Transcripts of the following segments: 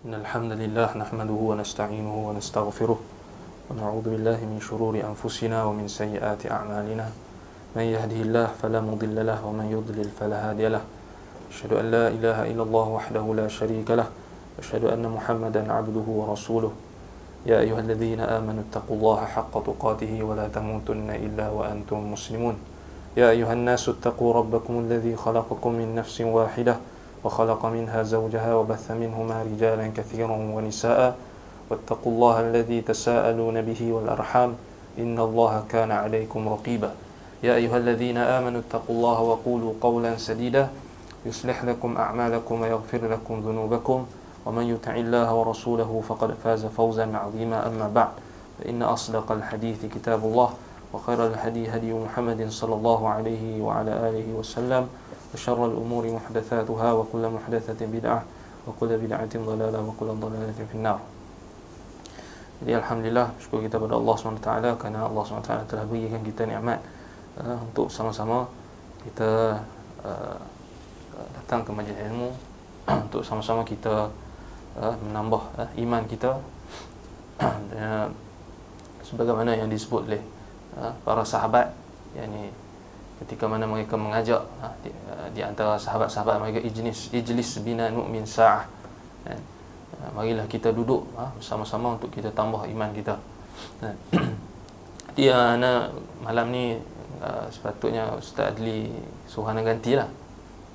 إن الحمد لله نحمده ونستعينه ونستغفره ونعوذ بالله من شرور أنفسنا ومن سيئات أعمالنا من يهده الله فلا مضل له ومن يضلل فلا هادي له أشهد أن لا إله إلا الله وحده لا شريك له أشهد أن محمدا عبده ورسوله يا أيها الذين آمنوا اتقوا الله حق تقاته ولا تموتن إلا وأنتم مسلمون يا أيها الناس اتقوا ربكم الذي خلقكم من نفس واحدة وخلق منها زوجها وبث منهما رجالا كثيرا ونساء واتقوا الله الذي تساءلون به والأرحام إن الله كان عليكم رقيبا يا أيها الذين آمنوا اتقوا الله وقولوا قولا سديدا يصلح لكم أعمالكم ويغفر لكم ذنوبكم ومن يطع الله ورسوله فقد فاز فوزا عظيما أما بعد فإن أصدق الحديث كتاب الله وخير الهدي هدي محمد صلى الله عليه وعلى آله وسلم وشر الأمور محدثاتها وكل محدثة بدعة وكل بدعة ضلالة وكل ضلالة في النار. Jadi alhamdulillah, syukur kita pada Allah SWT kerana Allah SWT telah berikan kita nikmat untuk sama-sama kita datang ke majlis ilmu untuk sama-sama kita menambah iman kita sebagaimana yang disebut oleh para sahabat, yakni ketika mana mereka mengajak di antara sahabat-sahabat mereka, ijlis bina nu'min sa'ah, marilah kita duduk bersama-sama untuk kita tambah iman kita. Jadi malam ni sepatutnya Ustaz Adli suruh ana gantilah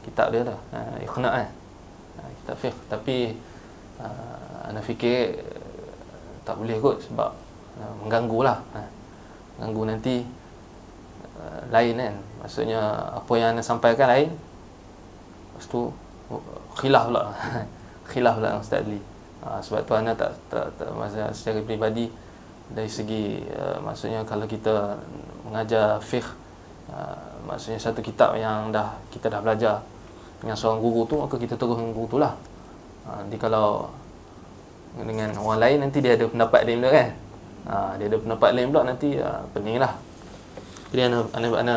kitab dia dah, Iqna' kitab fiqh, tapi ana fikir tak boleh kot sebab mengganggulah, ganggu nanti lain kan, maksudnya apa yang anda sampaikan lain, lepas tu khilaf pula Ustaz Adli. Sebab tu anda tak maksudnya secara peribadi dari segi maksudnya kalau kita mengajar fiqh, maksudnya satu kitab yang kita dah belajar dengan seorang guru tu, maka kita terus dengan guru tu lah. Nanti kalau dengan orang lain nanti dia ada pendapat lain pula kan, dia ada pendapat lain pula nanti pening lah. Jadi ana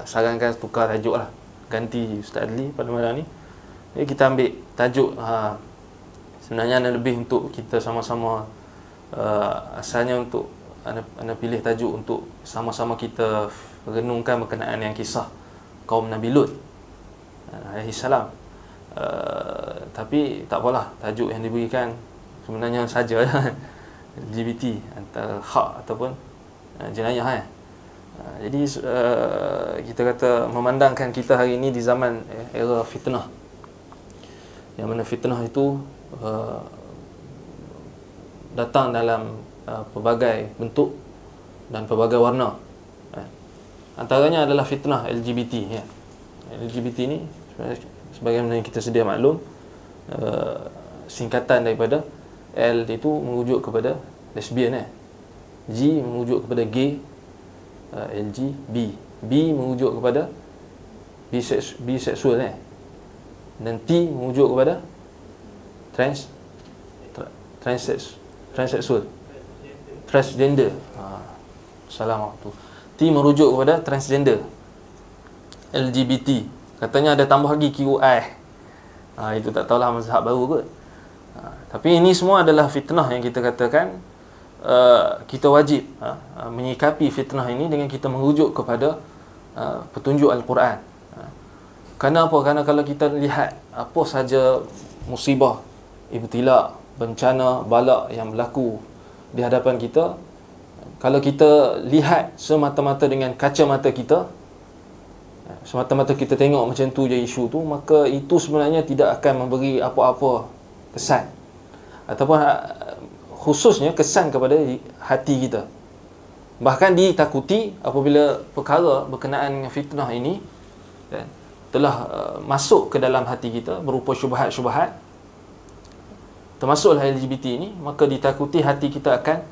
sarankan tukar tajuk lah, ganti Ustaz Adli pada malam ni. Jadi kita ambil tajuk sebenarnya ana lebih untuk kita sama-sama asalnya untuk ana pilih tajuk untuk sama-sama kita renungkan berkenaan yang kisah kaum Nabi Lut alaihi salam. Tapi tak apalah, tajuk yang diberikan sebenarnya saja LGBT, antara hak ataupun jenayah Jadi kita kata memandangkan kita hari ini di zaman era fitnah, yang mana fitnah itu datang dalam pelbagai bentuk dan pelbagai warna. Antaranya adalah fitnah LGBT ya. LGBT ni sebagaimana kita sedia maklum, singkatan daripada L itu merujuk kepada lesbian, G merujuk kepada gay, B merujuk kepada biseksual dan T merujuk kepada transgender. Assalamualaikum. T merujuk kepada transgender. LGBT katanya ada tambah lagi QI. Itu tak tahulah mazhab baru kot. Tapi ini semua adalah fitnah yang kita katakan kita wajib menyikapi fitnah ini dengan kita merujuk kepada petunjuk Al-Quran. Kerana apa? Kerana kalau kita lihat apa saja musibah, ibtila, bencana, bala yang berlaku di hadapan kita, kalau kita lihat semata-mata dengan kacamata kita, semata-mata kita tengok macam tu je isu tu, maka itu sebenarnya tidak akan memberi apa-apa kesan ataupun khususnya kesan kepada hati kita. Bahkan ditakuti apabila perkara berkenaan dengan fitnah ini telah masuk ke dalam hati kita berupa syubhat-syubhat, termasuklah LGBT ini, maka ditakuti hati kita akan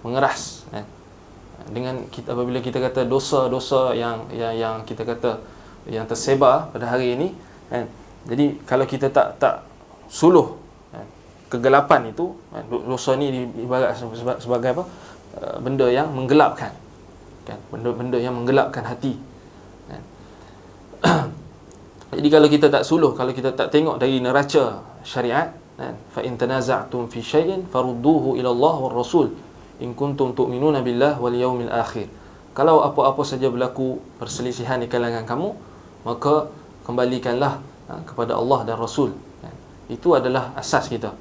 mengeras dengan kita, apabila kita kata dosa-dosa yang kita kata yang tersebar pada hari ini Jadi kalau kita tak suluh kegelapan itu, dosa ni ibarat sebagai apa? Benda yang menggelapkan, kan? Benda yang menggelapkan hati, kan? Jadi kalau kita tak suluh, kalau kita tak tengok dari neraca syariat, kan, fa in tanaza'tum fi syai'in farudduhu ila Allah war Rasul in kuntum tu'minuna billah wal yaumil akhir. Kalau apa-apa saja berlaku perselisihan di kalangan kamu, maka kembalikanlah kepada Allah dan Rasul. Itu adalah asas kita.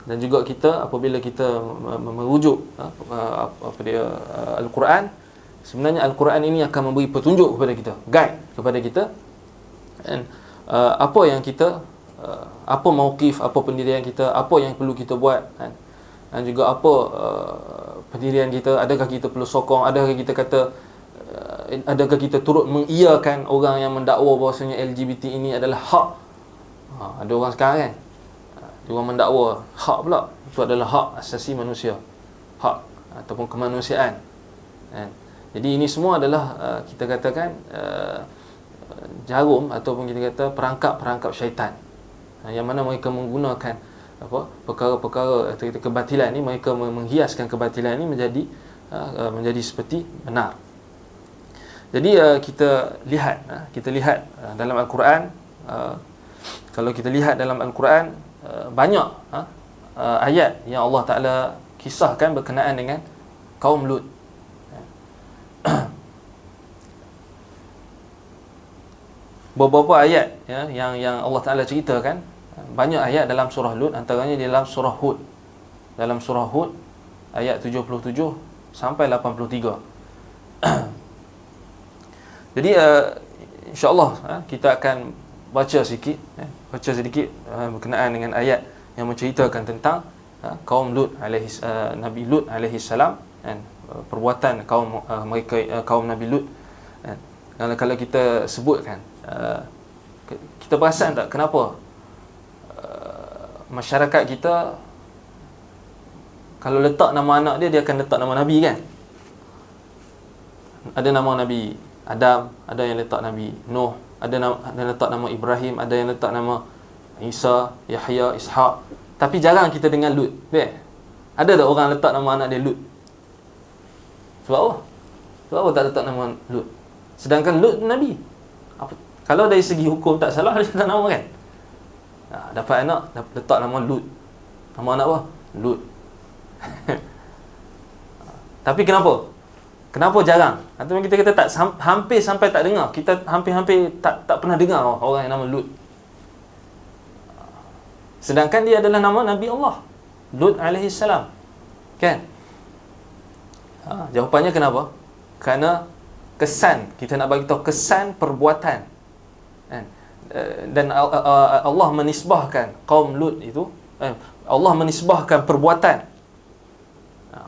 Dan juga kita apabila kita merujuk Al-Quran, sebenarnya Al-Quran ini akan memberi petunjuk kepada kita, guide kepada kita, dan apa yang kita, apa mauqif, apa pendirian kita, apa yang perlu kita buat, dan juga apa pendirian kita. Adakah kita perlu sokong, adakah kita kata, adakah kita turut mengiyakan orang yang mendakwa bahawasanya LGBT ini adalah hak. Ada orang sekarang kan, dia orang mendakwa hak pula, itu adalah hak asasi manusia, hak ataupun kemanusiaan. Jadi ini semua adalah kita katakan jarum ataupun kita kata perangkap-perangkap syaitan, yang mana mereka menggunakan perkara-perkara atau kebatilan ini, mereka menghiaskan kebatilan ini menjadi seperti benar. Jadi kita lihat dalam Al-Quran, kalau kita lihat dalam Al-Quran, banyak ayat yang Allah Ta'ala kisahkan berkenaan dengan kaum Lut. Beberapa ayat yang Allah Ta'ala ceritakan, banyak ayat dalam surah Lut, antaranya di dalam surah Hud. Dalam surah Hud ayat 77 sampai 83. Jadi insya-Allah kita akan baca sedikit berkenaan dengan ayat yang menceritakan tentang kaum Lut Nabi Lut alaihi salam, dan perbuatan kaum Nabi Lut. Kalau kita sebutkan, kita perasan tak kenapa masyarakat kita kalau letak nama anak dia akan letak nama Nabi kan? Ada nama Nabi Adam, ada yang letak Nabi Nuh, ada yang letak nama Ibrahim, ada yang letak nama Isa, Yahya, Ishaq. Tapi jarang kita dengar Lut. Ada tak orang letak nama anak dia Lut? Sebab apa? Sebab apa tak letak nama Lut? Sedangkan Lut Nabi. Kalau dari segi hukum tak salah, dia letak nama kan? Dapat anak, letak nama Lut. Nama anak apa? Lut. Tapi kenapa? Kenapa jarang? Atau kita kata tak, hampir sampai tak dengar. Kita hampir-hampir tak pernah dengar orang yang nama Lut. Sedangkan dia adalah nama Nabi Allah, Lut alaihi salam. Kan? Jawapannya kenapa? Kerana kesan, kita nak bagi tahu kesan perbuatan. Dan Allah menisbahkan kaum Lut itu, Allah menisbahkan perbuatan.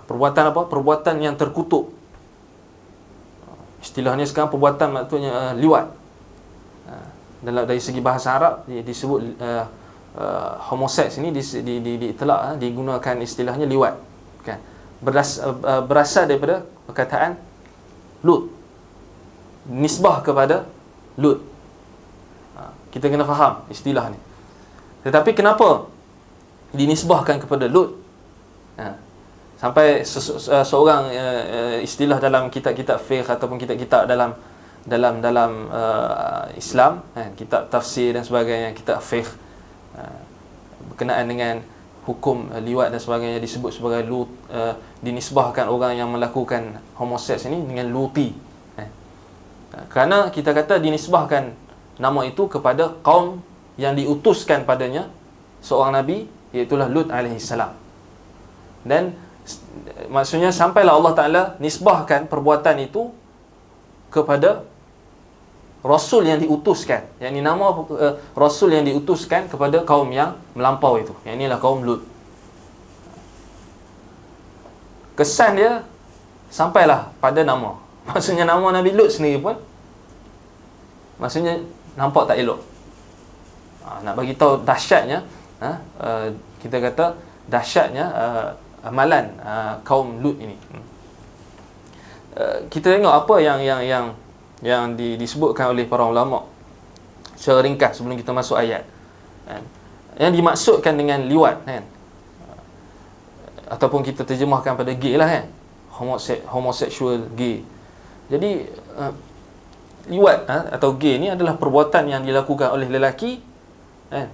Perbuatan apa? Perbuatan yang terkutuk. Istilahnya sekarang perbuatan maksudnya liwat. Dari segi bahasa Arab disebut homoseks ini ditelak, digunakan istilahnya liwat, kan? Berasal daripada perkataan Lut, nisbah kepada Lut. Kita kena faham istilah ni. Tetapi kenapa dinisbahkan kepada Lut? Sampai seorang istilah dalam kitab-kitab fiqh ataupun kitab-kitab dalam Islam, kitab tafsir dan sebagainya, kitab fiqh berkenaan dengan hukum liwat dan sebagainya, disebut sebagai Lut, dinisbahkan orang yang melakukan homoseks ini dengan Luti. Kerana kita kata dinisbahkan nama itu kepada kaum yang diutuskan padanya seorang nabi, iaitu Lut alaihi salam. Dan maksudnya sampailah Allah Ta'ala nisbahkan perbuatan itu kepada Rasul yang diutuskan. Yang ini nama Rasul yang diutuskan kepada kaum yang melampau itu. Yang inilah kaum Lut. Kesan dia sampailah pada nama. Maksudnya nama Nabi Lut sendiri pun, maksudnya nampak tak elok. Nak bagi tahu dahsyatnya, kita kata dahsyatnya amalan kaum Lut ini. Kita tengok apa yang disebutkan oleh para ulama secara ringkas sebelum kita masuk ayat. Yang dimaksudkan dengan liwat, kan? Ataupun kita terjemahkan pada gay lah, kan? Homosexual, gay. Jadi liwat atau gay ni adalah perbuatan yang dilakukan oleh lelaki, kan?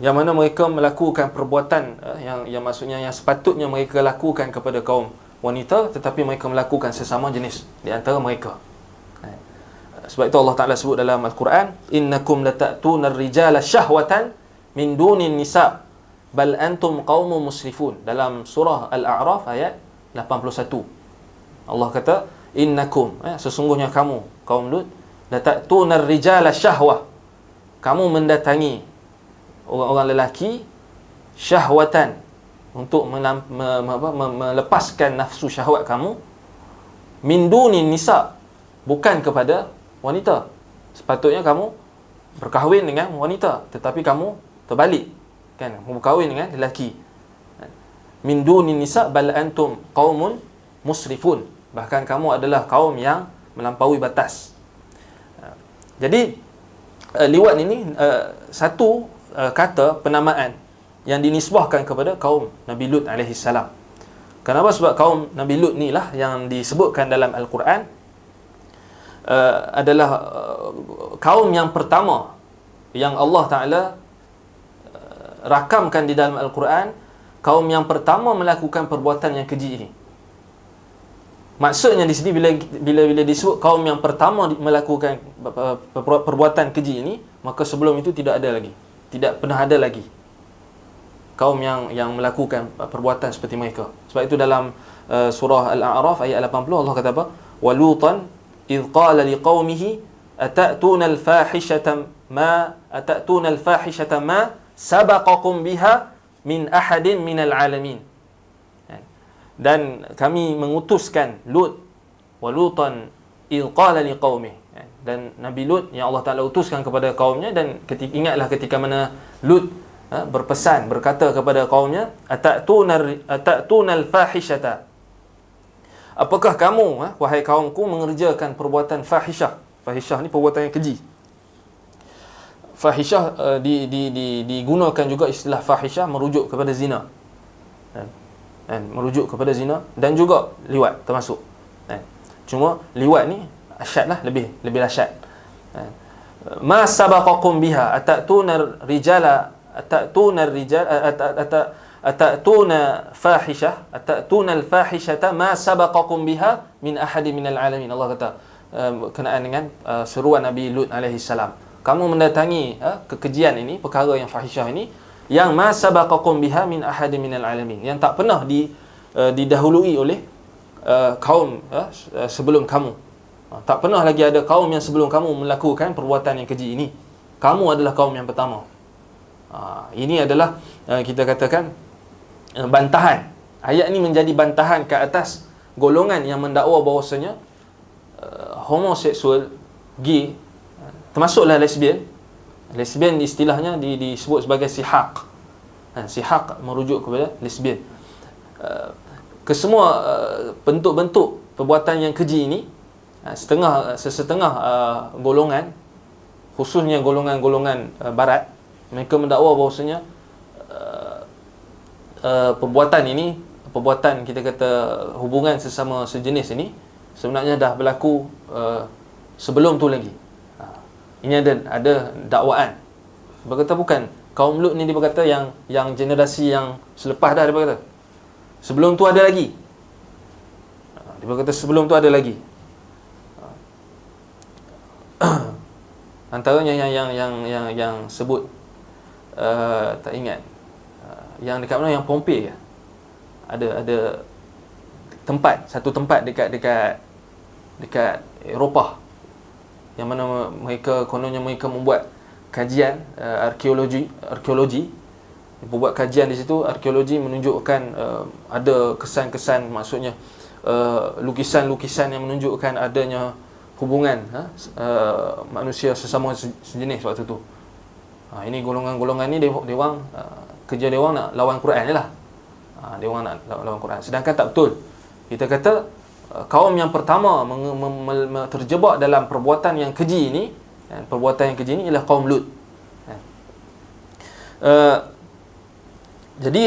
yang mana mereka melakukan perbuatan yang maksudnya yang sepatutnya mereka lakukan kepada kaum wanita, tetapi mereka melakukan sesama jenis di antara mereka. Sebab itu Allah Ta'ala sebut dalam Al-Quran, innakum lata'tunar rijala syahwatan min dunin nisa bal antum qaumun musrifun. Dalam surah Al-A'raf ayat 81, Allah kata innakum, sesungguhnya kamu kaum Lut, lata'tunar rijala syahwah, kamu mendatangi orang-orang lelaki syahwatan, untuk melepaskan nafsu syahwat kamu, min dunin nisa, bukan kepada wanita. Sepatutnya kamu berkahwin dengan wanita, tetapi kamu terbalik, kan, berkahwin dengan lelaki. Min dunin nisa bal antum qaumun musrifun, bahkan kamu adalah kaum yang melampaui batas. Jadi liwat ini satu kata penamaan yang dinisbahkan kepada kaum Nabi Lut alaihi salam. Kenapa? Sebab kaum Nabi Lut ni lah yang disebutkan dalam Al-Quran adalah kaum yang pertama yang Allah Ta'ala rakamkan di dalam Al-Quran, kaum yang pertama melakukan perbuatan yang keji ini. Maksudnya di sini bila disebut kaum yang pertama melakukan perbuatan keji ini, maka sebelum itu tidak ada lagi, tidak pernah ada lagi kaum yang melakukan perbuatan seperti mereka. Sebab itu dalam surah Al-A'raf ayat 80 Allah kata apa? Walutan idh qala liqaumihi atatuna al-fahishata ma sabaqakum biha min ahadin minal alamin. Dan kami mengutuskan Lut, walutan idh qala liqaumihi, dan Nabi Lut yang Allah Ta'ala utuskan kepada kaumnya. Dan ingatlah ketika mana Lut berpesan, berkata kepada kaumnya, atatuna al-fahishata, apakah kamu, wahai kaumku, mengerjakan perbuatan fahishah. Fahishah ni perbuatan yang keji. Fahishah digunakan juga istilah fahishah merujuk kepada zina, merujuk kepada zina, dan juga liwat termasuk. Cuma liwat ni asyad lah, lebih dahsyat. Ma sabaqakum biha atatuna rijala atatuna al-fahishata ma sabaqakum biha min ahadin minal alamin. Allah kata berkenaan dengan seruan Nabi Lut alaihi salam, kamu mendatangi kekejian ini, perkara yang fahishah ini, yang ma sabaqakum biha min ahadin minal alamin, yang tak pernah didahului oleh kaum sebelum kamu. Tak pernah lagi ada kaum yang sebelum kamu melakukan perbuatan yang keji ini. Kamu adalah kaum yang pertama. Ini adalah kita katakan bantahan. Ayat ini menjadi bantahan ke atas golongan yang mendakwa bahawasanya homoseksual, gay, termasuklah lesbian. Lesbian istilahnya disebut sebagai sihaq. Sihaq merujuk kepada lesbian. Kesemua bentuk-bentuk perbuatan yang keji ini, sesetengah golongan, khususnya golongan-golongan barat, mereka mendakwa bahawasanya perbuatan ini, perbuatan kita kata hubungan sesama sejenis ini sebenarnya dah berlaku sebelum tu lagi. Ini ada dakwaan. Dia berkata bukan, kaum Lut ni dia berkata yang generasi yang selepas dah, dia berkata sebelum tu ada lagi. Dia berkata sebelum tu ada lagi. Antaranya yang sebut tak ingat, yang dekat mana, yang Pompei ke? Ada satu tempat dekat Eropah, yang mana kononnya mereka membuat kajian arkeologi, membuat kajian di situ. Arkeologi menunjukkan ada kesan-kesan, maksudnya lukisan-lukisan yang menunjukkan adanya hubungan manusia sesama sejenis waktu tu. Ini golongan-golongan ni dia orang kerja dia orang nak lawan Quran je lah. Dia orang nak lawan Quran, sedangkan tak betul. Kita kata kaum yang pertama terjebak dalam perbuatan yang keji ini, perbuatan yang keji ini ialah kaum Lut. Jadi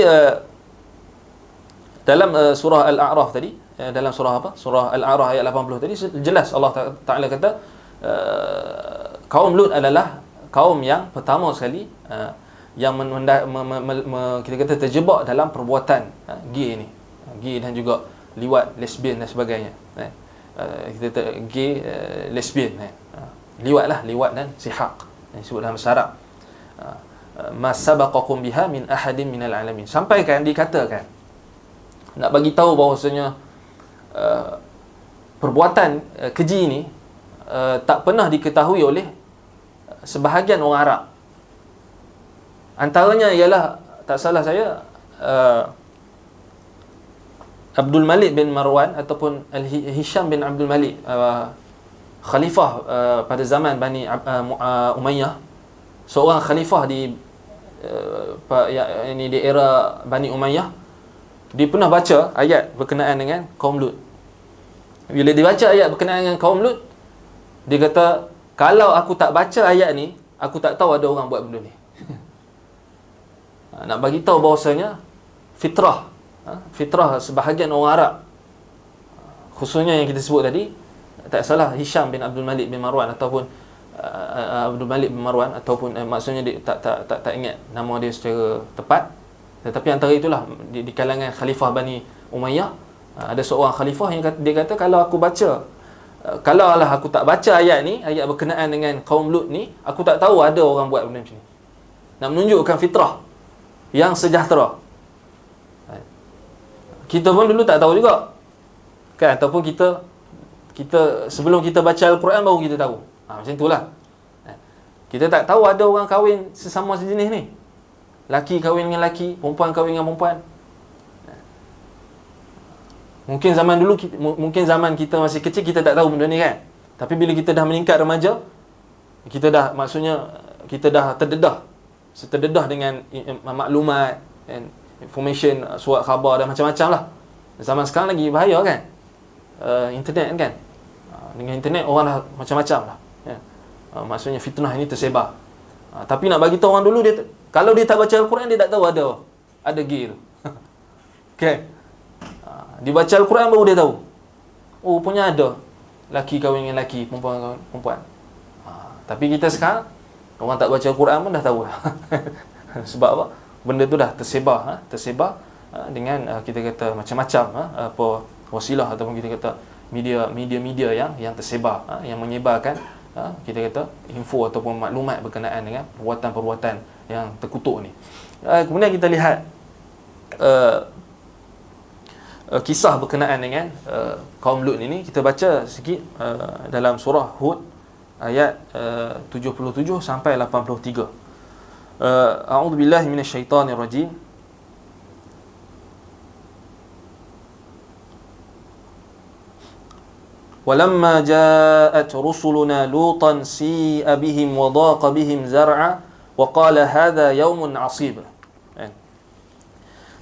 dalam surah Al-A'raf tadi, dalam surah apa? Surah Al-A'raf ayat 80 tadi jelas Allah Ta'ala kata kaum Lut adalah kaum yang pertama sekali yang kita kata terjebak dalam perbuatan gay ni, gay dan juga liwat, lesbian dan sebagainya. Kita kata gay, lesbian, liwat lah, liwat dan sihaq yang disebut dalam bahasa Arab. Ma sabaqakum biha min ahadin minal alamin. Sampai kan dikatakan, nak bagi tahu bahawasanya perbuatan keji ni tak pernah diketahui oleh sebahagian orang Arab. Antaranya ialah, tak salah saya, Abdul Malik bin Marwan ataupun Hisham bin Abdul Malik, khalifah pada zaman Bani Umayyah, seorang khalifah di ini di era Bani Umayyah. Dia pernah baca ayat berkenaan dengan kaum Lut. Bila dia baca ayat berkenaan dengan kaum Lut, dia kata, kalau aku tak baca ayat ni, aku tak tahu ada orang buat benda ni. Nak bagi tahu bahawasanya fitrah sebahagian orang Arab, khususnya yang kita sebut tadi, tak salah Hisham bin Abdul Malik bin Marwan ataupun Abdul Malik bin Marwan ataupun maksudnya dia tak ingat nama dia secara tepat, tetapi antara itulah di kalangan khalifah Bani Umayyah ada seorang khalifah yang dia kata, kalau aku baca, kalaulah aku tak baca ayat ni, ayat berkenaan dengan kaum Lut ni, aku tak tahu ada orang buat benda macam ni. Nak menunjukkan fitrah yang sejahtera. Kita pun dulu tak tahu juga, kan? Ataupun kita sebelum kita baca Al-Quran baru kita tahu. Macam itulah. Kita tak tahu ada orang kahwin sesama sejenis ni. Laki kahwin dengan laki, perempuan kahwin dengan perempuan. Mungkin zaman kita masih kecil, kita tak tahu benda ni, kan? Tapi bila kita dah meningkat remaja, kita dah terdedah dengan maklumat and information, surat khabar dan macam-macam lah. Zaman sekarang lagi bahaya, kan? Internet, kan? Dengan internet orang dah macam-macam lah, ya. Maksudnya fitnah ini tersebar. Tapi nak bagi tahu orang dulu, kalau dia tak baca Al-Quran, dia tak tahu ada gay tu. Okay? Dia baca Al-Quran baru dia tahu, oh punya ada laki kahwin dengan laki, perempuan kahwin perempuan. Tapi kita sekarang, orang tak baca Al-Quran pun dah tahu lah. Sebab apa? Benda tu dah tersebar dengan kita kata macam-macam apa wasilah ataupun kita kata media yang tersebar, yang menyebarkan kita kata info ataupun maklumat berkenaan dengan perbuatan-perbuatan yang terkutuk ni. Kemudian kita lihat kisah berkenaan dengan kaum Lut ini. Kita baca sikit dalam surah Hud ayat 77 sampai 83. A'udzubillahi minasyaitonirrajim. Walamma ja'at rusuluna lutan si'a bihim wa daqa bihim zar'a wa qala hadha yawmun 'asib.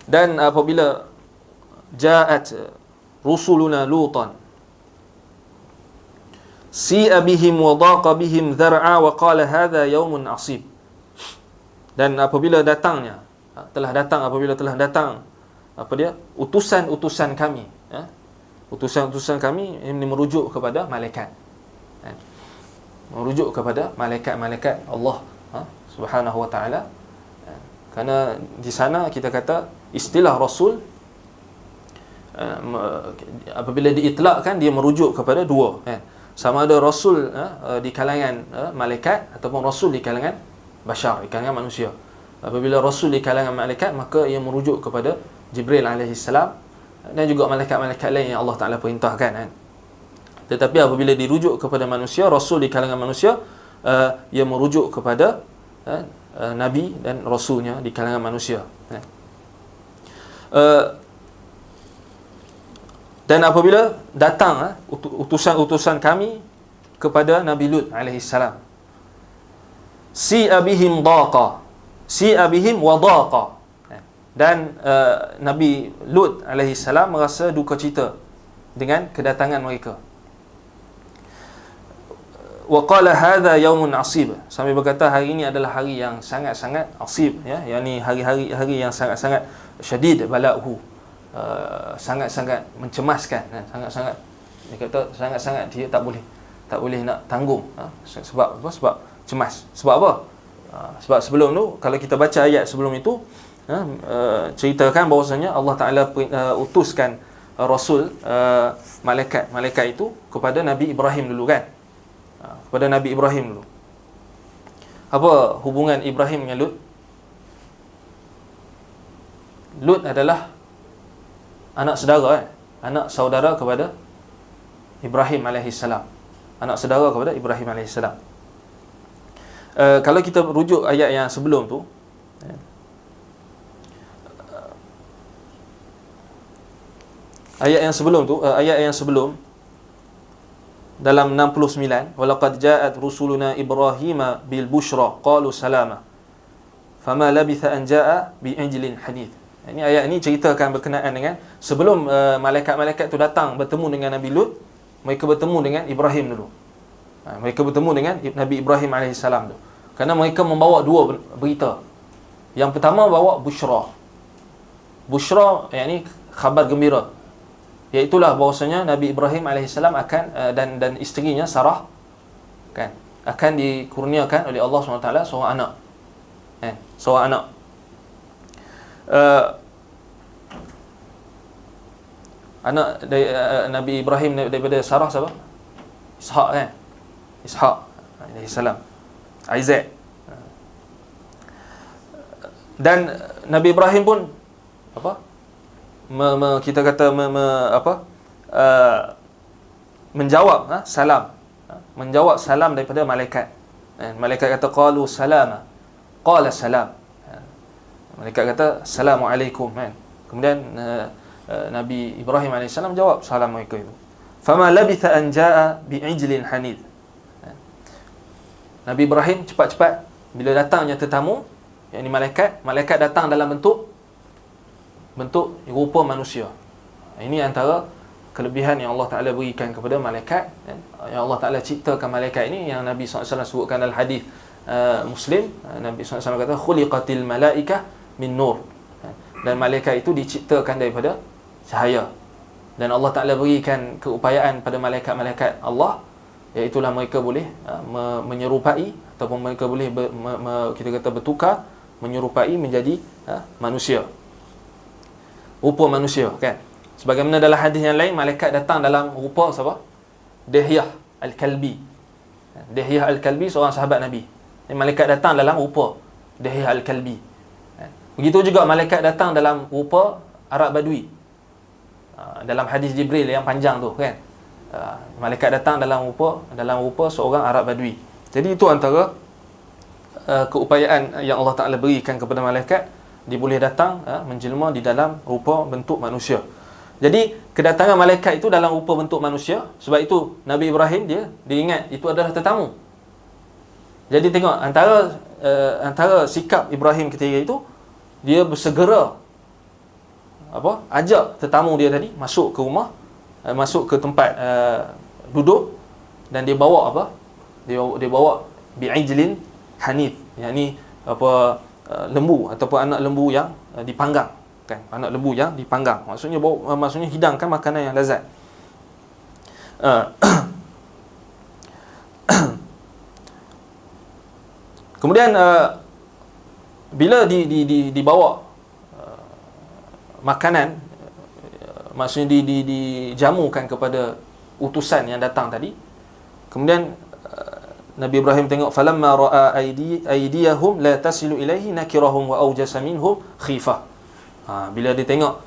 Dan apabila ja'at rusuluna lutan si'a bihim wa daqa bihim zar'a wa qala hadha yawmun 'asib. Dan apabila telah datang utusan-utusan kami, utusan-utusan kami ini merujuk kepada malaikat, merujuk kepada malaikat-malaikat Allah Subhanahu wa ta'ala. Kerana di sana kita kata istilah rasul apabila diitlakkan, dia merujuk kepada dua, sama ada rasul di kalangan malaikat ataupun rasul di kalangan bashar, di kalangan manusia. Apabila rasul di kalangan malaikat, maka ia merujuk kepada Jibril alaihi salam dan juga malaikat-malaikat lain yang Allah Ta'ala perintahkan, Tetapi apabila dirujuk kepada manusia, rasul di kalangan manusia, ia merujuk kepada nabi dan rasulnya di kalangan manusia. Dan apabila datang utusan-utusan kami kepada Nabi Lut alaihi salam, si'a bihim wa daqa, dan Nabi Lut alaihi salam merasa duka cita dengan kedatangan mereka. Wa qala hadha yaumun asib, sambil berkata hari ini adalah hari yang sangat-sangat asib, yakni hari yang sangat-sangat syadid bala'uhu, sangat-sangat mencemaskan, sangat-sangat, dia kata sangat-sangat dia tak boleh nak tanggung, sebab apa? Sebab cemas. Sebab apa? Sebab sebelum tu, kalau kita baca ayat sebelum itu, ceritakan bahawasanya Allah Ta'ala utuskan Rasul, malaikat itu kepada Nabi Ibrahim dulu kan. Kepada Nabi Ibrahim dulu. Apa hubungan Ibrahim dengan Lut? Lut adalah anak saudara, anak saudara kepada Ibrahim alaihissalam. Anak saudara kepada Ibrahim alaihissalam. Kalau kita rujuk ayat yang sebelum tu, ayat yang sebelum dalam 69, walaqad ja'at rusuluna Ibrahima bil bushra qalu salama fama labitha an ja'a bi ajlin hadith. Ini ayat ini ceritakan berkenaan dengan sebelum malaikat-malaikat tu datang bertemu dengan Nabi Lut, mereka bertemu dengan Ibrahim dulu. Mereka bertemu dengan Nabi Ibrahim alaihissalam tu. Kerana mereka membawa dua berita. Yang pertama bawa bushra. Bushra yakni khabar gembira. Iaitulah bahawasanya Nabi Ibrahim alaihissalam akan dan isterinya Sarah kan akan dikurniakan oleh Allah SWT seorang anak. Seorang anak. Anak dari Nabi Ibrahim daripada Sarah siapa? Ishaq kan? Ishaq alaihissalam. Isaac. Dan Nabi Ibrahim pun apa? Kita kata menjawab salam. Menjawab salam daripada malaikat. Malaikat kata qalu salama. Qala salam. Malaikat kata assalamualaikum kan. Kemudian Nabi Ibrahim AS jawab salam mereka itu. Fama labitha an jaa bi'ijlin hanid. Nabi Ibrahim cepat-cepat bila datangnya tetamu, yakni malaikat datang dalam bentuk rupa manusia. Ini antara kelebihan yang Allah Ta'ala berikan kepada malaikat. Yang Allah Ta'ala ciptakan malaikat ini, yang Nabi SAW sebutkan dalam hadis Muslim. Nabi SAW kata khuliqatil malaikah min nur. Dan malaikat itu diciptakan daripada cahaya. Dan Allah Ta'ala berikan keupayaan pada malaikat-malaikat Allah, iaitulah mereka boleh menyerupai, ataupun mereka boleh kita kata bertukar, menyerupai menjadi manusia, rupa manusia kan. Sebagaimana dalam hadis yang lain, malaikat datang dalam rupa siapa? Dihyah Al-Kalbi. Dihyah Al-Kalbi seorang sahabat Nabi. Malaikat datang dalam rupa Dihyah Al-Kalbi. Begitu juga malaikat datang dalam rupa Arab Badui. Dalam hadis Jibril yang panjang tu kan. Malaikat datang dalam rupa seorang Arab Badui. Jadi itu antara keupayaan yang Allah Ta'ala berikan kepada malaikat. Dia boleh datang menjelma di dalam rupa bentuk manusia. Jadi kedatangan malaikat itu dalam rupa bentuk manusia. Sebab itu Nabi Ibrahim dia ingat itu adalah tetamu. Jadi tengok antara sikap Ibrahim ketika itu, dia bersegera ajak tetamu dia tadi masuk ke rumah, masuk ke tempat duduk, dan dia bawa dia bawa bi'ijlin hanif, yakni lembu ataupun anak lembu yang dipanggang kan, anak lembu yang dipanggang, maksudnya hidangkan makanan yang lazat. Kemudian bila dibawa makanan, maksudnya dijamukan kepada utusan yang datang tadi, kemudian Nabi Ibrahim tengok falamma ra'a aydiyahum la tasilu ilaihi nakirahum wa awjasa minhum khifah. Bila dia tengok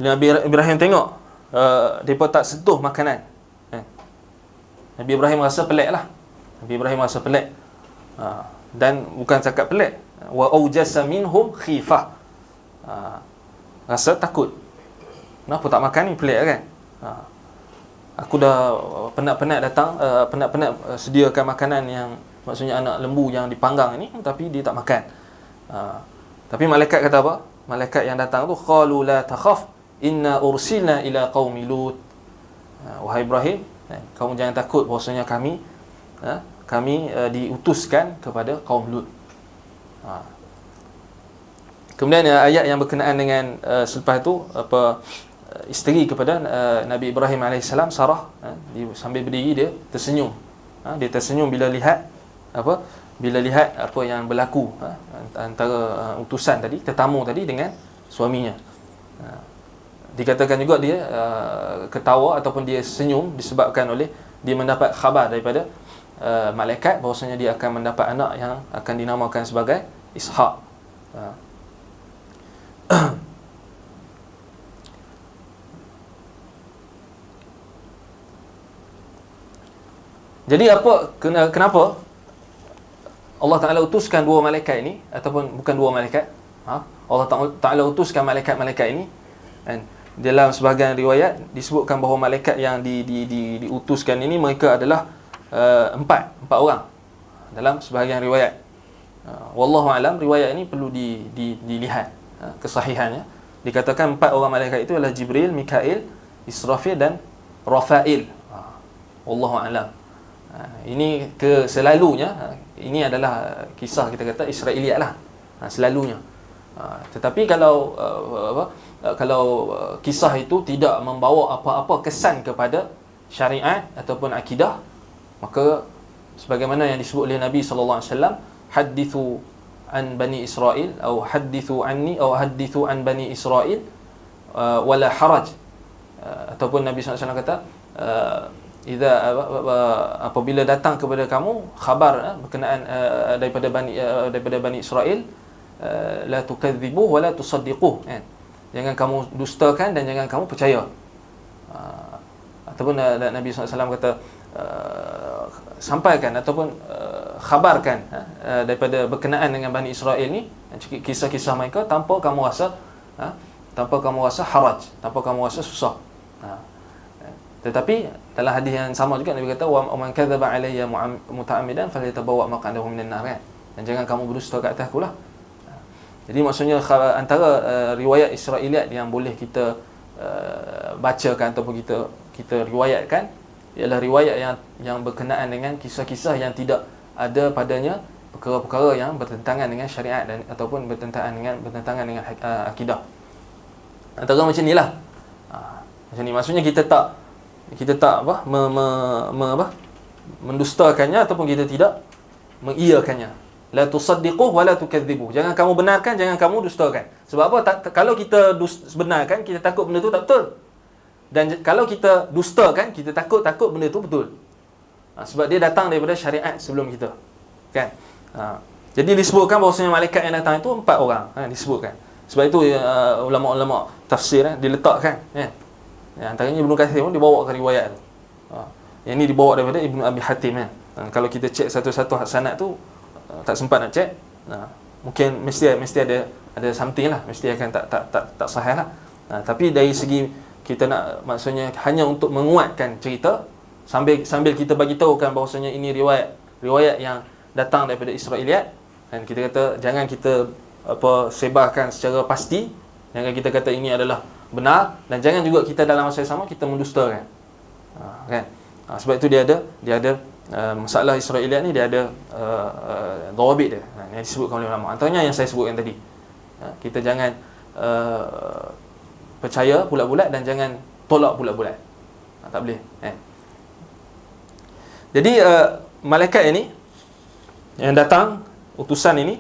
Nabi Ibrahim tengok mereka tak sentuh makanan, Nabi Ibrahim rasa pelik lah. Nabi Ibrahim rasa pelik, dan bukan cakap pelik, wa aujasa minhum khifah, rasa takut. Kenapa tak makan ni, pelik kan. Aku dah penat-penat datang, penat-penat sediakan makanan yang maksudnya anak lembu yang dipanggang ini, tapi dia tak makan. Tapi malaikat kata apa? Malaikat yang datang tu qalu la takhaf inna ursilna ila qaumi Lut. Wahai Ibrahim, Kamu jangan takut bahwasanya kami diutuskan kepada kaum Lut. Kemudian ayat yang berkenaan dengan selepas itu isteri kepada Nabi Ibrahim AS, Sarah, sambil berdiri dia tersenyum. Dia tersenyum bila lihat apa yang berlaku antara utusan tadi, tetamu tadi dengan suaminya. Dikatakan juga dia ketawa ataupun dia senyum disebabkan oleh dia mendapat khabar daripada malaikat bahwasanya dia akan mendapat anak yang akan dinamakan sebagai Ishaq. Jadi kenapa Allah Ta'ala utuskan dua malaikat ini, ataupun bukan dua malaikat, Allah Ta'ala utuskan malaikat-malaikat ini, dan dalam sebahagian riwayat disebutkan bahawa malaikat yang diutuskan ini mereka adalah empat orang dalam sebahagian riwayat. Wallahu alam, riwayat ini perlu dilihat kesahihannya. Dikatakan empat orang malaikat itu adalah Jibril, Mikail, Israfil dan Rafail. Wallahu alam. Ini selalunya ini adalah kisah kita kata Israiliyat lah, selalunya. Tetapi kalau kisah itu tidak membawa apa-apa kesan kepada syariat ataupun akidah, maka sebagaimana yang disebut oleh Nabi sallallahu alaihi wasallam, hadithu an bani Israil atau hadithu anni atau hadithu an bani Israil wala haraj, ataupun Nabi sallallahu alaihi wasallam kata apabila datang kepada kamu khabar berkenaan daripada Bani Israel, la tukadzibu wa la tusaddiqu, jangan kamu dustakan dan jangan kamu percaya. Ataupun Nabi SAW kata sampaikan ataupun khabarkan daripada berkenaan dengan Bani Israel ni, kisah-kisah mereka tanpa kamu rasa haraj, tanpa kamu rasa susah. Tetapi dalam hadis yang sama juga Nabi kata, wa man kadzaba alayya muta'ammidan falyatabawwa maq'adahu minan nar, dan jangan kamu berdusta ke atasku lah. Jadi maksudnya antara riwayat Israiliyat yang boleh kita bacakan ataupun kita riwayatkan ialah riwayat yang berkenaan dengan kisah-kisah yang tidak ada padanya perkara-perkara yang bertentangan dengan syariat dan ataupun bertentangan dengan akidah. Antara macam inilah. Macam ni maksudnya kita tak mendustakannya ataupun kita tidak mengiyakannya. La tusaddiqu wa la tukadzibu. Jangan kamu benarkan, jangan kamu dustakan. Sebab apa? Kalau kita benarkan, kita takut benda tu tak betul. Dan kalau kita dustakan, kita takut benda tu betul. Sebab dia datang daripada syariat sebelum kita. Kan? Jadi disebutkan bahawasanya malaikat yang datang itu 4 orang. Disebutkan. Sebab itu ulama-ulama tafsir diletakkan. Antaranya Ibnu Katsir pun dibawakan riwayat tu. Yang ini dibawa daripada Ibnu Abi Hatim. Kalau kita cek satu-satu sanad tu tak sempat nak cek. Mungkin mesti ada something lah, mesti akan tak sahih lah. Tapi dari segi kita nak, maksudnya hanya untuk menguatkan cerita sambil kita bagi tahukan bahawasanya ini riwayat yang datang daripada Israiliyat, dan kita kata jangan kita sebarkan secara pasti, jangan kita kata ini adalah benar, dan jangan juga kita dalam masa yang sama kita mendustakan. Kan? Sebab itu dia ada masalah Israiliyat ni, dia ada dawabit dia yang disebutkan oleh ulama. Antaranya yang saya sebutkan tadi, kita jangan percaya bulat-bulat dan jangan tolak bulat-bulat. Tak boleh. Jadi malaikat ini yang datang, utusan ini,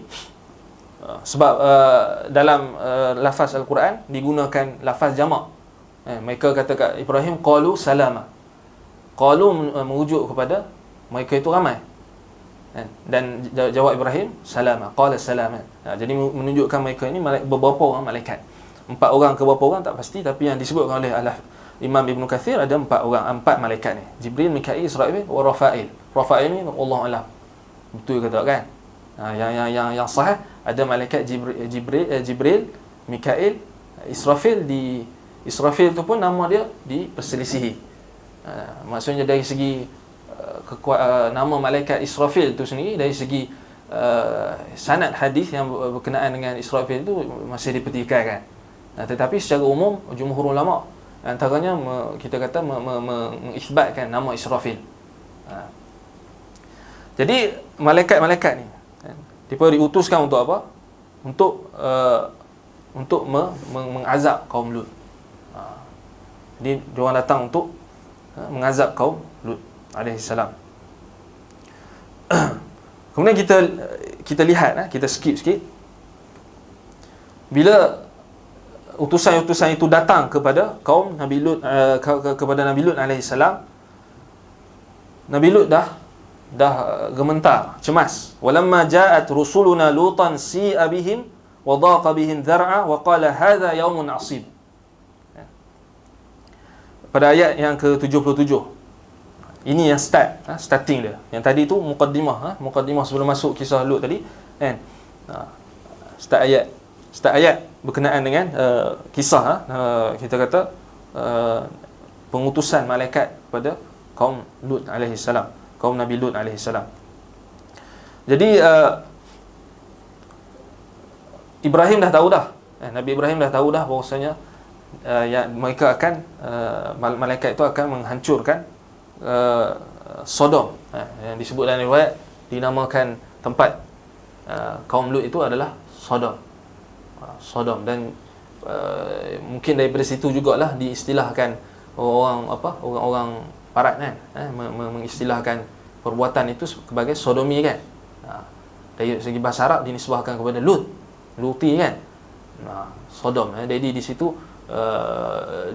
sebab dalam lafaz Al-Quran digunakan lafaz jamak. Mereka kata kat Ibrahim, qalu salama. Qalu merujuk kepada mereka itu ramai. Dan jawab Ibrahim, salama. Qala salama. Jadi menunjukkan mereka ini beberapa orang malaikat. 4 orang ke berapa orang tak pasti, tapi yang disebutkan oleh Imam Ibn Katsir ada 4 orang, 4 malaikat ni. Jibril, Mikail, Israfil, wa Rafail. Rafail ni Allah alam. Betul ke tak kan? Yang sahih ada malaikat Jibril, Mikail, Israfil. Israfil tu pun nama dia diperselisihi. Maksudnya dari segi nama malaikat Israfil tu sendiri, dari segi sanad hadis yang berkenaan dengan Israfil tu masih dipertikaikan. Tetapi secara umum jumhur ulama Antaranya kita kata mengisbatkan nama Israfil. Jadi malaikat-malaikat ni mereka diutuskan untuk apa? Untuk mengazab kaum Lut. Jadi diorang datang untuk mengazab kaum Lut alaihi salam. Kemudian kita lihat, kita skip sikit. Bila utusan-utusan itu datang kepada kaum Nabi Lut, kepada Nabi Lut alaihi salam, Nabi Lut dah gementar, cemas. Walamma ja'at rusuluna lutan si'a bihim wa dhaqa bihim dhar'a wa qala hadha yaumun 'asib. Pada ayat yang ke-77. Ini yang starting dia. Yang tadi tu mukaddimah sebelum masuk kisah Lut tadi, kan. Start ayat berkenaan dengan kisah kita kata pengutusan malaikat kepada kaum Lut alaihi salam, kaum Nabi Lut alaihi salam. Jadi Ibrahim dah tahu dah, Nabi Ibrahim dah tahu dah bahawasanya yang mereka akan malaikat itu akan menghancurkan Sodom, yang disebut dalam riwayat dinamakan tempat kaum Lut itu adalah Sodom. Dan mungkin daripada situ jugalah diistilahkan orang barat kan, mengistilahkan perbuatan itu sebagai sodomi kan. Dari segi bahasa Arab dinisbahkan kepada Luti kan. Sodom, jadi di situ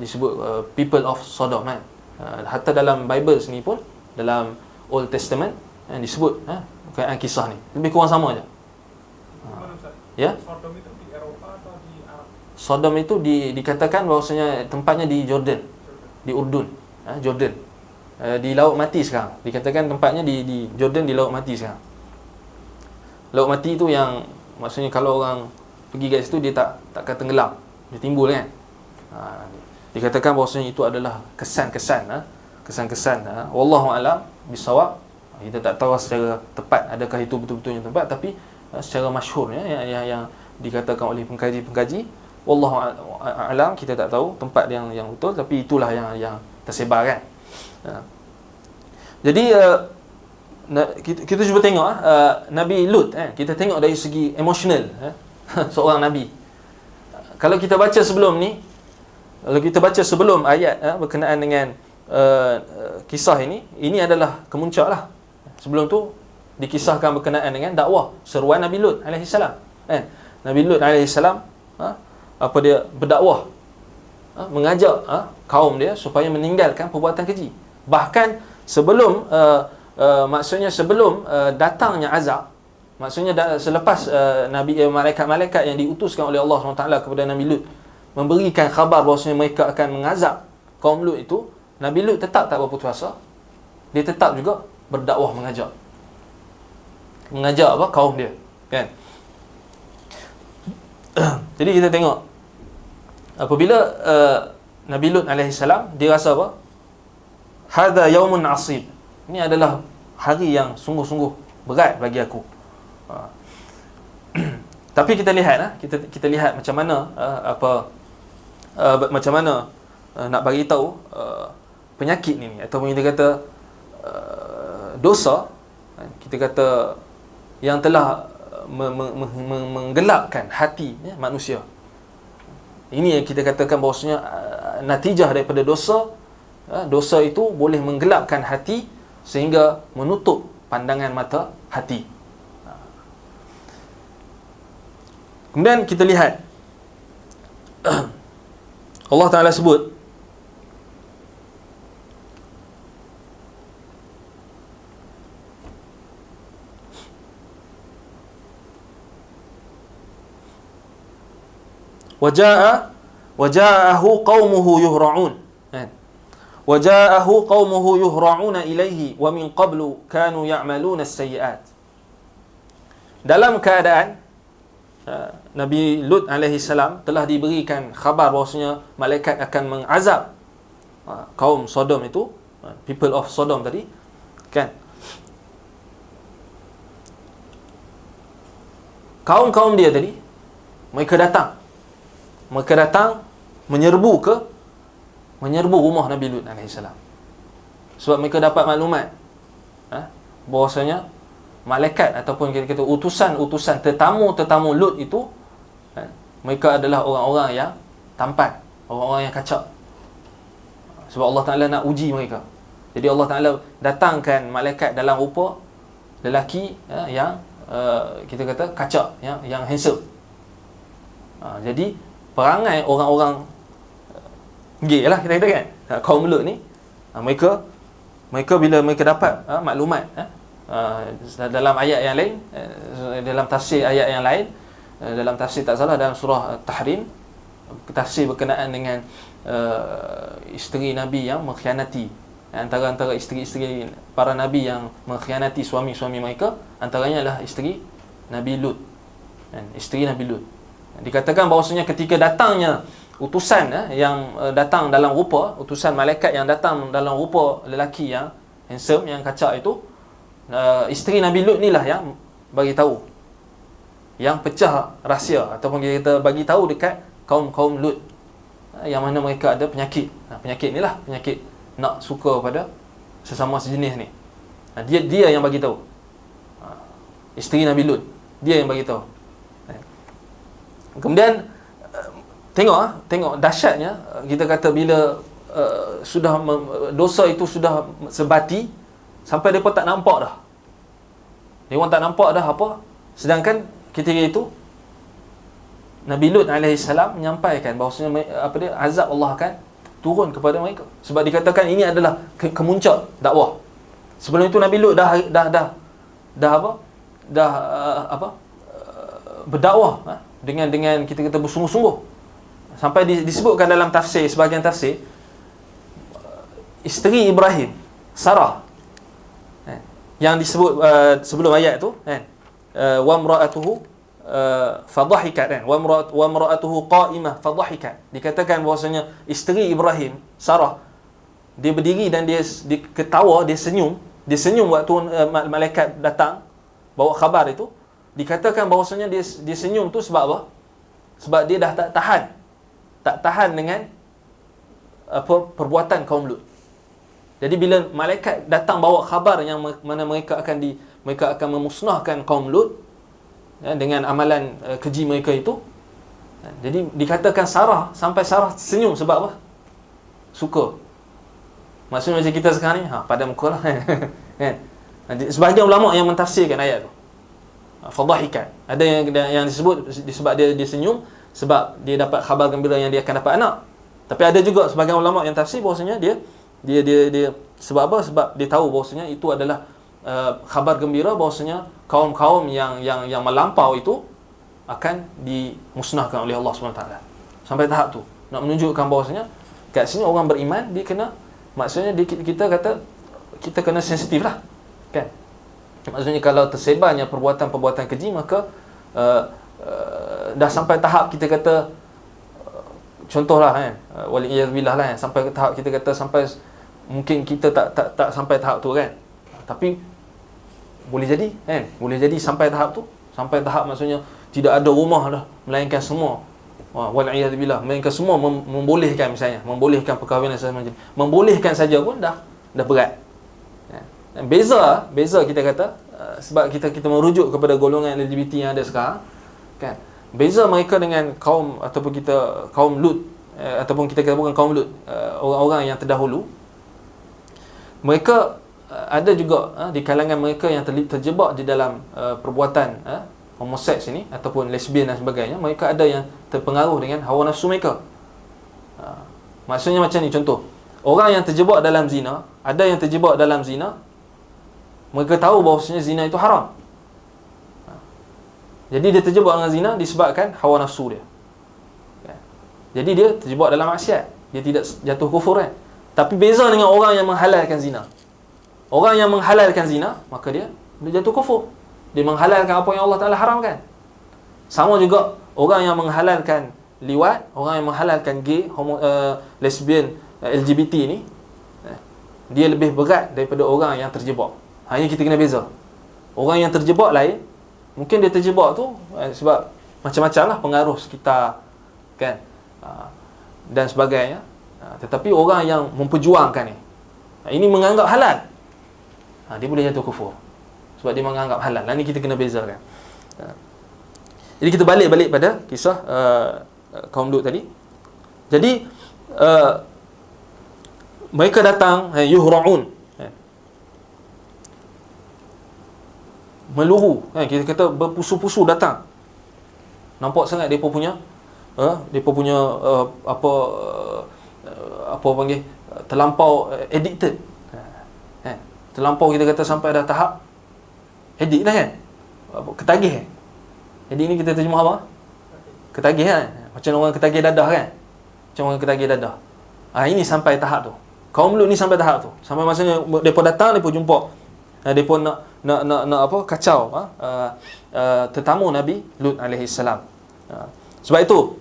disebut people of Sodom kan. Hatta dalam Bible sini pun, dalam Old Testament disebut berkaitan kisah ni. Lebih kurang sama je. Ya. Sodom itu di Eropah atau di Arab? Sodom itu dikatakan bahawasanya tempatnya di Jordan, di Urdun, Jordan. Di Laut Mati sekarang. Dikatakan tempatnya di Jordan, di Laut Mati sekarang. Laut Mati itu yang maksudnya kalau orang pergi kat situ dia tak akan tenggelam, dia timbul kan. Dikatakan bahawasanya itu adalah kesan-kesan wallahu alam bisawab. Kita tak tahu secara tepat adakah itu betul-betulnya tempat, tapi secara masyhurnya yang dikatakan oleh pengkaji wallahu alam, kita tak tahu tempat yang betul, tapi itulah yang tersebar kan. Jadi kita cuba tengok Nabi Lut, kita tengok dari segi emosional seorang nabi. Kalau kita baca sebelum ni, kalau kita baca sebelum ayat berkenaan dengan kisah ini adalah kemuncak lah. Sebelum tu dikisahkan berkenaan dengan dakwah seruan Nabi Lut alaihi salam. Nabi Lut alaihi salam apa dia berdakwah, mengajak kaum dia supaya meninggalkan perbuatan keji. Bahkan sebelum maksudnya sebelum datangnya azab, maksudnya selepas malaikat-malaikat yang diutuskan oleh Allah SWT kepada Nabi Lut memberikan khabar bahawasanya mereka akan mengazab kaum Lut itu, Nabi Lut tetap tak berputus asa. Dia tetap juga berdakwah mengajak apa kaum dia kan. Jadi kita tengok apabila Nabi Lut alaihi salam dia rasa apa? Hadza yaumun asib. Ini adalah hari yang sungguh-sungguh berat bagi aku. Tapi kita lihat kita lihat macam mana macam mana nak bagi tahu penyakit ni ataupun kita kata dosa, kita kata yang telah menggelapkan hati manusia. Ini yang kita katakan bahawasanya natijah daripada dosa itu boleh menggelapkan hati sehingga menutup pandangan mata hati. Kemudian kita lihat Allah Ta'ala sebut waja'ahu qaumuhu yuhra'un. Waja'ahu qaumuhu yuhra'una ilaihi wa min qablu kanu ya'maluna as-sayyi'at. Dalam keadaan Nabi Lut alaihi salam telah diberikan khabar bahawasanya malaikat akan mengazab kaum Sodom itu, people of Sodom tadi kan. Kaum-kaum dia tadi mereka datang menyerbu ke menyerbu rumah Nabi Lut AS. Sebab mereka dapat maklumat bahawasanya malaikat ataupun kita kata utusan-utusan tetamu Lut itu mereka adalah orang-orang yang tampan, orang-orang yang kacak. Sebab Allah Ta'ala nak uji mereka. Jadi Allah Ta'ala datangkan malaikat dalam rupa lelaki yang kita kata kacak, yang handsome. Jadi perangai orang-orang gay lah kita kata kan, kaum Lut ni, mereka bila mereka dapat maklumat dalam ayat yang lain, dalam tafsir ayat yang lain, dalam tafsir tak salah dalam surah Tahrim, tafsir berkenaan dengan isteri Nabi yang mengkhianati, antara isteri-isteri para Nabi yang mengkhianati suami-suami mereka, antaranya adalah isteri Nabi Lut, isteri Nabi Lut. Dikatakan bahawasanya ketika datangnya utusan yang datang dalam rupa, utusan malaikat yang datang dalam rupa lelaki yang handsome, yang kacak itu, isteri Nabi Lut ni lah yang bagi tahu, yang pecah rahsia ataupun kita bagi tahu dekat kaum Lut yang mana mereka ada penyakit. Penyakit ni lah penyakit nak suka pada sesama sejenis ni. Dia yang bagi tahu. Isteri Nabi Lut, dia yang bagi tahu. Kemudian tengok dahsyatnya, kita kata bila sudah dosa itu sudah sebati sampai mereka tak nampak dah. Mereka tak nampak dah apa. Sedangkan ketika itu Nabi Lut AS menyampaikan bahawasanya azab Allah akan turun kepada mereka. Sebab dikatakan ini adalah kemuncak dakwah. Sebelum itu Nabi Lut dah berdakwah dengan kita kata bersungguh-sungguh. Sampai disebutkan dalam tafsir, sebahagian tafsir, isteri Ibrahim, Sarah, yang disebut sebelum ayat tu wa imra'atuhu fadhahikat, wa imra'atuhu qa'imah fadhahikat. Dikatakan bahwasanya isteri Ibrahim, Sarah, dia berdiri dan dia ketawa, dia senyum waktu malaikat datang bawa khabar itu. Dikatakan bahawasanya dia senyum tu sebab apa? Sebab dia dah tak tahan dengan perbuatan kaum Lut. Jadi bila malaikat datang bawa khabar yang mana mereka akan memusnahkan kaum Lut dengan amalan keji mereka itu, jadi dikatakan sampai Sarah senyum sebab apa? Suka. Maksudnya macam kita sekarang ni, pada muka lah kan. Sebahagian ulama yang mentafsirkan ayat tu, fadhahikat. Ada yang disebut sebab dia senyum sebab dia dapat khabar gembira yang dia akan dapat anak. Tapi ada juga sebahagian ulama yang tafsir bahwasanya dia sebab apa? Sebab dia tahu bahwasanya itu adalah khabar gembira bahwasanya kaum-kaum yang melampau itu akan dimusnahkan oleh Allah SWT. Sampai tahap tu nak menunjukkan bahwasanya kat sini orang beriman dia kena, maksudnya kita kata kita kena sensitif lah kan. Maksudnya kalau tersebarnya perbuatan-perbuatan keji, maka dah sampai tahap kita kata contohlah kan, waliyazbillah lah kan, sampai ke tahap kita kata sampai mungkin kita tak sampai tahap tu kan, tapi boleh jadi kan, boleh jadi sampai tahap tu, sampai tahap maksudnya tidak ada rumah dah melainkan semua waliyazbillah, melainkan semua membolehkan, misalnya membolehkan perkahwinan macam membolehkan saja pun dah berat. Beza kita kata sebab kita merujuk kepada golongan LGBT yang ada sekarang kan. Beza mereka dengan kaum ataupun kaum Lut, ataupun kita kata bukan kaum Lut, orang-orang yang terdahulu. Mereka ada juga di kalangan mereka yang terjebak di dalam perbuatan homoseks ini ataupun lesbian dan sebagainya. Mereka ada yang terpengaruh dengan hawa nafsu mereka. Maksudnya macam ni, contoh, orang yang terjebak dalam zina, ada yang terjebak dalam zina, mereka tahu bahawasanya zina itu haram. Jadi dia terjebak dengan zina disebabkan hawa nafsu dia. Jadi dia terjebak dalam maksiat, dia tidak jatuh kufur kan. Tapi beza dengan orang yang menghalalkan zina. Orang yang menghalalkan zina, maka dia jatuh kufur. Dia menghalalkan apa yang Allah Ta'ala haramkan. Sama juga orang yang menghalalkan liwat, orang yang menghalalkan gay, lesbian, LGBT ni, dia lebih berat daripada orang yang terjebak. Hanya kita kena beza. Orang yang terjebak lain, mungkin dia terjebak tu sebab macam-macam lah pengaruh sekitar kan, dan sebagainya. Tetapi orang yang memperjuangkan ni, ini menganggap halal, dia boleh jatuh kufur sebab dia menganggap halal. Ini kita kena bezakan. Jadi kita balik pada kisah kaum Lut tadi. Jadi mereka datang yuhra'un, meluru, kita kata berpusu-pusu datang. Nampak sangat depa punya apa panggil, terlampau addicted. Terlampau, kita kata sampai dah tahap addict dah kan. Ketagih. Jadi ni kita terjemah apa? Ketagih kan. Macam orang ketagih dadah kan. Macam orang ketagih dadah. Ini sampai tahap tu. Kaum Lut ni sampai tahap tu. Sampai masanya depa datang, depa jumpa, depa nak apa, kacau tetamu Nabi Lut alaihi salam. Sebab itu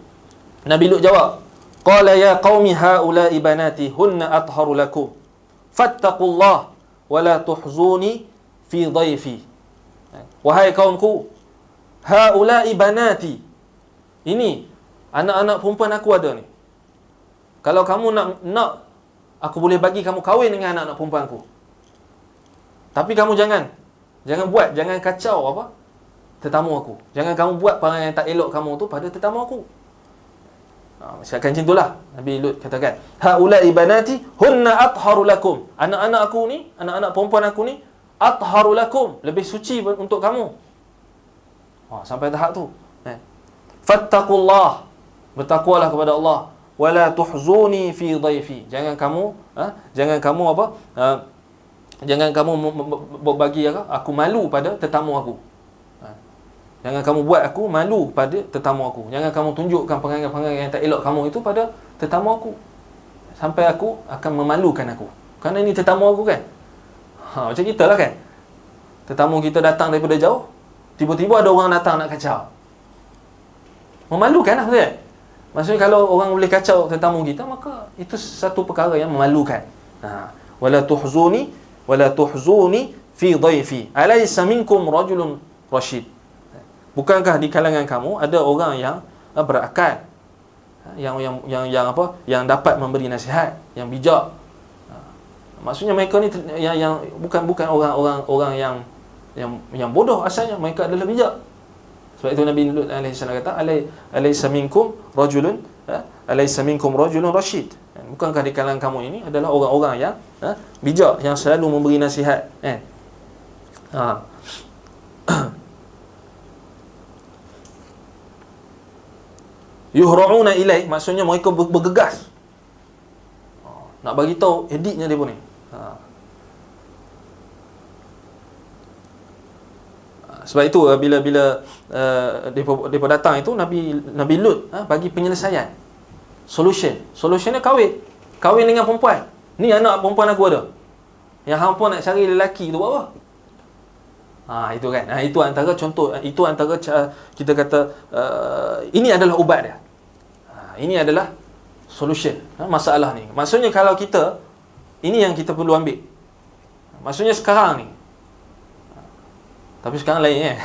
Nabi Lut jawab, qala ya qaumi haula'i banati hunna atharu lakum fattaqullah wa la tuhzuni fi dhaifi. Wahai kaumku, haula'i banati, ini anak-anak perempuan aku ada ni. Kalau kamu nak aku boleh bagi kamu kahwin dengan anak-anak perempuan aku. Tapi kamu jangan kacau apa, tetamu aku. Jangan kamu buat perangai yang tak elok kamu tu pada tetamu aku. Misalkan macam itulah Nabi Lut katakan, haula'i banati hunna atharu lakum. Anak-anak aku ni, anak-anak perempuan aku ni, atharu lakum, lebih suci untuk kamu. Sampai tahap tu. Fattaqullah, bertakwalah kepada Allah. Wala tuhzuni fi dhaifi. Jangan kamu bagi aku malu pada tetamu aku. Jangan kamu buat aku malu pada tetamu aku. Jangan kamu tunjukkan perangai-perangai yang tak elok kamu itu pada tetamu aku, sampai aku akan memalukan aku. Kerana ini tetamu aku kan. Macam kita lah kan. Tetamu kita datang daripada jauh, tiba-tiba ada orang datang nak kacau. Memalukan lah, betul tak? Maksudnya kalau orang boleh kacau tetamu kita, maka itu satu perkara yang memalukan. Wala tuhzuni fi dhaifi. Alaysa minkum rajulun rasyid. Bukankah di kalangan kamu ada orang yang berakal, yang dapat memberi nasihat, yang bijak. Maksudnya mereka ni yang bukan orang yang bodoh asalnya, mereka adalah bijak. Sebab itu Nabi Lut alaihi salam kata, alaysa minkum rajulun rasyid. Bukankah di kalangan kamu ini adalah orang-orang yang bijak, yang selalu memberi nasihat, kan? Yuhra'una ilaih, maksudnya mereka bergegas nak bagi tahu ediknya dia pun ni. Sebab itu bila depa datang itu, Nabi Lut bagi penyelesaian, solutionnya kahwin dengan perempuan. Ni anak perempuan aku ada, yang hampa nak cari lelaki tu buat apa? Itu kan. Itu antara contoh, itu antara kita kata ini adalah ubat dia. Ini adalah solution masalah ni. Maksudnya kalau kita, ini yang kita perlu ambil. Maksudnya sekarang ni, tapi sekarang lain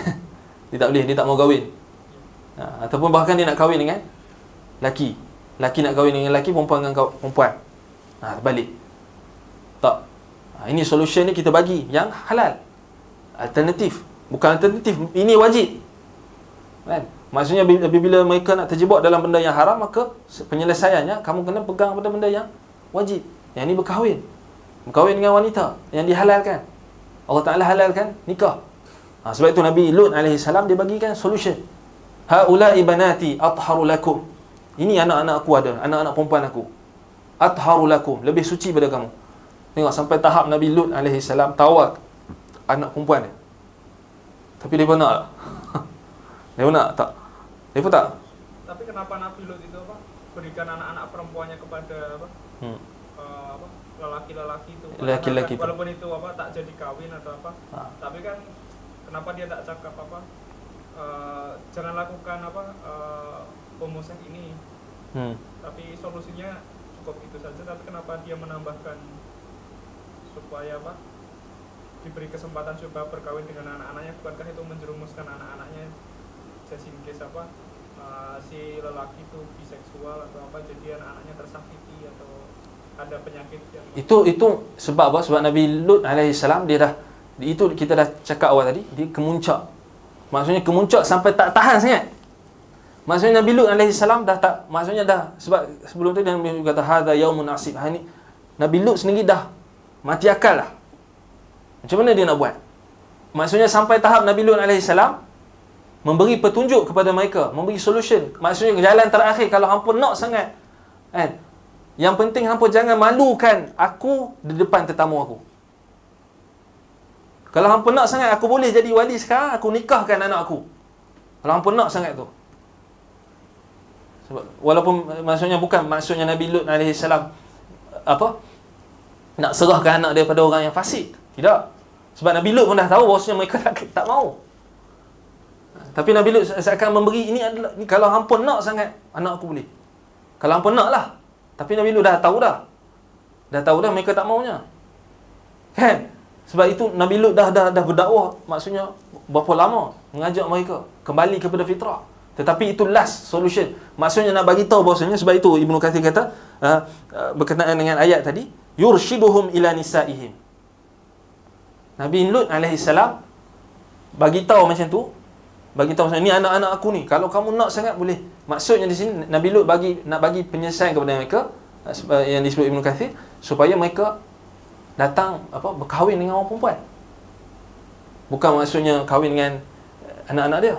dia tak boleh, dia tak mau kahwin. Ataupun bahkan dia nak kahwin dengan laki nak kahwin dengan laki, perempuan dengan perempuan. Terbalik. Tak. Ini solution ni kita bagi yang halal. Alternatif. Bukan alternatif, ini wajib. Kan? Maksudnya bila mereka nak terjebak dalam benda yang haram, maka penyelesaiannya kamu kena pegang pada benda yang wajib. Yang ini berkahwin dengan wanita yang dihalalkan. Allah Ta'ala halalkan nikah. Sebab itu Nabi Lut alaihi salam dia bagikan solution. Haula'i banati atharu lakum. Ini anak-anak aku ada, anak-anak perempuan aku. Atharu lakum, lebih suci pada kamu. Tengok sampai tahap Nabi Lut alaihi salam tawar anak perempuan dia. Tapi dia pun nak tak? Dia pun nak tak? Dia pun tak? Tapi kenapa Nabi Lut itu berikan anak-anak perempuannya kepada lelaki-lelaki itu? Lelaki-lelaki itu. Walaupun itu tak jadi kawin atau apa. Tapi kan kenapa dia tak cakap jangan lakukan homoseks ini. Tapi solusinya cukup itu saja. Tapi kenapa dia menambahkan supaya diberi kesempatan supaya berkawin dengan anak-anaknya? Bukankah itu menjerumuskan anak-anaknya just in case si lelaki itu biseksual atau apa, jadi anak-anaknya tersakiti atau ada penyakit yang Itu sebab apa? Sebab Nabi Lut alaihi salam dia dah, itu kita dah cakap awal tadi, dia kemuncak. Maksudnya kemuncak sampai tak tahan sangat. Maksudnya Nabi Lut alaihi salam dah tak, maksudnya dah, sebab sebelum tu dia kata hadza yaumun asib. Hari ni Nabi Lut sendiri dah mati akal lah. Macam mana dia nak buat? Maksudnya sampai tahap Nabi Lut alaihi salam memberi petunjuk kepada mereka, memberi solution. Maksudnya jalan terakhir, kalau hampa nak sangat, kan, yang penting hampa jangan malukan aku di depan tetamu aku. Kalau hampa nak sangat, aku boleh jadi wali sekarang, aku nikahkan anak aku. Kalau hampa nak sangat tu. Sebab walaupun maksudnya bukan maksudnya Nabi Lut alaihi salam apa? Nak serahkan anak dia pada orang yang fasik. Tidak. Sebab Nabi Lut pun dah tahu bahawasanya mereka tak mau. Tapi Nabi Lut seakan memberi, ini adalah, ni kalau hampa nak sangat, anak aku boleh. Kalau hampa nak lah. Tapi Nabi Lut dah tahu dah. Dah tahu dah mereka tak maunya. Kan? Sebab itu Nabi Lut dah berdakwah, maksudnya berapa lama mengajak mereka kembali kepada fitrah. Tetapi itu last solution. Maksudnya nak bagi tahu bahawasanya, sebab itu Ibnu Katsir kata berkenaan dengan ayat tadi, yurshiduhum ila nisaihim. Nabi Lut alaihi salam bagi tahu macam tu, bagi tahu ni anak-anak aku ni, kalau kamu nak sangat boleh. Maksudnya di sini Nabi Lut nak bagi penyelesaian kepada mereka, yang disebut Ibnu Katsir, supaya mereka datang berkahwin dengan orang perempuan. Bukan maksudnya kahwin dengan anak-anak dia,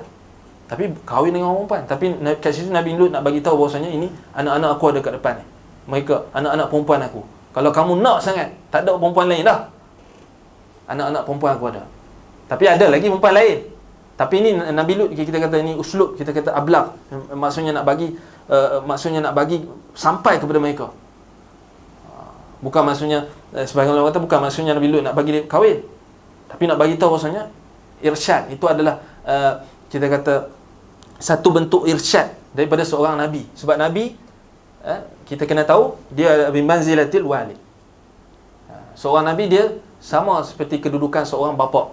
tapi kahwin dengan orang perempuan. Tapi kat situ Nabi Lut nak bagi tahu bahawasanya ini anak-anak aku ada kat depan ni. Mereka anak-anak perempuan aku. Kalau kamu nak sangat, tak ada perempuan lain dah. Anak-anak perempuan aku ada. Tapi ada lagi perempuan lain. Tapi ini Nabi Lut, kita kata ini uslub, kita kata ablaq. Maksudnya nak bagi sampai kepada mereka. Bukan maksudnya sebahagian orang kata bukan maksudnya Nabi Lut nak bagi dia kahwin. Tapi nak bagi tahu bahawasanya irsyad itu adalah kita kata satu bentuk irsyad daripada seorang nabi. Sebab nabi kita kena tahu dia bimanzilatil wali. Seorang nabi dia sama seperti kedudukan seorang bapa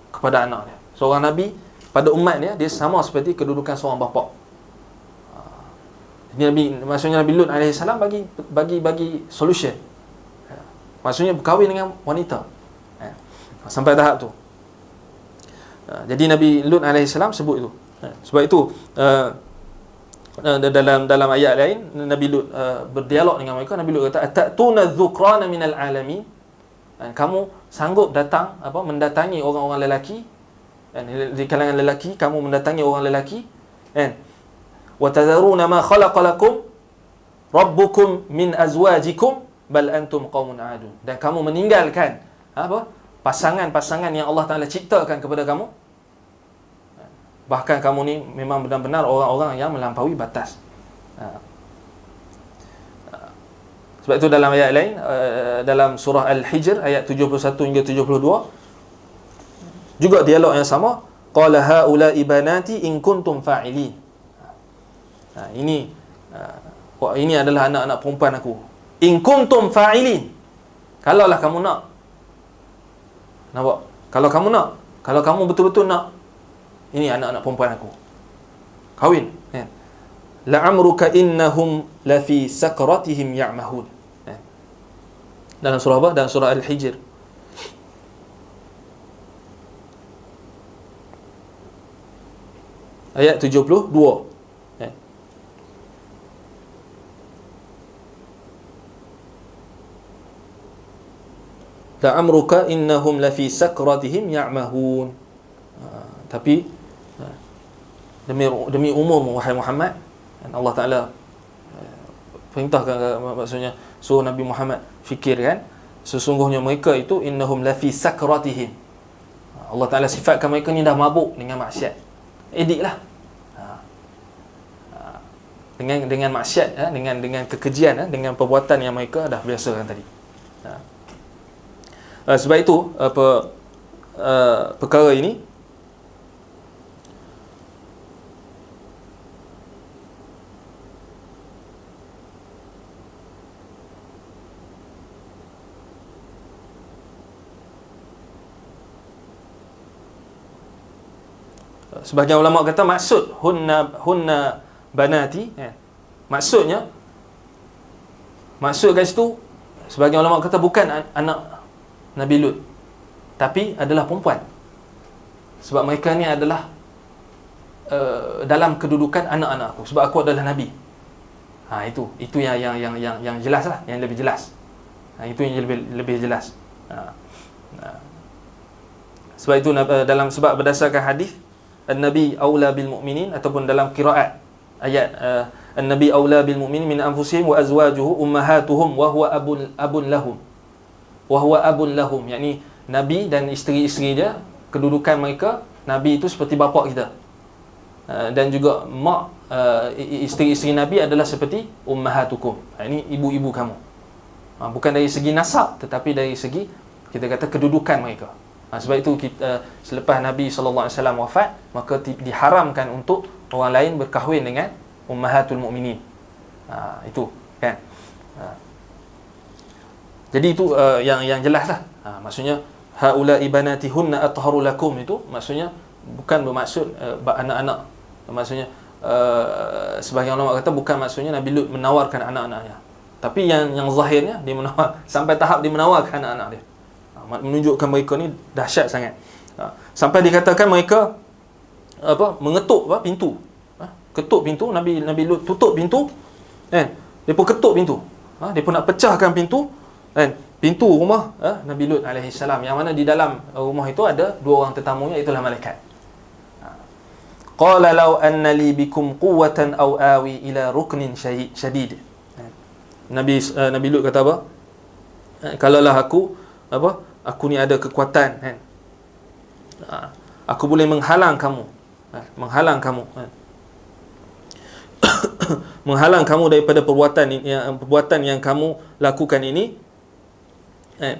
kepada anak dia. Seorang nabi pada umat dia sama seperti kedudukan seorang bapa. Maksudnya Nabi Lut alaihi salam bagi solution. Maksudnya berkahwin dengan wanita. Sampai tahap tu. Jadi Nabi Lut alaihi salam sebut itu. Sebab itu dalam ayat lain Nabi Lut berdialog dengan mereka. Nabi Lut kata atatuna dzukrana minal alamin. Kamu sanggup datang mendatangi orang-orang lelaki, di kalangan lelaki kamu mendatangi orang lelaki, kan? Wa tadharuna ma khalaqa lakum rabbukum min azwajikum bal antum qaumun aadun. Dan kamu meninggalkan pasangan-pasangan yang Allah Taala ciptakan kepada kamu. Bahkan kamu ni memang benar-benar orang-orang yang melampaui batas. Sebab itu dalam ayat lain, dalam surah Al-Hijr ayat 71 hingga 72 juga dialog yang sama, qala haula'i banati in kuntum fa'ilin. Ini adalah anak-anak perempuan aku. In kuntum fa'ilin. Kalaulah kamu nak. Nampak? Kalau kamu nak, kalau kamu betul-betul nak, ini anak-anak perempuan aku. Kahwin, kan? La'amruka innahum lafi sakratihim ya'mahun. Dalam surah apa? Dalam surah Al-Hijr. Ayat 72. La'amruka innahum lafi sakratihim ya'mahun. Tapi demi umum wahai Muhammad, Allah Taala perintahkan, maksudnya suruh Nabi Muhammad fikirkan, sesungguhnya mereka itu innahum lafi sakratihim. Allah Taala sifatkan mereka ni dah mabuk dengan maksiat. Ediklah. Dengan maksiat, dengan kekejian, dengan perbuatan yang mereka dah biasakan tadi. Sebab itu perkara ini sebahagian ulama kata maksud hunna banati, maksud kat situ sebagian ulama kata bukan anak Nabi Lut, tapi adalah perempuan. Sebab mereka ni adalah dalam kedudukan anak-anak aku, sebab aku adalah nabi. Itu yang jelas lah, yang lebih jelas. Itu yang lebih jelas. Sebab itu sebab berdasarkan hadis an-nabi aula bil mu'minin, ataupun dalam qiraat ayat an-nabi aula bil mu'minin min anfusihim wa azwajuhu ummahatuhum wa huwa abun lahum, yakni nabi dan isteri-isteri dia, kedudukan mereka, nabi itu seperti bapa kita, dan juga isteri-isteri nabi adalah seperti ummahatukum, ini ibu-ibu kamu. Bukan dari segi nasab, tetapi dari segi kita kata kedudukan mereka. Sebab itu selepas Nabi SAW wafat, maka diharamkan untuk orang lain berkahwin dengan ummahatul mu'minin. Itu kan. Jadi itu yang jelas lah. Maksudnya haula ibanatihunna atharu lakum, itu maksudnya bukan bermaksud anak-anak. Maksudnya sebahagian ulama kata bukan maksudnya Nabi Lut menawarkan anak-anaknya, tapi yang zahirnya dia menawar, sampai tahap dia menawarkan anak-anak dia, menunjukkan mereka ni dahsyat sangat. Sampai dikatakan mereka mengetuk pintu. Ketuk pintu, Nabi Lut tutup pintu, kan? Depa ketuk pintu. Depa nak pecahkan pintu, kan? Pintu rumah Nabi Lut alaihi salam, yang mana di dalam rumah itu ada dua orang tetamunya, itulah malaikat. Qala law anna li bikum quwwatan aw awi ila ruknin shadid. Nabi Lut kata apa? Kalaulah aku ni ada kekuatan, kan? Aku boleh menghalang kamu, menghalang kamu daripada perbuatan yang kamu lakukan ini, kan?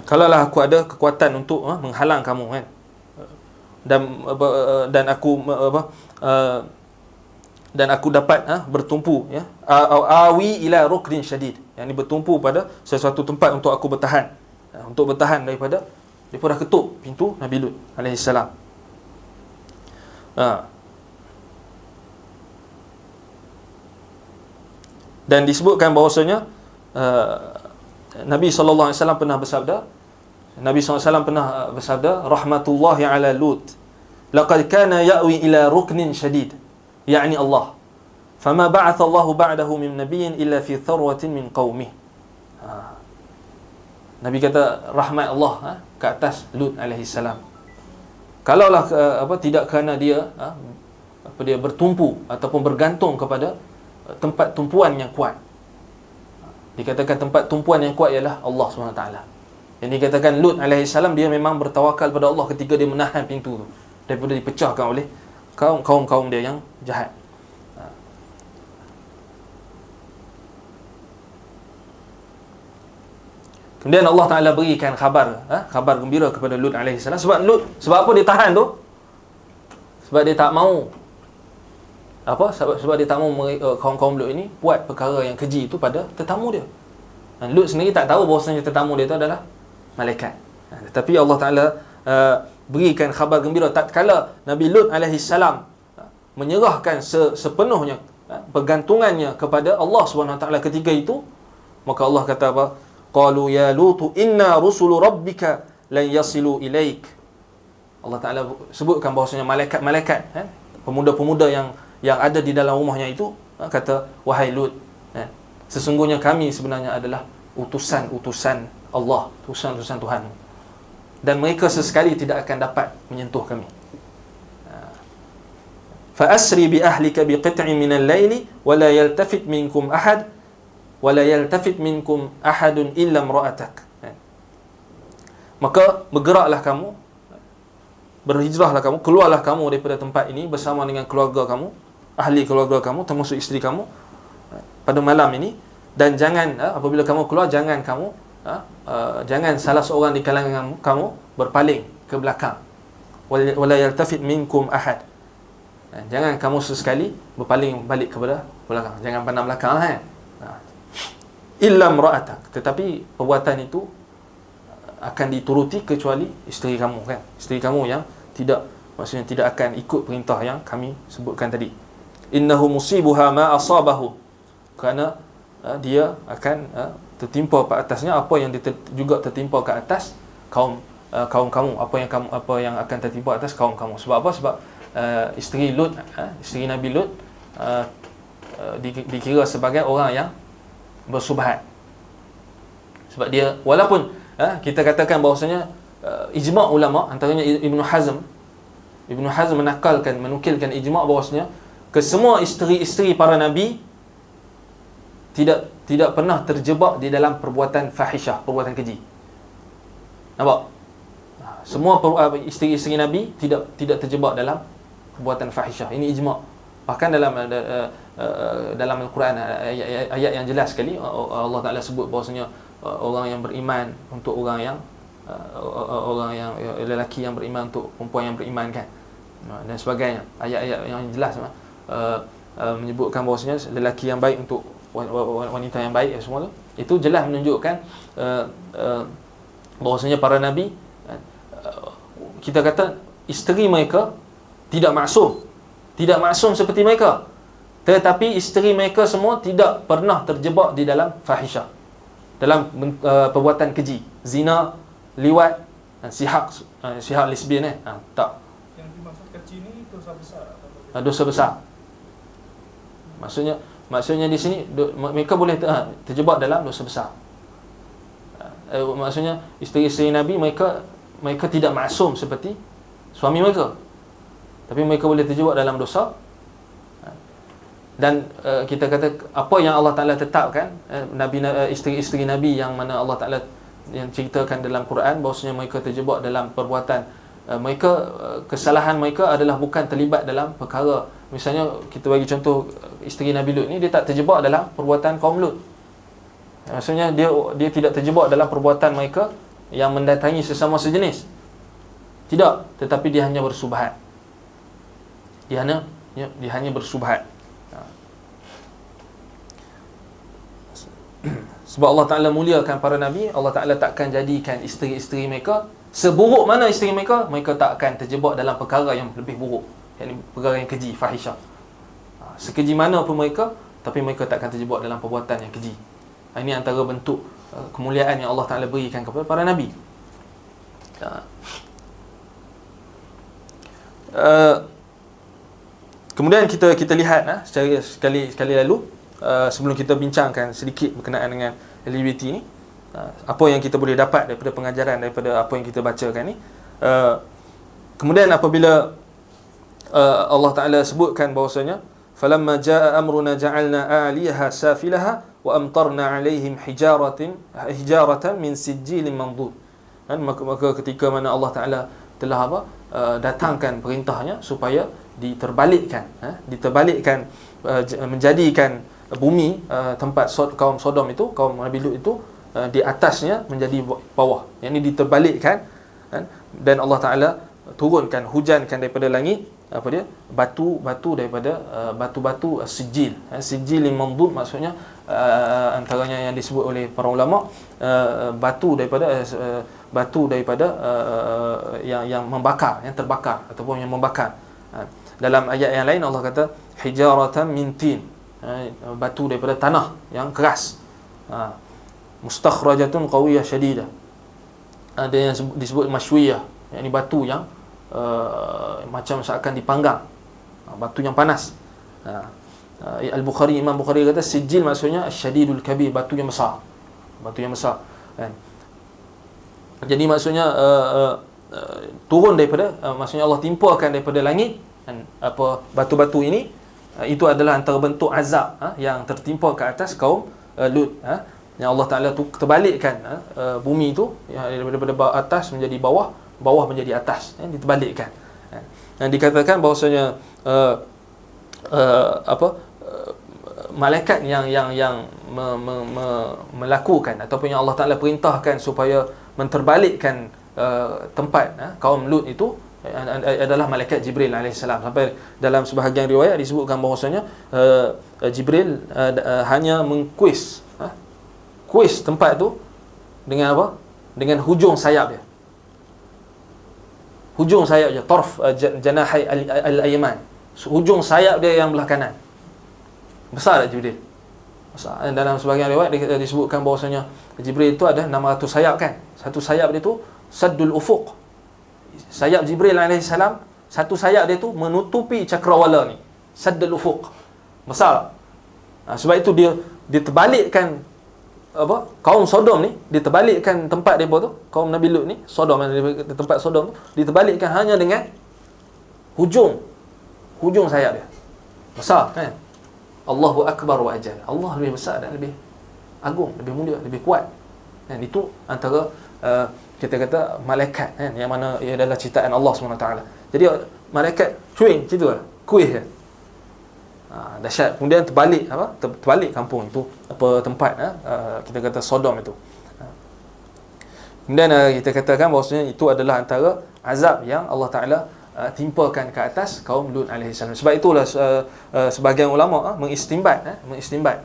Kalaulah aku ada kekuatan untuk menghalang kamu, kan? Dan aku dapat bertumpu, ya, awi ila ruknin syadid, yang ini bertumpu pada sesuatu tempat untuk aku bertahan, daripada dah ketuk pintu Nabi Lut alaihi salam. Dan disebutkan bahawasanya Nabi SAW pernah bersabda, rahmatullahi ala Lut, laqad kana ya'wi ila ruknin syadid, yakni Allah, fama ba'atha Allahu ba'dahu min nabiyyin illa fi tharwatin min qaumih. Nabi kata rahmat Allah ke atas Lut alaihi salam. Kalaulah tidak kerana dia dia bertumpu ataupun bergantung kepada tempat tumpuan yang kuat. Dikatakan tempat tumpuan yang kuat ialah Allah SWT. Yang dikatakan Lut alaihi salam, dia memang bertawakal pada Allah ketika dia menahan pintu tu daripada dipecahkan oleh kaum dia yang jahat. Kemudian Allah Ta'ala berikan khabar gembira kepada Lut alaihi salam. Sebab apa dia tahan tu? Sebab dia tak mahu sebab dia tak mahu kaum-kaum Lut ini buat perkara yang keji itu pada tetamu dia. Dan Lut sendiri tak tahu bahawasanya tetamu dia itu adalah malaikat. Tetapi Allah Ta'ala berikan khabar gembira tatkala Nabi Lut alaihi salam menyerahkan sepenuhnya bergantungannya kepada Allah SWT ketika itu, maka Allah kata apa? Qalu ya Lutu inna rusulu rabbika lan yasilu ilaik. Allah Ta'ala sebutkan bahawasanya malaikat, pemuda-pemuda yang ada di dalam rumahnya itu kata, wahai Lut, sesungguhnya kami sebenarnya adalah utusan Allah, utusan Tuhan, dan mereka sesekali tidak akan dapat menyentuh kami. Fa asri bi ahlika bi qit'in min al-laili wa la yaltafit minkum ahadun illa imra'atak. Maka bergeraklah kamu, berhijrahlah kamu, keluarlah kamu daripada tempat ini bersama dengan keluarga kamu, ahli keluarga kamu, termasuk isteri kamu, pada malam ini. Dan jangan apabila kamu keluar, jangan salah seorang di kalangan kamu berpaling ke belakang. Wala yaltafit minkum ahad. Jangan kamu sesekali berpaling balik kepada belakang, jangan pandang belakang lah, illa imra'atak. Tetapi perbuatan itu akan dituruti kecuali isteri kamu, kan? Isteri kamu yang tidak, maksudnya tidak akan ikut perintah yang kami sebutkan tadi. Innahu musibuha ma asabahu, kerana dia akan tertimpa ke atasnya apa yang juga tertimpa ke atas kaum kamu, apa yang akan tertimpa atas kaum kamu. Sebab apa? Sebab isteri Lut, isteri Nabi Lut dikira sebagai orang yang bersubhat. Sebab dia, walaupun kita katakan bahawasanya ijma' ulama, antaranya Ibn Hazm menukilkan ijma' bahawasanya kesemua isteri-isteri para nabi tidak pernah terjebak di dalam perbuatan fahisyah, perbuatan keji. Nampak? Semua isteri-isteri nabi tidak terjebak dalam perbuatan fahisyah. Ini ijma'. Bahkan dalam Al-Quran ayat yang jelas sekali Allah Taala sebut bahawasanya orang yang beriman untuk orang yang lelaki yang beriman untuk perempuan yang beriman, kan, dan sebagainya. Ayat-ayat yang jelas menyebutkan bahawasanya lelaki yang baik untuk wanita yang baik, semua tu, itu jelas menunjukkan bahawasanya para nabi, kita kata isteri mereka tidak maksum seperti mereka, tetapi isteri mereka semua tidak pernah terjebak di dalam fahisyah, dalam perbuatan keji, zina, liwat, sihak lesbian, tak. Yang dimaksud keji ini dosa besar atau dosa besar. Maksudnya di sini mereka boleh terjebak dalam dosa besar. Maksudnya isteri-isteri Nabi mereka tidak maksum seperti suami mereka, tapi mereka boleh terjebak dalam dosa. Dan kita kata apa yang Allah Ta'ala tetapkan, isteri-isteri Nabi yang mana Allah Ta'ala yang ceritakan dalam Quran bahawasanya mereka terjebak dalam perbuatan mereka, kesalahan mereka adalah bukan terlibat dalam perkara. Misalnya kita bagi contoh isteri Nabi Lut ni, dia tak terjebak dalam perbuatan kaum Lut. Maksudnya dia tidak terjebak dalam perbuatan mereka yang mendatangi sesama sejenis. Tidak, tetapi dia hanya bersubhat. Dia hanya bersubhat. Sebab Allah Ta'ala muliakan para Nabi, Allah Ta'ala takkan jadikan isteri-isteri mereka, seburuk mana isteri mereka, mereka tak akan terjebak dalam perkara yang lebih buruk, yakni perkara yang keji, fahisyah. Sekeji mana pun mereka, tapi mereka tak akan terjebak dalam perbuatan yang keji. Ini antara bentuk kemuliaan yang Allah Ta'ala berikan kepada para Nabi. Kemudian kita lihat secara sekali lalu, sebelum kita bincangkan sedikit berkenaan dengan LGBT ni, apa yang kita boleh dapat daripada pengajaran, daripada apa yang kita bacakan ni. Kemudian apabila Allah Ta'ala sebutkan bahawasanya falamma jaa amruna ja'alna 'aliyaha safilaha wa amtarna 'alaihim hijaratan min sijilin mandud. Maka ketika mana Allah Ta'ala telah datangkan perintahnya supaya diterbalikkan menjadikan bumi, tempat kaum Sodom itu, kaum Nabi Lut itu, di atasnya menjadi bawah, yang ini diterbalikkan, dan Allah Ta'ala turunkan, hujankan daripada langit batu daripada batu-batu sijil. Sijil yang mandud maksudnya antaranya yang disebut oleh para ulama, batu daripada yang membakar, yang terbakar ataupun yang membakar. Dalam ayat yang lain Allah kata hijaratan min tin, batu daripada tanah yang keras, mustakhrajatun qawiyah syadidah. Ada yang disebut mashwiyah, yakni batu yang macam seakan dipanggang, batu yang panas. Imam Bukhari kata sijil maksudnya asyadidul kabir, batu yang besar, kan? Jadi maksudnya turun daripada, maksudnya Allah timpakan daripada langit, kan, batu-batu ini. Itu adalah antara bentuk azab yang tertimpa ke atas kaum Lut, yang Allah Ta'ala terbalikkan bumi itu, daripada atas menjadi bawah, bawah menjadi atas, diterbalikkan. Dan dikatakan bahawasanya malaikat yang melakukan ataupun yang Allah Ta'ala perintahkan supaya menterbalikkan tempat kaum Lut itu adalah malaikat Jibril alaihissalam. Sampai dalam sebahagian riwayat disebutkan bahawasanya Jibril hanya mengkuis tempat tu dengan apa? dengan hujung sayap dia. Hujung sayap dia, tarf janahai al-ayman. Hujung sayap dia yang belah kanan. Besar tak Jibril? Besar. Dalam sebahagian riwayat disebutkan bahawasanya Jibril itu ada 600 sayap kan. Satu sayap dia tu saddul ufuq. Sayap Jibril alaihi salam, satu sayap dia tu menutupi cakrawala ni. Saddul ufuq. Besar. Sebab itu dia terbalikkan kaum Sodom ni, dia terbalikkan tempat depa tu, kaum Nabi Lut ni, Sodom, tempat Sodom tu diterbalikkan hanya dengan hujung sayap dia. Besar kan? Allahu akbar wa ajal. Allah lebih besar dan lebih agung, lebih mulia, lebih kuat. Kan itu antara kita kata malaikat kan, yang mana ia adalah ciptaan Allah SWT. Jadi malaikat cuing macam tu lah, kuih je. Dahsyat. Kemudian terbalik kampung itu, tempat kita kata Sodom itu. Kemudian kita katakan bahawasanya itu adalah antara azab yang Allah Taala timpakan ke atas kaum Lut alaihi salam. Sebab itulah sebahagian ulama mengistinbat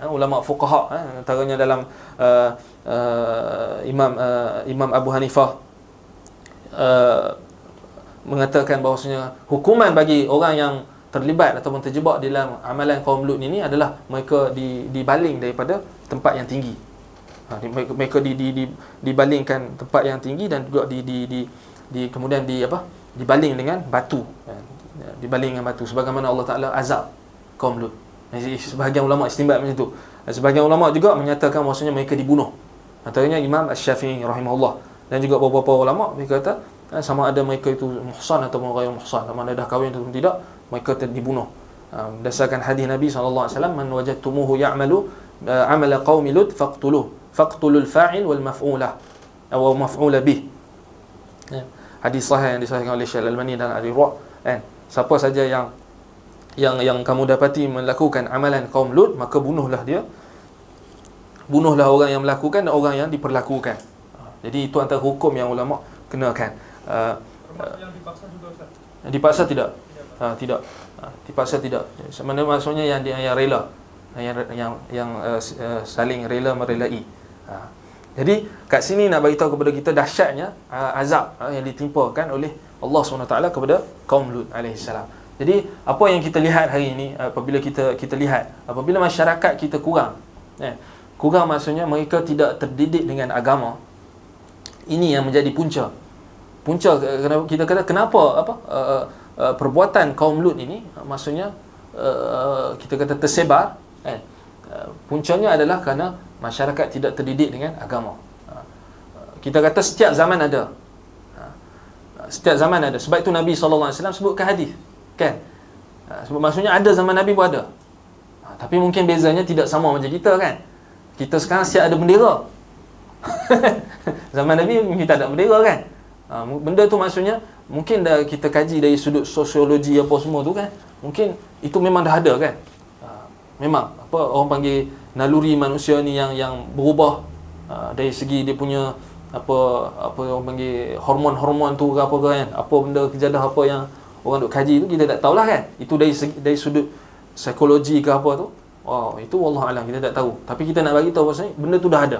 ulama fuqaha, antaranya dalam Imam Abu Hanifah mengatakan bahawasanya hukuman bagi orang yang terlibat ataupun terjebak dalam amalan kaum Lut ini adalah mereka dibaling daripada tempat yang tinggi. Mereka dibalingkan tempat yang tinggi dan juga kemudian dibaling dengan batu. Dibaling dengan batu sebagaimana Allah Taala azab kaum Lut. Sebahagian ulama istinbat macam tu. Sebahagian ulama juga menyatakan bahawasanya mereka dibunuh. Antaranya Imam Asy-Syafi'i rahimahullah dan juga beberapa ulama mereka kata sama ada mereka itu muhsan ataupun ghairu muhsan, sama ada dah kahwin ataupun tidak, mereka dibunuh. Berdasarkan hadis Nabi SAW, man wajadtumuhu ya'malu amala qaumi Lut faqtulul fa'il wal maf'ulah atau maf'ula bih. Hadis sahih yang disahihkan oleh Syekh Al-Albani dan Al-Irwa kan. Siapa saja yang kamu dapati melakukan amalan kaum Lut, maka bunuhlah dia. Bunuhlah orang yang melakukan dan orang yang diperlakukan. Jadi itu antara hukum yang ulama kenakan. Termasuk yang dipaksa juga Ustaz? Dipaksa tidak. Tidak. Dipaksa tidak. Maksudnya yang rela, yang saling rela merelai. Jadi kat sini nak bagi tahu kepada kita dahsyatnya azab yang ditimpakan oleh Allah SWT kepada kaum Lut alaihi salam. Jadi apa yang kita lihat hari ini, apabila kita lihat apabila masyarakat kita kurang maksudnya mereka tidak terdidik dengan agama. Ini yang menjadi punca kita kata kenapa perbuatan kaum Lut ini maksudnya kita kata tersebar puncanya adalah kerana masyarakat tidak terdidik dengan agama. Kita kata setiap zaman ada. Sebab itu Nabi SAW sebutkan hadis kan. Sebab maksudnya ada zaman Nabi pun ada. Tapi mungkin bezanya tidak sama macam kita kan. Kita sekarang siap ada bendera. Zaman Nabi mungkin tak ada bendera kan. Benda tu maksudnya mungkin dah kita kaji dari sudut sosiologi apa semua tu kan. Mungkin itu memang dah ada kan. Memang orang panggil naluri manusia ni yang berubah dari segi dia punya apa orang panggil hormon tu ke apa kan. Apa benda kejadah apa yang orang duk kaji tu kita tak tahulah kan. Itu dari sudut psikologi ke apa tu. Itu wallah alam kita tak tahu. Tapi kita nak bagi tahu bahasanya benda tu dah ada.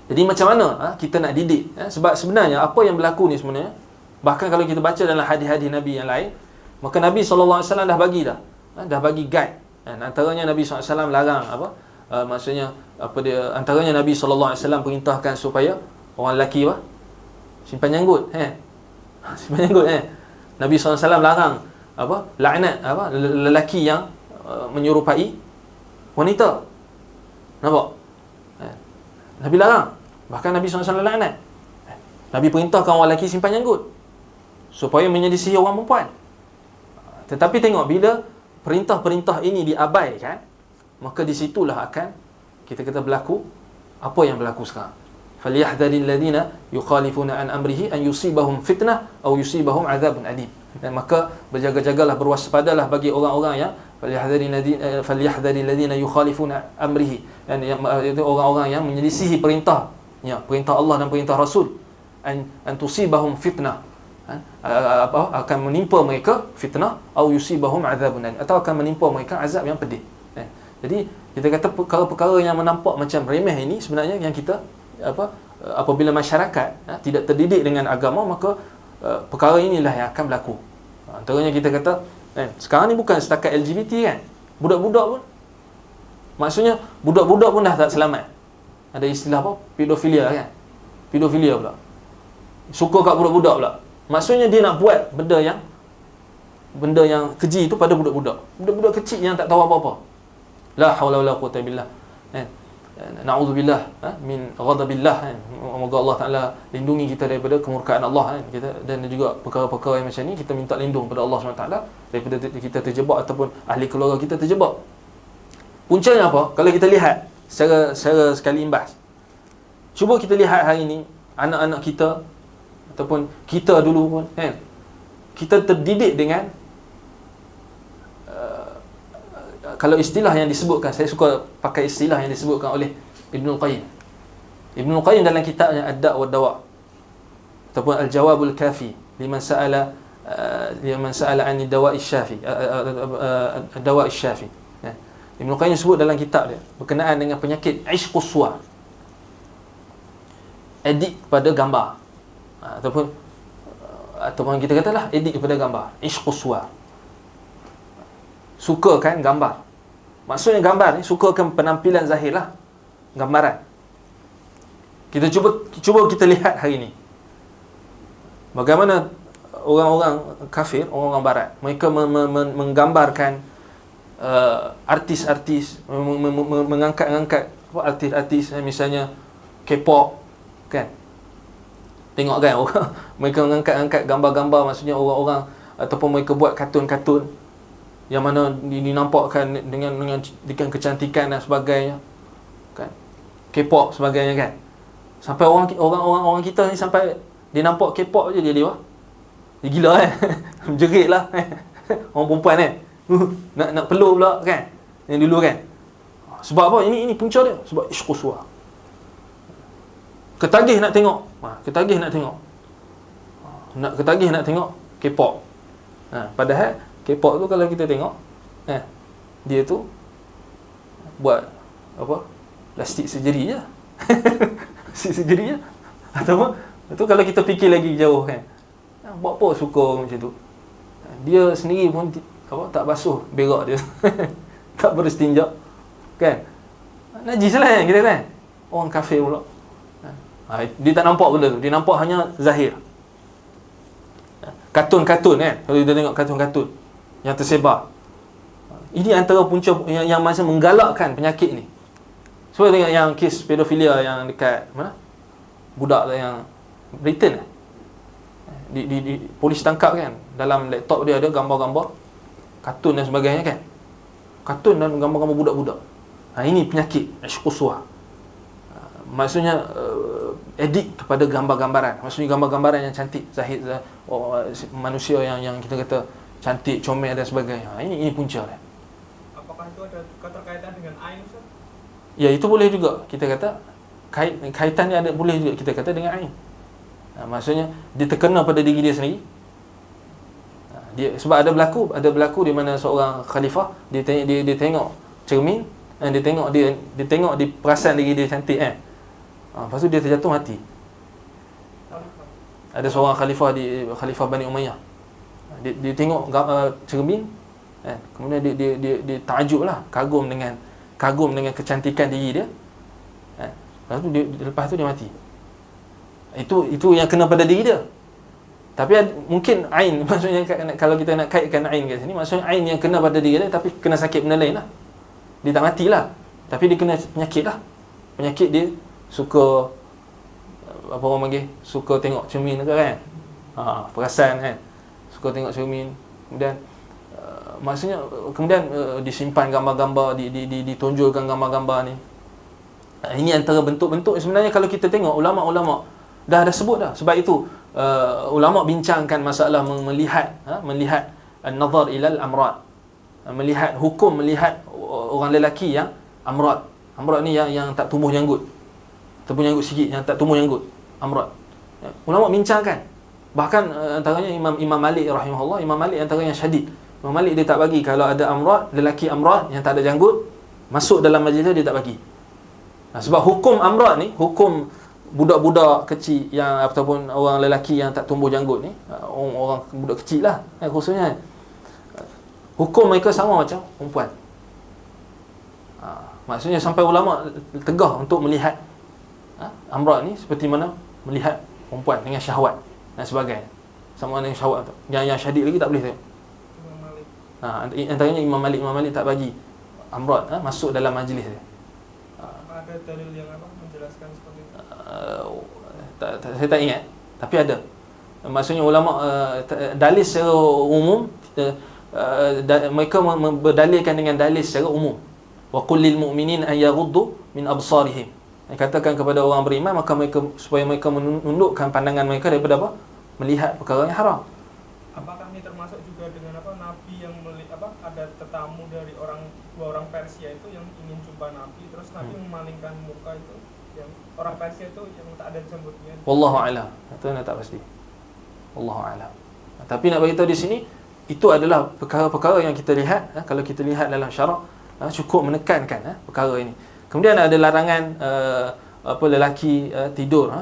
Jadi macam mana kita nak didik? Sebab sebenarnya apa yang berlaku ni sebenarnya, bahkan kalau kita baca dalam hadis-hadis Nabi yang lain, maka Nabi SAW dah bagi dah bagi guide. Antaranya Nabi SAW larang maksudnya antaranya Nabi SAW perintahkan supaya orang lelaki simpan janggut simpan janggut Nabi SAW larang laknat lelaki yang menyerupai wanita. Nampak? Nabi larang. Bahkan Nabi SAW laknat. Nabi perintahkan orang lelaki simpan janggut supaya menyelisihi orang perempuan. Tetapi tengok bila perintah-perintah ini diabaikan, maka di situlah akan kita kata berlaku apa yang berlaku sekarang. Falyahdharil ladzina yukhalifuna an amrihi an yusibahum fitnah aw yusibahum adzabun alim. Dan maka berjaga-jagalah, berwaspadalah bagi orang-orang yang falyahdharil ladzina yukhalifuna amrihi, dan itu orang-orang yang menyelisihi perintah Allah dan perintah Rasul, an tusibahum fitnah, akan menimpa mereka fitnah, atau yusibahum adzabun alim, atau akan menimpa mereka azab yang pedih. Jadi kita kata perkara-perkara yang menampak macam remeh ini sebenarnya yang kita apabila masyarakat tidak terdidik dengan agama, maka perkara inilah yang akan berlaku. Antaranya kita kata sekarang ni bukan setakat LGBT kan, budak-budak pun, maksudnya budak-budak pun dah tak selamat. Ada istilah apa? Pedofilia kan. Pedofilia pula. Suka kat budak-budak pula. Maksudnya dia nak buat benda yang keji itu pada budak-budak. Budak-budak kecil yang tak tahu apa-apa. La haula wala quwwata billah. Na'udzubillah min ghadabillah. Moga Allah Taala lindungi kita daripada kemurkaan Allah kita, dan juga perkara-perkara yang macam ni kita minta lindung pada Allah SWT daripada kita terjebak ataupun ahli keluarga kita terjebak. Puncanya apa? Kalau kita lihat secara sekali imbas. Cuba kita lihat hari ni anak-anak kita ataupun kita dulu pun kan, kita terdidik dengan kalau istilah yang disebutkan, saya suka pakai istilah yang disebutkan oleh Ibnul Qayyim. Ibnul Qayyim dalam kitabnya Ad-Da' wa Dawa' ataupun Al-Jawabul Kafi liman sa'ala an dawa'i syafi, dawa'i syafi. Ibnul Qayyim sebut dalam kitab dia berkenaan dengan penyakit ishqus suwar, edik kepada gambar, ataupun kita katalah edik kepada gambar, ishqus suwar, sukakan gambar. Maksudnya gambar ni sukakan penampilan zahir lah, gambaran. Kita cuba kita lihat hari ni bagaimana orang-orang kafir, orang-orang barat, mereka menggambarkan artis-artis, mengangkat artis-artis, misalnya K-pop kan. Tengok kan orang mereka mengangkat gambar-gambar, maksudnya orang-orang ataupun mereka buat kartun-kartun yang mana dinampakkan dengan kecantikan dan sebagainya kan, K-pop sebagainya kan. Sampai orang kita ni sampai dia nampak K-pop je dia gila kan. Menjerit lah orang perempuan kan, nak peluk pula kan, yang dulu kan. Sebab apa? Ini punca dia, sebab ishqus suwar. Ketagih nak tengok K-pop. Padahal K-pop tu kalau kita tengok dia tu buat apa? Plastik surgery je. Plastik surgery je. Ataupun tu kalau kita fikir lagi jauh kan, buat apa suka macam tu? Dia sendiri pun tak basuh berak dia. Tak beristinja kan. Najis lah kan kita kan. Orang kafir pula. Dia tak nampak benda tu, dia nampak hanya zahir. Kartun-kartun kan, kalau kita tengok kartun-kartun yang tersebar, ini antara punca yang masa menggalakkan penyakit ni. Sebab tengok yang kes pedofilia yang dekat mana? Budak yang Britain di polis tangkap kan, dalam laptop dia ada gambar-gambar kartun dan sebagainya kan. Kartun dan gambar-gambar budak-budak. Ini penyakit ishqus suwar. Maksudnya edik kepada gambar-gambaran. Maksudnya gambar-gambaran yang cantik, zahid, manusia yang kita kata cantik, comel dan sebagainya. Ini punca dia. Apakah itu ada keterkaitan dengan ain, Ustaz? Ya, itu boleh juga. Kita kata kaitannya ada, boleh juga kita kata dengan ain. Maksudnya dia terkena pada diri dia sendiri. Sebab ada berlaku di mana seorang khalifah dia tengok cermin, dia tengok dia perasan diri dia cantik kan. Lepas tu dia terjatuh mati. Ada seorang khalifah Bani Umayyah. Dia tengok cermin, kemudian dia takjublah, kagum dengan kecantikan diri dia. Lepas tu dia mati. Itu yang kena pada diri dia. Tapi mungkin ain, maksudnya kalau kita nak kaitkan ain kat sini, maksudnya ain yang kena pada diri dia tapi kena sakit benda lain lah. Dia tak matilah, tapi dia kena penyakit lah. Penyakit dia suka apa orang panggil, suka tengok cermin ke kan. Perasan kan, suka tengok cermin. Kemudian maksudnya disimpan gambar-gambar, ditonjolkan gambar-gambar ni. Ini antara bentuk-bentuk sebenarnya kalau kita tengok ulama-ulama dah sebut dah. Sebab itu ulama bincangkan masalah melihat an-nazar ilal amrad, melihat hukum melihat orang lelaki yang amrad. Amrad ni yang tak tumbuh janggut, ataupun janggut sikit, yang tak tumbuh janggut, amrad. Ulama bincangkan. Bahkan antaranya Imam Malik rahimahullah, Imam Malik antara yang syadid. Imam Malik dia tak bagi kalau ada amrad, lelaki amrad yang tak ada janggut masuk dalam majlis dia tak bagi. Sebab hukum amrad ni, hukum budak-budak kecil yang ataupun orang lelaki yang tak tumbuh janggut ni, orang budak kecil lah khususnya, hukum mereka sama macam perempuan. Maksudnya sampai ulama tegah untuk melihat amrad ni seperti mana melihat perempuan dengan syahwat dan sebagainya. Sama dengan syahwat tu. Yang syadid lagi tak boleh tengok. Antaranya Imam Malik tak bagi amrad masuk dalam majlis dia. Ada dalil yang menjelaskan seperti itu? Saya tak ingat, tapi ada. Maksudnya ulama dalil secara umum, mereka berdalilkan dengan dalil secara umum. Wa qul lil mu'minin an yaghuddu min absarihim. Katakan kepada orang beriman supaya mereka menundukkan pandangan mereka daripada apa? Melihat perkara yang haram. Apakah ini termasuk juga dengan Nabi yang ada tetamu dari dua orang Persia itu yang ingin jumpa Nabi, terus Nabi memalingkan muka itu, yang orang Persia itu yang tak ada jembutnya. Wallahu a'lam. Itu nak tak pasti. Wallahu a'lam. Tapi nak bagi tahu di sini, itu adalah perkara-perkara yang kita lihat, kalau kita lihat dalam syarak, cukup menekankan perkara ini. Kemudian ada larangan lelaki tidur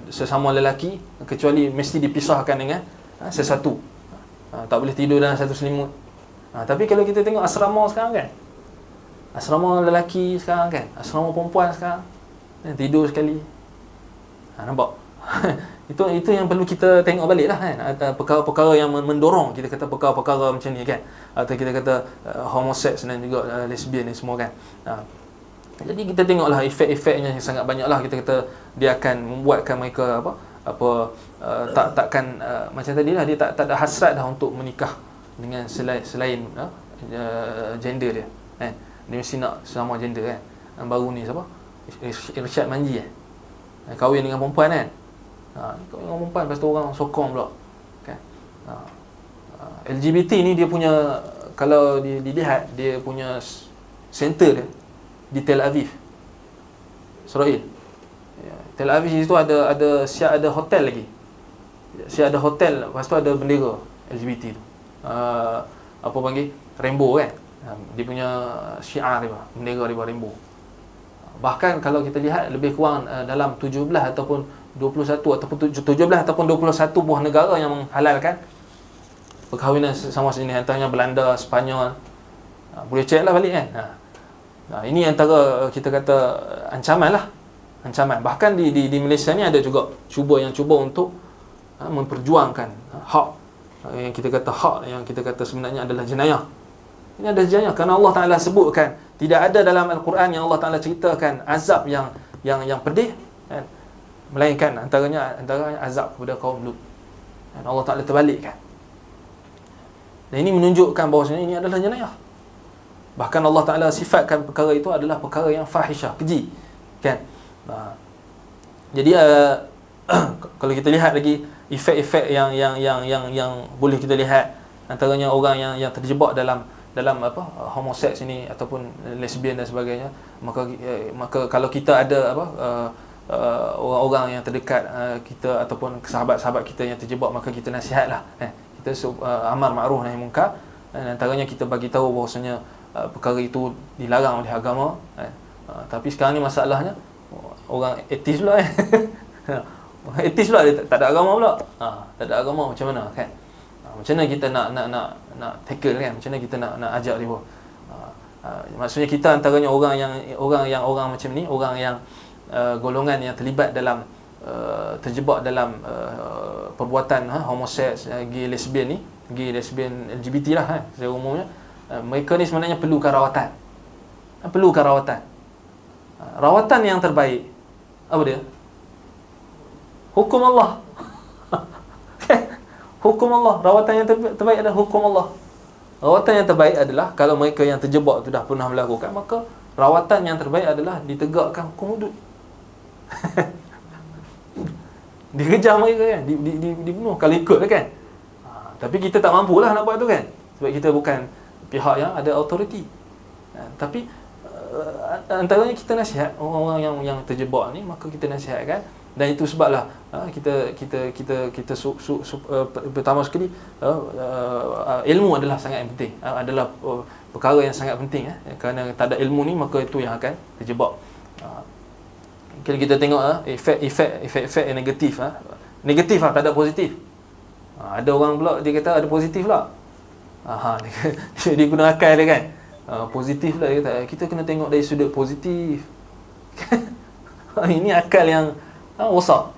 sesama lelaki, kecuali mesti dipisahkan dengan sesuatu. Tak boleh tidur dalam satu selimut. Tapi kalau kita tengok asrama sekarang kan, asrama lelaki sekarang kan, asrama perempuan sekarang, tidur sekali. Nampak? Itu yang perlu kita tengok balik lah kan. Perkara-perkara yang mendorong, kita kata perkara-perkara macam ni kan, atau kita kata homoseks dan juga lesbian ni semua kan. Jadi kita tengoklah efek-efeknya yang sangat banyak lah. Kita kata dia akan membuatkan mereka takkan macam tadi lah, dia tak ada hasrat dah untuk menikah dengan selain gender dia. Dia mesti nak sama gender kan. Baru ni siapa? Irsyad Manji kahwin dengan perempuan kan. Kahwin dengan perempuan, lepas tu orang sokong pula kan. LGBT ni dia punya, kalau dilihat dia punya center dia di Tel Aviv, Israel. Tel Aviv itu ada siap ada hotel lagi. Siap ada hotel, lepas tu ada bendera LGBT tu. Apa panggil? Rainbow kan. Dia punya syiar dia, bendera dia rainbow. Bahkan kalau kita lihat lebih kurang dalam 17 ataupun 21 ataupun 17 ataupun 21 buah negara yang menghalalkan perkahwinan sama jenis, antaranya Belanda, Sepanyol. Boleh cek lah balik kan. Ini antara kita kata ancaman lah. Ancaman. Bahkan di Malaysia ni ada juga cuba untuk memperjuangkan hak yang kita kata hak yang kita kata sebenarnya adalah jenayah. Ini adalah jenayah kerana Allah Taala sebutkan, tidak ada dalam Al-Quran yang Allah Taala ceritakan azab yang pedih kan? Melainkan antaranya azab kepada kaum Lut. Dan Allah Taala terbalikkan. Dan ini menunjukkan bahawasanya ini adalah jenayah. Bahkan Allah Taala sifatkan perkara itu adalah perkara yang fahisyah, keji kan. Jadi kalau kita lihat lagi efek-efek yang boleh kita lihat, antaranya orang yang terjebak dalam homoseks ini ataupun lesbian dan sebagainya, maka kalau kita ada orang-orang yang terdekat kita ataupun sahabat-sahabat kita yang terjebak, maka kita nasihatlah kita amar ma'ruf nahi munkar, dan antaranya kita bagi tahu bahawasanya perkara itu dilarang oleh agama. Tapi sekarang ni masalahnya orang etis pula orang etis pula, dia tak ada agama pula. Tak ada agama macam mana kan? Macam mana kita nak tackle kan? Macam mana kita nak ajak dia? Maksudnya kita antaranya orang macam ni, orang yang golongan yang terlibat dalam terjebak dalam perbuatan homoseks, gay, lesbian ni, gay, lesbian, LGBT lah secara umumnya, mereka ni sebenarnya perlukan rawatan. Rawatan yang terbaik apa dia? Hukum Allah. Hukum Allah. Rawatan yang terbaik adalah hukum Allah. Rawatan yang terbaik adalah kalau mereka yang terjebak tu dah pernah melakukan, maka rawatan yang terbaik adalah ditegakkan hukum hudud. Dikejar mereka kan, dibunuh kalau ikut lah kan. Tapi kita tak mampulah nak buat tu kan, sebab kita bukan pihak yang ada autoriti. Tapi antaranya kita nasihat orang-orang yang terjebak ni, maka kita nasihatkan. Dan itu sebablah kita pertama sekali ilmu adalah sangat penting, adalah perkara yang sangat penting kerana tak ada ilmu ni maka itu yang akan terjebak. Kalau kita tengok efek yang negatif, negatif tak ada positif. Ada orang pula dia kata ada positif pula. Dia guna akal dia kan. Positif pula dia kata kita kena tengok dari sudut positif. Ini akal yang rosak.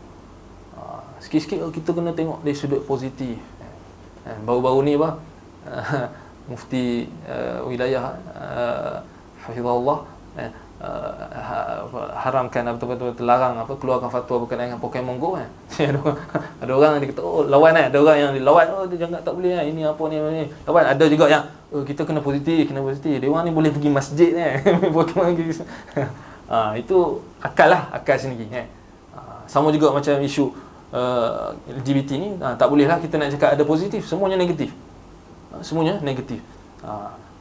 Sikit-sikit kita kena tengok dari sudut positif. Baru-baru ni mufti wilayah hafizahullah haramkan betul-betul larang keluarkan fatwa berkenaan dengan Pokemon Go kan. Ada orang yang dia kata lawan ada orang yang lawan dia jangan tak boleh ini apa ni lawan. Ada juga yang kita kena positif. Dia orang ni boleh pergi masjid Pokemon Go. Itu akal sendiri kan. Sama juga macam isu LGBT ni, tak bolehlah kita nak cakap ada positif, semuanya negatif.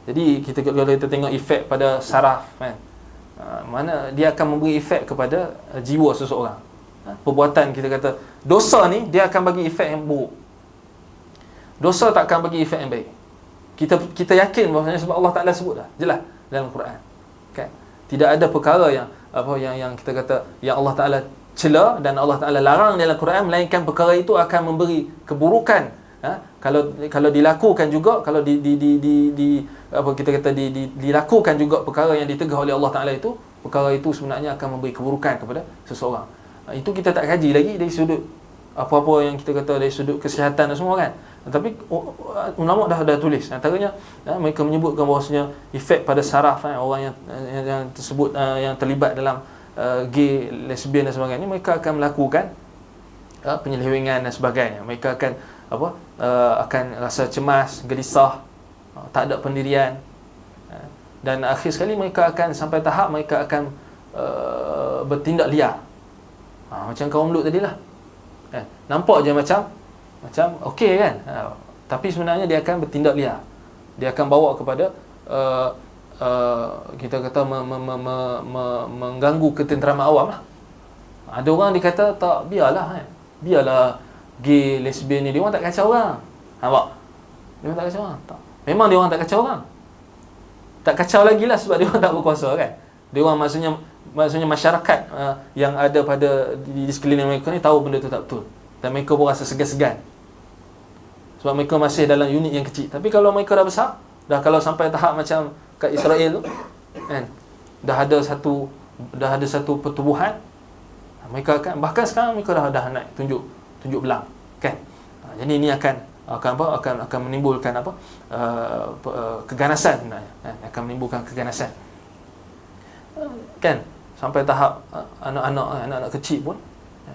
Jadi kalau kita tengok efek pada saraf kan, mana dia akan memberi efek kepada jiwa seseorang. Perbuatan kita kata dosa ni dia akan bagi efek yang buruk. Dosa tak akan bagi efek yang baik. Kita yakin bahawasanya sebab Allah Taala sebut dah jelas dalam Quran. Kan? Tidak ada perkara yang kita kata yang Allah Taala cela dan Allah Taala larang dalam Quran melainkan perkara itu akan memberi keburukan. Kalau dilakukan juga, kalau dilakukan juga perkara yang ditegah oleh Allah Taala itu, perkara itu sebenarnya akan memberi keburukan kepada seseorang. Itu kita tak kaji lagi dari sudut apa-apa yang kita kata dari sudut kesihatan dan semua kan. Tapi ulama dah tulis. Antaranya mereka menyebutkan bahawasanya efek pada saraf orang yang tersebut yang terlibat dalam gay, lesbian dan sebagainya, mereka akan melakukan penyelewengan dan sebagainya. Mereka akan akan rasa cemas, gelisah, tak ada pendirian, dan akhir sekali mereka akan sampai tahap mereka akan bertindak liar. Macam kaum Lut tadilah. Nampak je macam okey kan, tapi sebenarnya dia akan bertindak liar. Dia akan bawa kepada kita kata mengganggu ketenteraman awam lah. Ada orang dikata tak, biarlah gay, lesbian ni dia orang tak kacau orang. Nampak? Dia orang tak kacau orang. Tak. Memang dia orang tak kacau orang. Tak kacau lagi lah sebab dia orang tak berkuasa kan. Dia orang maksudnya masyarakat yang ada pada di sekeliling mereka ni tahu benda tu tak betul. Dan mereka pun rasa segan-segan. Sebab mereka masih dalam unit yang kecil. Tapi kalau mereka dah besar, kalau sampai tahap macam kat Israel tu kan, dah ada satu pertubuhan, mereka akan, bahkan sekarang mereka dah naik tunjuk belang kan. Jadi ini akan menimbulkan keganasan sebenarnya, akan menimbulkan keganasan kan, sampai tahap anak-anak kecil pun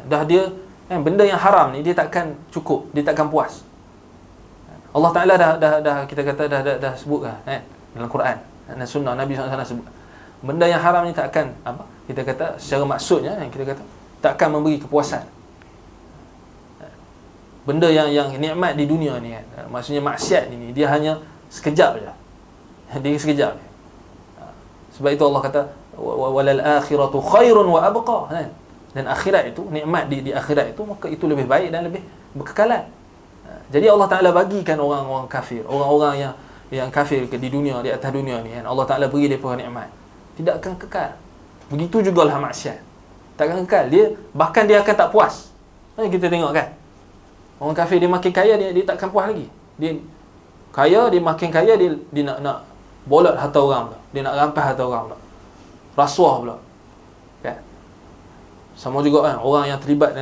dah dia benda yang haram ni dia takkan cukup, dia takkan puas. Allah Taala dah kita kata dah sebut dalam Quran dan sunnah Nabi SAW sebut benda yang haram ni takkan kita kata secara maksudnya kita kata takkan memberi kepuasan. Benda yang nikmat di dunia ni kan, maksudnya maksiat ni dia hanya sekejap je. Dia sekejap je. Sebab itu Allah kata walal akhiratu khairun wa abqa kan. Dan akhirat itu, nikmat di akhirat itu, maka itu lebih baik dan lebih berkekalan. Jadi Allah Taala bagikan orang-orang kafir, orang-orang yang kafir di dunia, di atas dunia ni kan, Allah Taala beri mereka nikmat. Tidak akan kekal. Begitu jugalah maksiat. Tak akan kekal. Bahkan dia akan tak puas. Kita tengok kan. Orang kafir dia makin kaya, dia takkan puas lagi. Dia makin kaya, dia nak bolat harta orang pula. Dia nak rampas harta orang pula. Rasuah pula. Kan? Sama juga kan, orang yang terlibat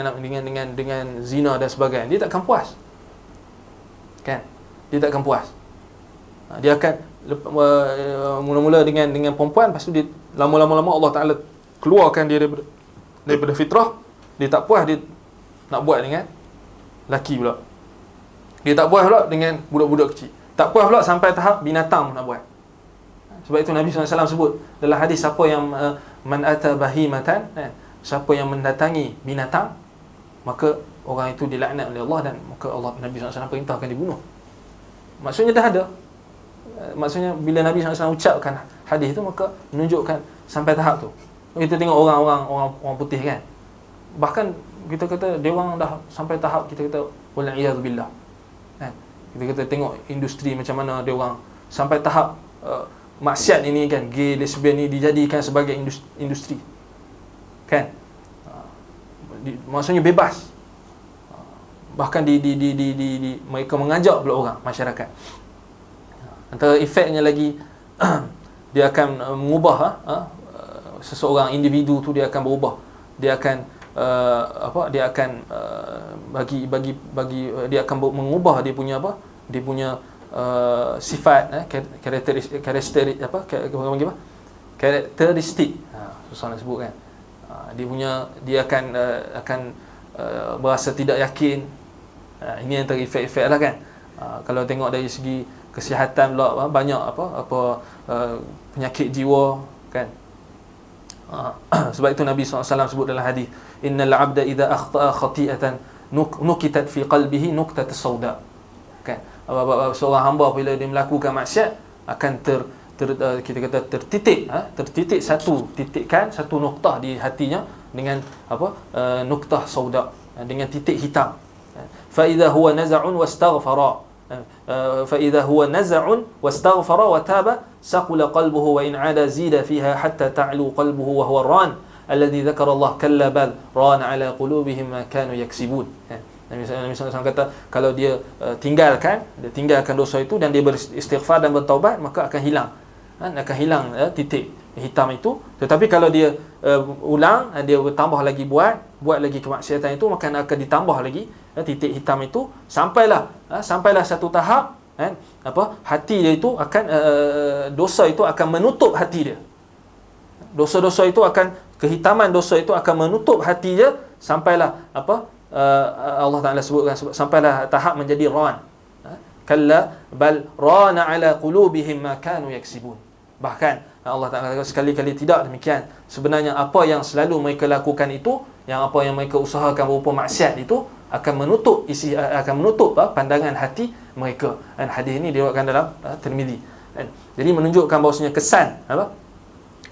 dengan zina dan sebagainya, dia takkan puas. Kan? Dia takkan puas. Dia akan mula-mula dengan perempuan, lepas tu dia lama-lama Allah Taala keluarkan dia daripada fitrah. Dia tak puas, dia nak buat dengan laki pula. Dia tak puas pula dengan budak-budak kecil. Tak puas pula sampai tahap binatang nak buat. Sebab itu Nabi SAW sebut dalam hadis, siapa yang man ata bahimatan, siapa yang mendatangi binatang, maka orang itu dilaknat oleh Allah, dan maka Nabi SAW perintahkan dibunuh. Maksudnya dah ada. Maksudnya bila Nabi SAW ucapkan hadis itu, maka menunjukkan sampai tahap tu. Kita tengok orang putih kan, bahkan kita kata dia orang dah sampai tahap kita kata wal'iyadzubillah kan. Kita kata tengok industri macam mana dia orang sampai tahap maksiat ini kan, gay, lesbian ni dijadikan sebagai industri kan. maksudnya bebas. Bahkan mereka mengajak pula orang, masyarakat. Antara efeknya lagi dia akan mengubah seseorang, individu tu dia akan berubah. Dia akan dia akan bagi dia akan mengubah dia punya sifat, karakteristik, susah nak sebut kan. Dia akan berasa tidak yakin. Ini antara efek-efek lah kan. Kalau tengok dari segi kesihatan pula, banyak penyakit jiwa kan. Sebab itu Nabi SAW sebut dalam hadis, innal abda idza akhta'a khati'atan nukitat fi qalbihi nuqtat sauda. Kan, seorang hamba bila dia melakukan maksiat akan kita kata tertitik satu titikan, satu noktah di hatinya dengan noktah sauda, dengan titik hitam. Fa idza huwa naz'un wastaghfara فإذا هو نزع واستغفر وتاب سقل قلبه وإن عاد زيد فيها حتى تعلو قلبه وهو الران الذي ذكر الله كلا بل ران على قلوبهم ما كانوا يكسبون. Nabi SAW kata kalau dia tinggalkan dosa itu dan dia beristighfar dan bertaubat, maka akan hilang titik hitam itu. Tetapi kalau dia ulang, dia bertambah lagi buat lagi kemaksiatan itu, maka akan ditambah lagi titik hitam itu sampailah satu tahap hati dia itu akan dosa itu akan menutup hati dia. Dosa-dosa itu akan kehitaman dosa itu akan menutup hati dia sampailah Allah Taala sebutkan sampailah tahap menjadi ran. Kalla bal rana ala qulubihim ma kanu yaksibun. Bahkan Allah Taala kata sekali-kali tidak demikian. Sebenarnya apa yang selalu mereka lakukan itu, apa yang mereka usahakan berupa maksiat itu akan menutup pandangan hati mereka. Dan hadis ini diriwayatkan dalam Tirmizi. Jadi menunjukkan bahawasanya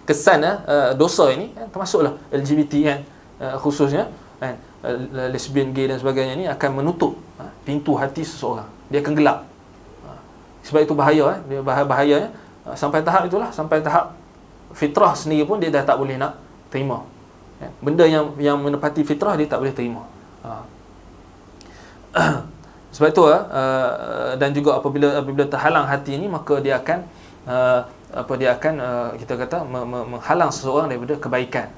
kesan dosa ini termasuklah LGBT kan, khususnya kan, lesbian, gay dan sebagainya ini akan menutup pintu hati seseorang. Dia akan gelap. Sebab itu bahaya, dia bahayanya sampai tahap itulah, sampai tahap fitrah sendiri pun dia dah tak boleh nak terima. Benda yang menepati fitrah dia tak boleh terima. Sebab itu dan juga apabila terhalang hati ini, maka dia akan kita kata menghalang seseorang daripada kebaikan.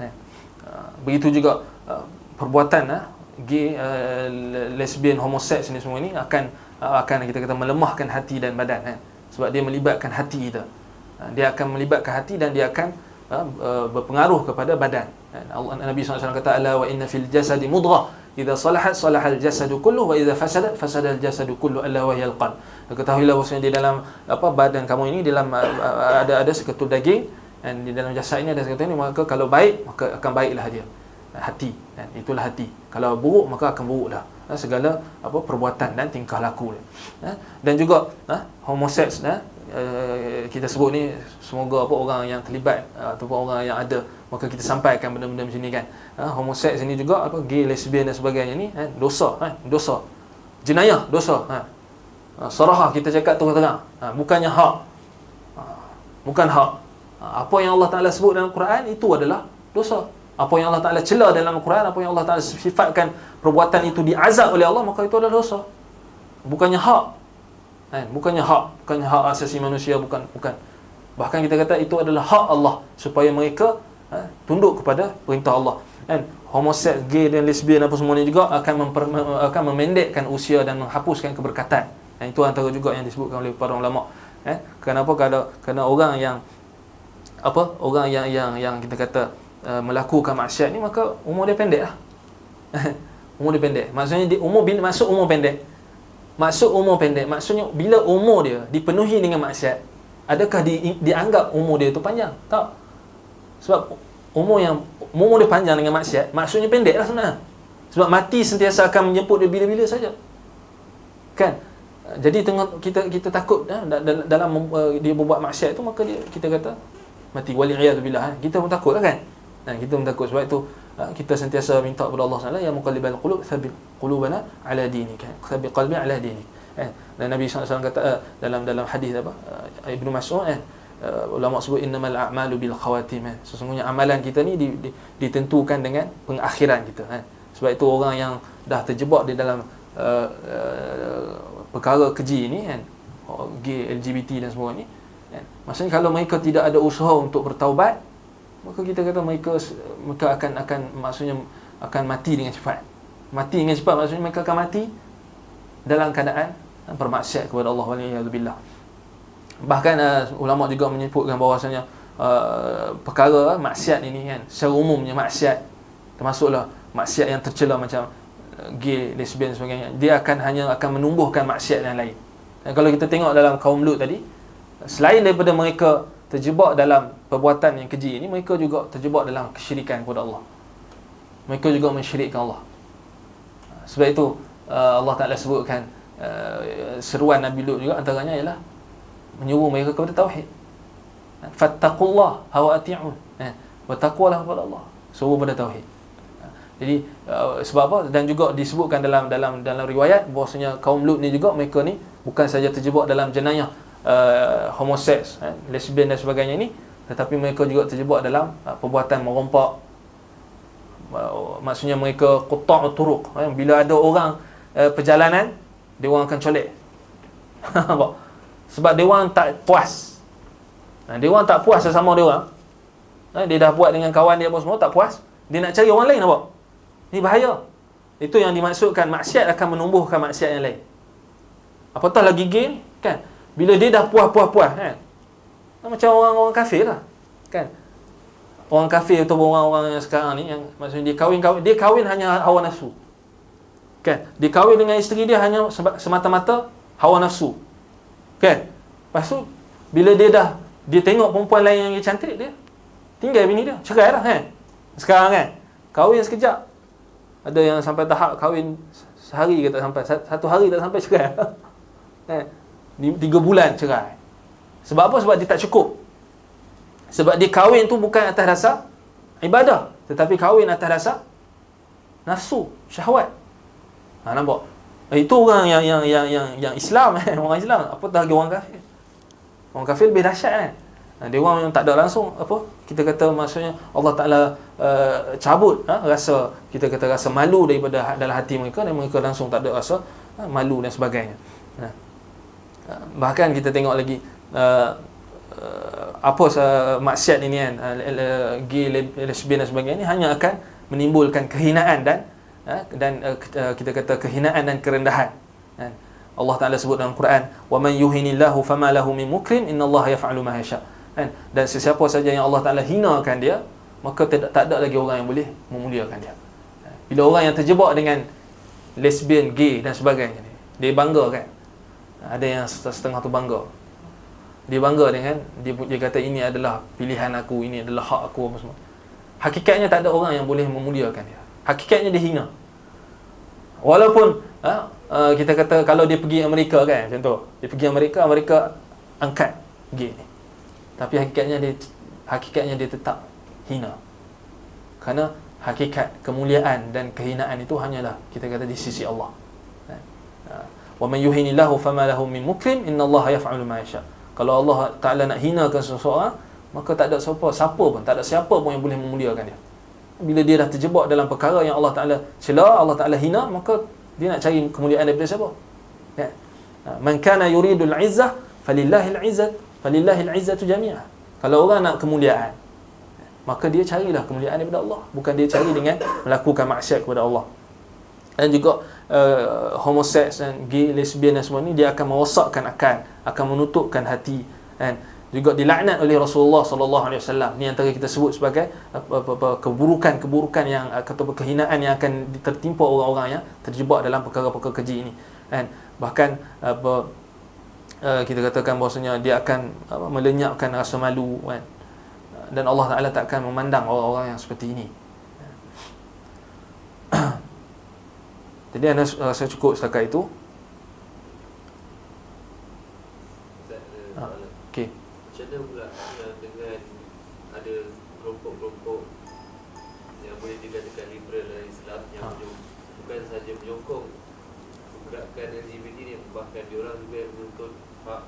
Begitu juga perbuatan gay, lesbian, homoseks ini semua ini akan kita kata melemahkan hati dan badan. Sebab dia melibatkan hati kita. Dia akan melibatkan hati dan dia akan berpengaruh kepada badan. Nabi SAW kata, ala wa inna fil jasadi mudghah idza salahat salahal jasadu kulluh wa idza fasadat fasadal jasadu kulluh ala wa hiyal qalb. Ketahuilah bahwasanya di dalam badan kamu ini dalam ada seketul daging, dan di dalam jasad ini ada seketul ini, maka kalau baik maka akan baiklah dia. Hati, itulah hati. Kalau buruk maka akan buruklah segala perbuatan dan tingkah laku dia. Dan juga homoseks, kita sebut ni, semoga orang yang terlibat ataupun orang yang ada, maka kita sampaikan benda-benda macam ni kan. Homoseks ini juga gay, lesbian dan sebagainya ni dosa, jenayah, dosa. Sarahah, kita cakap terang-terang, bukannya hak. Bukan hak. Apa yang Allah Taala sebut dalam Quran itu adalah dosa. Apa yang Allah Taala cela dalam Quran, apa yang Allah Taala sifatkan perbuatan itu diazab oleh Allah, maka itu adalah dosa. Bukannya hak. Bukannya hak asasi manusia, bukan. Bahkan kita kata itu adalah hak Allah supaya mereka tunduk kepada perintah Allah. Homoseks, gay dan lesbian apa semua ni juga akan memendekkan usia dan menghapuskan keberkatan. Itu antara juga yang disebutkan oleh para ulama. Kenapa? Kerana orang yang kita kata melakukan maksiat ni, maka umur dia pendek lah. Umur dia pendek. Maksudnya masuk umur pendek. Maksudnya bila umur dia dipenuhi dengan maksiat, adakah dianggap umur dia tu panjang? Tak. Sebab umur dia panjang dengan maksiat, maksudnya pendek lah sebenarnya. Sebab mati sentiasa akan menjemput dia bila-bila saja. Kan? Jadi kita takut dalam dia berbuat maksiat tu, maka kita kata mati, wali'iyadzubillah. Kita pun takut lah kan? Kita pun takut. Sebab itu kita sentiasa minta kepada Allah SWT, ya muqallibal qulub tsabbit qulubana ala dinik, tsabbit qalbi ala dinik. Dan Nabi SAW kata dalam hadis Ibnu Mas'ud, ulama sebut innamal a'malu bil khawatim. Sesungguhnya amalan kita ni ditentukan dengan pengakhiran kita. Sebab itu orang yang dah terjebak di dalam perkara keji ni kan, gay, LGBT dan semua ni kan, maksudnya kalau mereka tidak ada usaha untuk bertaubat, maka kita kata mereka akan maksudnya akan mati dengan cepat. Mati dengan cepat maksudnya mereka akan mati dalam keadaan bermaksiat kepada Allah waliyadzubillah. Bahkan ulama juga menyebutkan bahawasanya perkara maksiat ini kan, secara umumnya maksiat, termasuklah maksiat yang tercela macam gay, lesbian sebagainya, dia hanya akan menumbuhkan maksiat yang lain. Dan kalau kita tengok dalam kaum Lut tadi, selain daripada mereka terjebak dalam perbuatan yang keji ini, mereka juga terjebak dalam kesyirikan kepada Allah. Mereka juga mensyirikkan Allah. Sebab itu Allah Ta'ala sebutkan seruan Nabi Lut juga antaranya ialah menyuruh mereka kepada tauhid. Fattaqullah wa ati'un. Wa taqwalah kepada Allah. Suruh pada tauhid. Jadi sebab apa? Dan juga disebutkan dalam riwayat bahwasanya kaum Lut ni juga, mereka ni bukan saja terjebak dalam jenayah homoseks, lesbian dan sebagainya ni, tetapi mereka juga terjebak dalam perbuatan merompak. Maksudnya mereka qutta' turuq. Bila ada orang perjalanan, dia orang akan colek. Sebab dia orang tak puas. Dia orang tak puas sesama dia orang. Dia dah buat dengan kawan dia apa semua, tak puas. Dia nak cari orang lain apa? Ini bahaya. Itu yang dimaksudkan, maksiat akan menumbuhkan maksiat yang lain. Apatah lagi gay kan, bila dia dah puas kan, macam orang-orang kafir lah kan. Orang kafir atau orang-orang yang sekarang ni, yang maksudnya dia kahwin hanya hawa nafsu kan. Dia kahwin dengan isteri dia hanya semata-mata hawa nafsu kan. Lepas tu bila dia tengok perempuan lain yang cantik, dia tinggal bini dia, cerai lah kan. Sekarang kan, kahwin sekejap, ada yang sampai tahap kahwin sehari ke tak sampai, satu hari tak sampai cerai kan. 3 bulan cerai. Sebab apa? Sebab dia tak cukup. Sebab dia kahwin tu bukan atas dasar ibadah, tetapi kahwin atas dasar nafsu, syahwat. Nampak? Itu orang yang Islam orang Islam, apatah lagi orang kafir. Orang kafir lebih dahsyat kan. Dia orang yang tak ada langsung apa? Kita kata maksudnya Allah Taala cabut rasa malu daripada dalam hati mereka, dan mereka langsung tak ada rasa malu dan sebagainya. Bahkan kita tengok lagi maksiat ini kan, gay, lesbian dan sebagainya ni hanya akan menimbulkan kehinaan dan kita kata kehinaan dan kerendahan. Allah Taala sebut dalam Quran, wa man yuhinillahu fama lahu min mukrim innallaha yaf'alu ma yasha. Dan sesiapa saja yang Allah Taala hinakan dia, maka tak ada lagi orang yang boleh memuliakan dia. Bila orang yang terjebak dengan lesbian, gay dan sebagainya, dia bangga kan. Ada yang setengah tu bangga. Dia bangga dengan dia kata ini adalah pilihan aku, ini adalah hak aku apa semua. Hakikatnya tak ada orang yang boleh memuliakan dia. Hakikatnya dia hina. Walaupun kita kata kalau dia pergi Amerika kan, contoh, dia pergi Amerika angkat gay ni. Tapi hakikatnya dia tetap hina. Kerana hakikat kemuliaan dan kehinaan itu hanyalah kita kata di sisi Allah. Wa man yuhinillahu fama lahu min mukrim innallaha yaf'alu ma yasha. Kalau Allah Taala nak hinakan seseorang, maka tak ada siapa pun yang boleh memuliakan dia. Bila dia dah terjebak dalam perkara yang Allah Taala cela, Allah Taala hina, maka dia nak cari kemuliaan daripada siapa? Ya. Man kana yuridul izzah falillahil izzatu jami'ah. Kalau orang nak kemuliaan, maka dia carilah kemuliaan daripada Allah, bukan dia cari dengan melakukan maksiat kepada Allah. Dan juga homoseks dan gay, lesbian dan semua ni, dia akan merosakkan akal, akan menutupkan hati, kan. Juga dilaknat oleh Rasulullah sallallahu alaihi wasallam. Ni antara kita sebut sebagai keburukan yang atau kehinaan yang akan tertimpa orang-orang yang terjebak dalam perkara-perkara keji ini, kan. Bahkan kita katakan bahawasanya dia akan melenyapkan rasa malu, kan. Dan Allah Taala tak akan memandang orang-orang yang seperti ini. Jadi anda rasa cukup setakat itu? Okey. Macam mana pula dengan ada kelompok-kelompok yang boleh dikatakan liberal dalam Islam yang bukan sahaja menyokong gerakan LGBT ni, bahkan diorang juga menuntut hak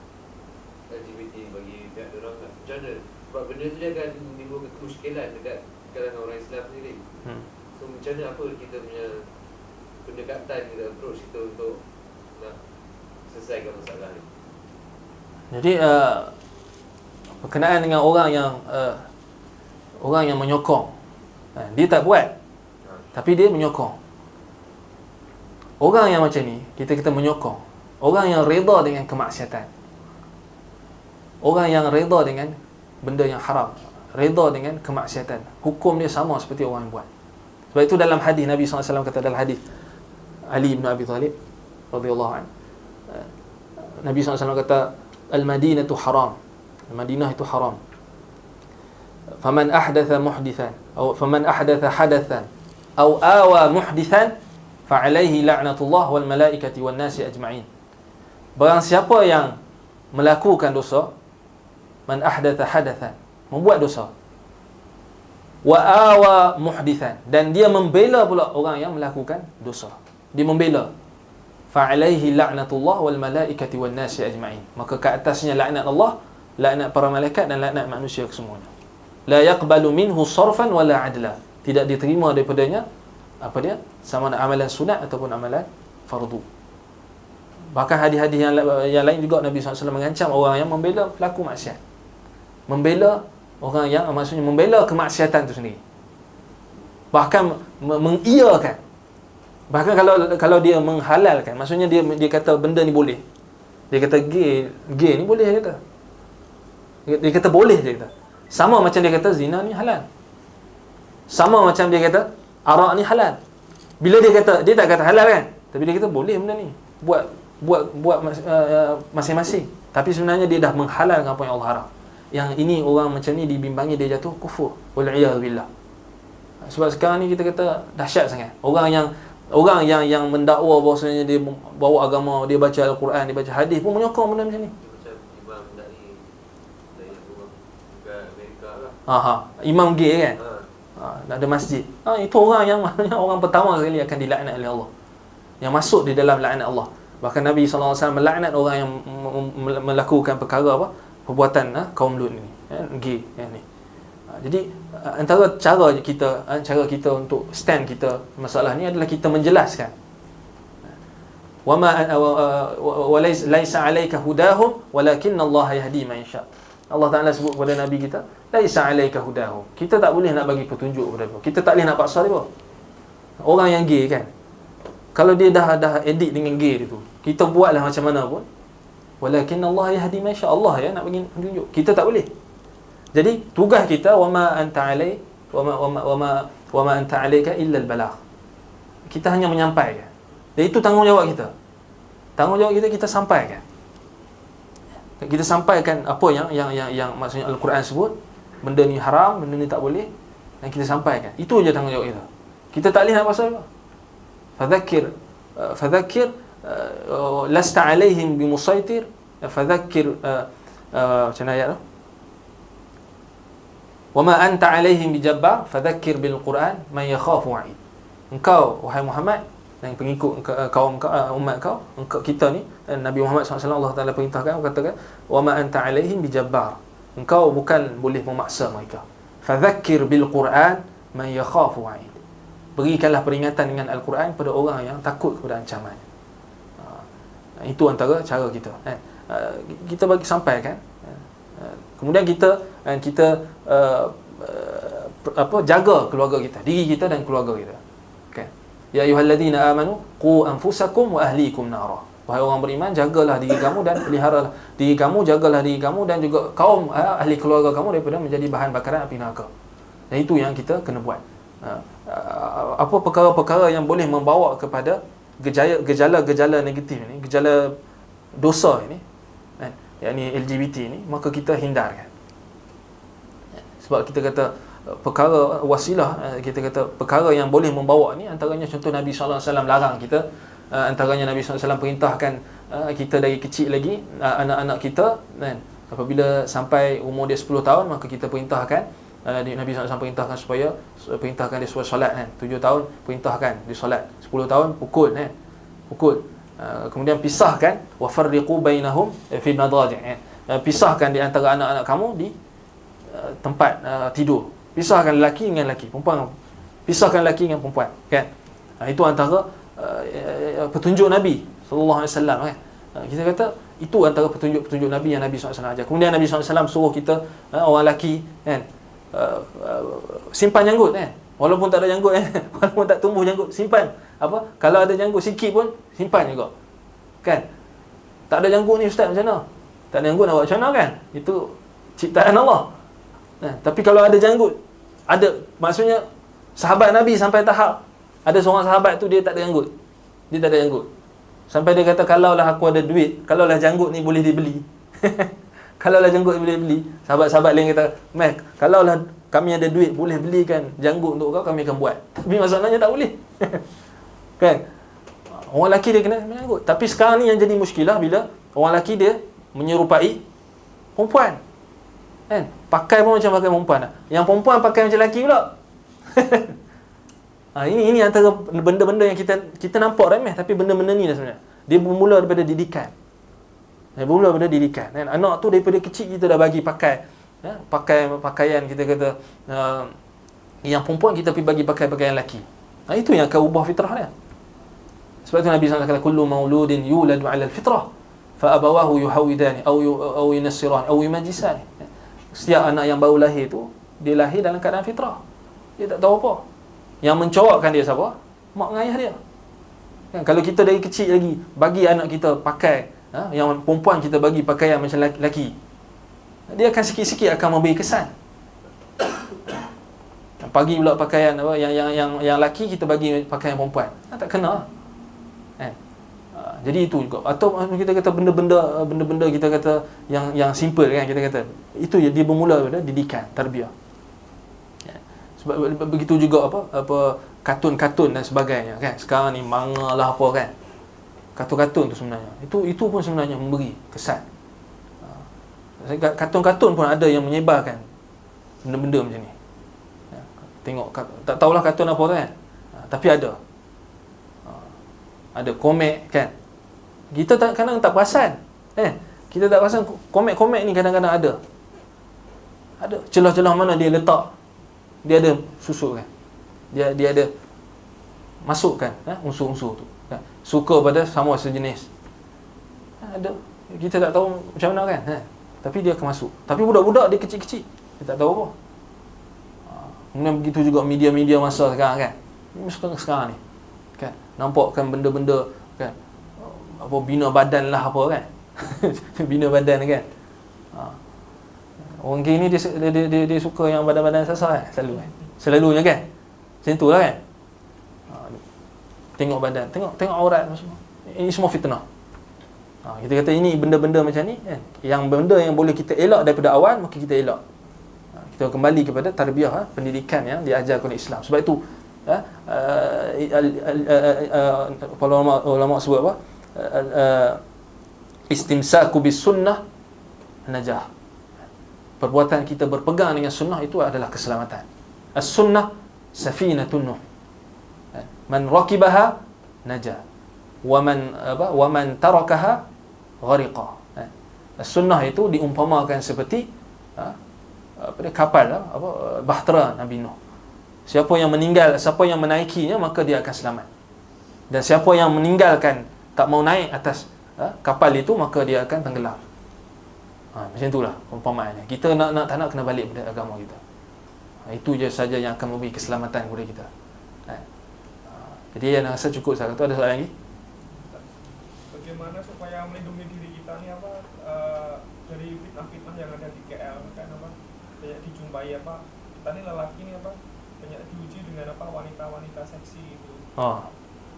LGBT bagi pihak diorang kan. Macam mana? Sebab benda tu dia akan menimbulkan kemusykilan dekat kalangan orang Islam sendiri. So macam mana apa kita punya pendekatan, kita approach kita untuk nak selesaikan masalah ni? Jadi berkenaan dengan orang yang menyokong, dia tak buat, tapi dia menyokong. Orang yang macam ni, kita menyokong. Orang yang reda dengan kemaksiatan, orang yang reda dengan benda yang haram, reda dengan kemaksiatan, hukum dia sama seperti orang yang buat. Sebab itu dalam hadis Nabi SAW kata, dalam hadis Ali bin Abi Talib radhiyallahu anhu, Nabi SAW kata, Al-Madinatu haram, Madinah itu haram. Faman ahdatha muhdithan atau faman ahdatha hadathan atau awa muhdithan fa alaihi la'natullah wal malaikati wan nasi ajma'in. Barang siapa yang melakukan dosa, man ahdatha hadathan, membuat dosa, wa awa muhdithan, dan dia membela pula orang yang melakukan dosa, dia membela, fa alaihi la'natullah wal malaikati wan nasi ajma'in, maka ke atasnya laknat Allah, laknat para malaikat dan laknat manusia kesemuanya. La yaqbalu minhu sarfan wala adla, tidak diterima daripadanya apa dia, sama ada amalan sunat ataupun amalan fardu. Bahkan hadis-hadis yang lain juga Nabi SAW mengancam orang yang membela pelaku maksiat, membela orang yang, maksudnya membela kemaksiatan itu sendiri, bahkan mengiyakan. Bahkan kalau dia menghalalkan, maksudnya dia kata benda ni boleh, dia kata gay ni boleh, dia kata boleh, dia kata sama macam dia kata zina ni halal, sama macam dia kata arak ni halal. Bila dia kata, dia tak kata halal kan, tapi dia kata boleh benda ni, buat masing-masing, tapi sebenarnya dia dah menghalalkan apa yang Allah haram. Yang ini orang macam ni dibimbangi dia jatuh kufur, wal iyad billah. Sebab sekarang ni kita kata dahsyat sangat orang yang mendakwa bahawasanya dia bawa agama, dia baca Al-Quran, dia baca hadis pun menyokong benda macam ni. Macam imam dari orang kat Amerika lah. Imam gay kan, ada masjid. Itu orang yang maknanya orang pertama sekali akan dilaknat oleh Allah, yang masuk di dalam laknat Allah. Bahkan Nabi SAW melaknat orang yang melakukan perkara apa, perbuatan kaum Lut ni, gay ni. Jadi antara cara kita untuk stand kita masalah ni adalah kita menjelaskan, wama laisa alayka hudahum walakinna Allah yahdi man yasha. Allah Taala sebut kepada Nabi kita, laisa alayka hudahum, kita tak boleh nak bagi petunjuk kepada dia, kita tak boleh nak paksa dia. Orang yang gay kan, kalau dia dah edit dengan gay tu, kita buatlah macam mana pun, walakinna Allah yahdi man yasha, Allah ya nak bagi petunjuk, kita tak boleh. Jadi tugas kita, wama anta alayka illa al-balagh, kita hanya menyampaikan. Dan itu tanggungjawab kita. Tanggungjawab kita sampaikan. Kita sampaikan apa yang maksudnya Al-Quran sebut, benda ni haram, benda ni tak boleh, dan kita sampaikan. Itu je tanggungjawab kita. Kita tak boleh nak pasal apa. Fadhakkir lasta alaihim bimusaitir, fadhakkir macam ayat tu, wama anta alaihim bijabbar fadhakkir bil Quran man yakhafu wa'id. Engkau wahai Muhammad dan pengikut kaum umat kau, kita ni Nabi Muhammad SAW, Allah Taala perintahkan, katakan wama anta alaihim bijabbar, engkau bukan boleh memaksa mereka. Fadhakkir bil Quran man yakhafu wa'id, berikanlah peringatan dengan Al-Quran kepada orang yang takut kepada ancaman. Itu antara cara kita, kita bagi sampaikan. Kemudian kita jaga keluarga kita, diri kita dan keluarga kita. Okay. Ya ayyuhalladzina amanu qu anfusakum wa ahlikum nara. Wahai orang beriman, jagalah diri kamu dan peliharalah diri kamu, jagalah diri kamu dan juga kaum ahli keluarga kamu daripada menjadi bahan bakaran api neraka. Dan itu yang kita kena buat. Apa perkara-perkara yang boleh membawa kepada gejala-gejala negatif ini, gejala dosa ini, yakni LGBT ni, maka kita hindarkan. Sebab kita kata perkara wasilah, kita kata perkara yang boleh membawa ni, antaranya contoh Nabi SAW larang kita, antaranya Nabi SAW perintahkan kita dari kecil lagi, anak-anak kita kan, apabila sampai umur dia 10 tahun, maka kita perintahkan, Nabi SAW perintahkan perintahkan dia supaya solat kan. 7 tahun perintahkan dia solat, 10 tahun pukul kan, pukul. Kemudian pisahkan, wa farriqu bainahum fi madaji', pisahkan di antara anak-anak kamu di tempat tidur. Pisahkan lelaki dengan lelaki, perempuan. Pisahkan lelaki dengan perempuan, kan? Itu antara petunjuk Nabi sallallahu alaihi wasallam, kan? Kita kata itu antara petunjuk-petunjuk Nabi yang Nabi SAW ajar. Kemudian Nabi SAW suruh kita, orang lelaki, kan, simpan janggut, kan? Walaupun tak ada janggut, kan? Walaupun tak tumbuh janggut, simpan. Apa? Kalau ada janggut sikit pun simpan juga, kan? Tak ada janggut ni ustaz, macam mana? Tak ada janggut nak buat macam mana, kan? Itu ciptaan Allah. Tapi kalau ada janggut, ada, maksudnya sahabat Nabi sampai tahap ada seorang sahabat tu dia tak ada janggut. Dia tak ada janggut. Sampai dia kata, kalaulah aku ada duit, kalaulah janggut ni boleh dibeli. Kalaulah janggut boleh beli. Sahabat-sahabat lain kata, "Mek, kalaulah kami ada duit boleh belikan janggut untuk kau, kami akan buat." Tapi masalahnya tak boleh. Kan? Orang lelaki dia kena janggut. Tapi sekarang ni yang jadi muskilah bila orang lelaki dia menyerupai perempuan. Kan? Pakai pun macam pakai perempuan. Yang perempuan pakai macam lelaki pula. Ini antara benda-benda yang kita nampak remeh, tapi benda-benda ni dah sebenarnya. Dia bermula daripada didikan. Kan? Anak tu daripada kecil kita dah bagi pakai, pakai pakaian, kita kata yang perempuan kita pergi bagi pakai pakaian lelaki. Itu yang akan ubah fitrah dia. Sebab tu Nabi SAW kata, kullu mauludin yuladu 'ala al-fitrah fa abawahu yuhawidani aw yunassirani aw yumajjisani. Setiap anak yang baru lahir tu, dia lahir dalam keadaan fitrah. Dia tak tahu apa. Yang mencorakkan dia siapa? Mak dan ayah dia. Kan, kalau kita dari kecil lagi bagi anak kita pakai, yang perempuan kita bagi pakaian macam lelaki, dia akan sikit-sikit akan memberi kesan. Pagi pula pakaian apa yang lelaki kita bagi pakaian perempuan, tak kena. Jadi itu juga. Atau kita kata benda-benda kita kata yang simple, kan, kita kata itu dia bermula daripada didikan, tarbiyah. Sebab begitu juga apa kartun-kartun dan sebagainya, kan. Sekarang ni manga lah apa, kan. Kartun-kartun tu sebenarnya itu pun sebenarnya memberi kesan. Kartun-kartun pun ada yang menyebarkan benda-benda macam ni. Tengok, tak tahulah kartun apa tu, kan. Tapi ada komik, kan. Kita kadang tak perasan, kita tak perasan komik-komik ni kadang-kadang ada celah-celah mana dia letak, dia ada susuk, kan. Dia ada masukkan unsur-unsur tu, kan. Suka pada sama sejenis, ada, kita tak tahu macam mana, kan. Tapi dia akan masuk. Tapi budak-budak dia kecil-kecil, dia tak tahu apa. Kemudian begitu juga media-media masa sekarang, kan. Sekarang ni, kan, nampakkan benda-benda, kan, apa bina badan lah apa, kan. Bina badan, kan. Orang kini dia suka yang badan-badan sasar, kan, selalunya, kan. Macam tu lah, kan. Tengok badan, tengok aurat semua. Ini semua fitnah. Kita kata ini benda-benda macam ni, kan, yang benda yang boleh kita elak daripada awal, maka kita elak. Kita kembali kepada tarbiyah, pendidikan yang diajarkan oleh Islam. Sebab itu para ulama sebut apa? Istimsaku bis sunnah najah. Perbuatan kita berpegang dengan sunnah itu adalah keselamatan. As-sunnah safinatun nuh. Man rakibaha najah. Wa man tarakaha ghariqa. As-sunnah itu diumpamakan seperti kapal, bahtera Nabi Nuh. Siapa yang menaikinya, maka dia akan selamat. Dan siapa yang meninggalkan, tak mau naik atas kapal itu, maka dia akan tenggelam. Macam itulah umpamaannya. Kita tak nak kena balik pada agama kita. Itu je saja yang akan memberi keselamatan kepada kita. Jadi yang rasa cukup saya kata. Ada soalan lagi? Bagaimana supaya melindungi diri kita ni dari fitnah-fitnah yang ada di KL, kan, banyak dijumpai kita ni lelaki ni banyak diuji dengan wanita-wanita seksi itu.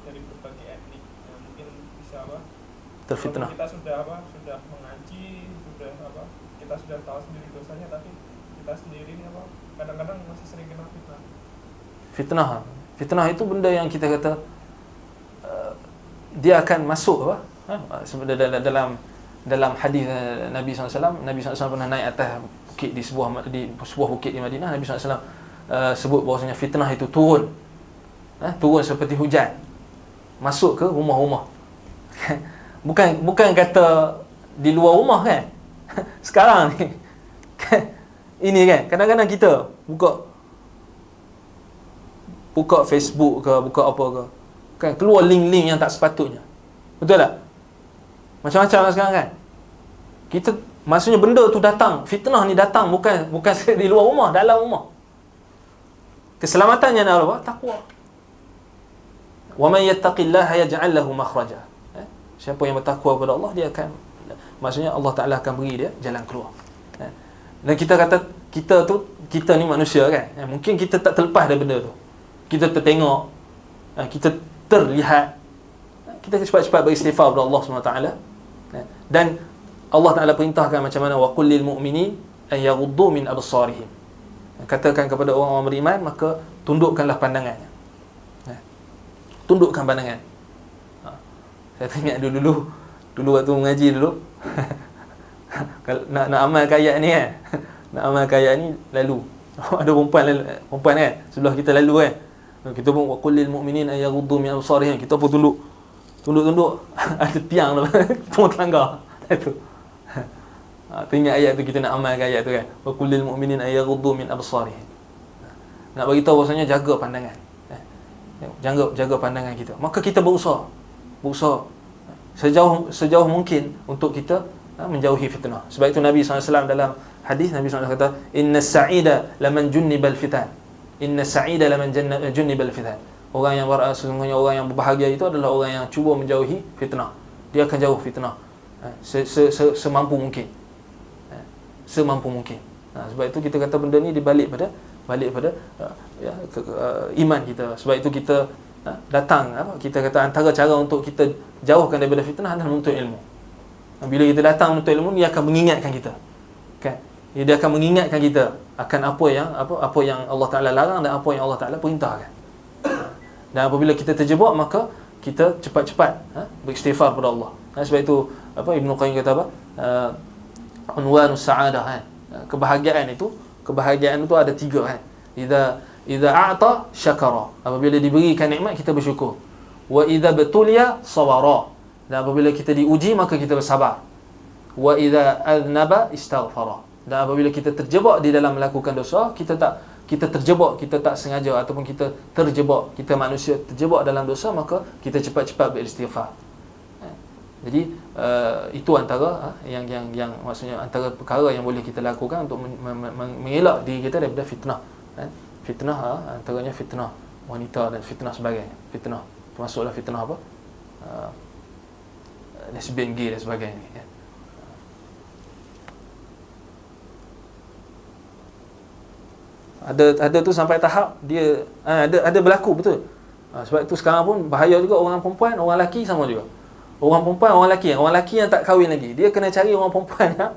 Dari berbagai etnik yang mungkin bisa terfitnah. Kita sudah mengaji, kita sudah tahu sendiri dosanya, tapi kita sendiri ni kadang-kadang masih sering kena fitnah. Fitnah itu benda yang kita kata dia akan masuk dalam hadis Nabi SAW. Nabi SAW pernah naik atas bukit di sebuah bukit di Madinah. Nabi SAW sebut bahawasanya fitnah itu turun seperti hujan, masuk ke rumah-rumah. Bukan kata di luar rumah, kan. Sekarang ni, kan, ini, kan, kadang-kadang kita buka buka Facebook ke, buka apa ke, kan keluar link-link yang tak sepatutnya. Betul tak? Macam-macam lah sekarang kan. Kita, maksudnya benda tu datang, fitnah ni datang bukan di luar rumah, dalam rumah. Keselamatannya adalah apa? Takwa. Wa man yattaqillaha yaj'al lahu makhraja. Siapa yang bertakwa kepada Allah, dia akan, maksudnya Allah Taala akan beri dia jalan keluar. Dan kita kata kita ni manusia kan. Mungkin kita tak terlepas dari benda tu. Kita tertengok, kita terlihat. Kita cepat-cepat beristighfar kepada Allah SWT. Dan Allah Taala perintahkan macam mana, wa qul lil mu'minin an yaghuddu min absarihim. Katakan kepada orang-orang beriman, maka tundukkanlah pandangannya. Tundukkan pandangan. Saya teringat dulu waktu mengaji dulu. Kalau nak amalkan ayat ni kan. Nak amalkan ayat ni, lalu ada perempuan kan sebelah kita lalu kan. Kita pun wa qul lil mu'minin an yaghuddu min absarihim. Kita pun tunduk. Ada tiang tu pun terlanggar. Itu. Teringat ayat tu, kita nak amalkan ayat tu kan. Wa qul lil mu'minin an yaghuddu min absarihim. Nak bagi tahu bahasanya jaga pandangan. Jaga pandangan kita. Maka kita berusaha sejauh mungkin untuk kita menjauhi fitnah. Sebab itu Nabi SAW dalam hadis, Nabi SAW kata, inna sa'ida laman junnibal fitan. Inna sa'ida laman junnibal fitan. Sesungguhnya orang yang berbahagia itu adalah orang yang cuba menjauhi fitnah. Dia akan jauh fitnah semampu mungkin. Semampu mungkin. Sebab itu kita kata benda ni dibalik pada iman kita. Sebab itu kita datang, kita kata antara cara untuk kita jauhkan daripada fitnah adalah menuntut ilmu. Bila kita datang menuntut ilmu, dia akan mengingatkan kita, kan? Dia akan mengingatkan kita akan apa yang Allah Taala larang dan apa yang Allah Taala perintahkan. Dan apabila kita terjebak, maka kita cepat-cepat beristighfar kepada Allah. Sebab itu Ibnu Qayyim kata apa? Unwanus sa'adah kan. Kebahagiaan itu ada 3 kan. Idza a'ta syakara. Apabila diberikan nikmat, kita bersyukur. Wa idza betulia sabara. Dan apabila kita diuji, maka kita bersabar. Wa idza aznaba istaghfara. Dan apabila kita terjebak di dalam melakukan dosa, kita tak sengaja ataupun kita terjebak, kita manusia terjebak dalam dosa, maka kita cepat-cepat beristighfar. Jadi itu antara yang maksudnya antara perkara yang boleh kita lakukan untuk mengelak diri kita daripada fitnah. Fitnah antaranya fitnah wanita dan fitnah sebagainya. Fitnah termasuklah fitnah apa? Lesbian, gay dan sebagainya. Ada tu sampai tahap dia ada berlaku betul. Sebab itu sekarang pun bahaya juga, orang perempuan, orang lelaki sama juga. Orang perempuan, orang lelaki yang tak kahwin lagi, dia kena cari orang perempuan yang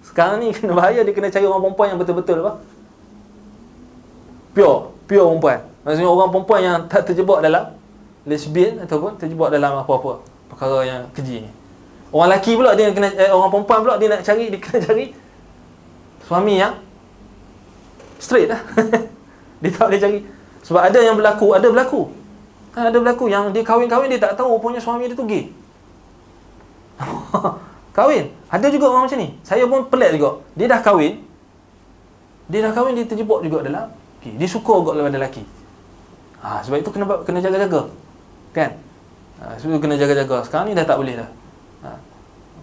sekarang ni kena bahaya, dia kena cari orang perempuan yang betul-betul apa? Pure perempuan. Maksudnya orang perempuan yang tak terjebak dalam lesbian ataupun terjebak dalam apa-apa perkara yang keji ni. Orang lelaki pula dia kena orang perempuan pula dia kena cari suami yang straight lah. Dia tak boleh cari. Sebab ada yang berlaku. Ada berlaku yang dia kahwin-kahwin, dia tak tahu rupanya suami dia tu gay. Kahwin. Ada juga orang macam ni. Saya pun pelik juga. Dia dah kahwin, dia terjebak juga dalam gay. Dia suka juga daripada lelaki. Sebab itu kena jaga-jaga. Kan? Sebab itu kena jaga-jaga. Sekarang ni dah tak boleh dah.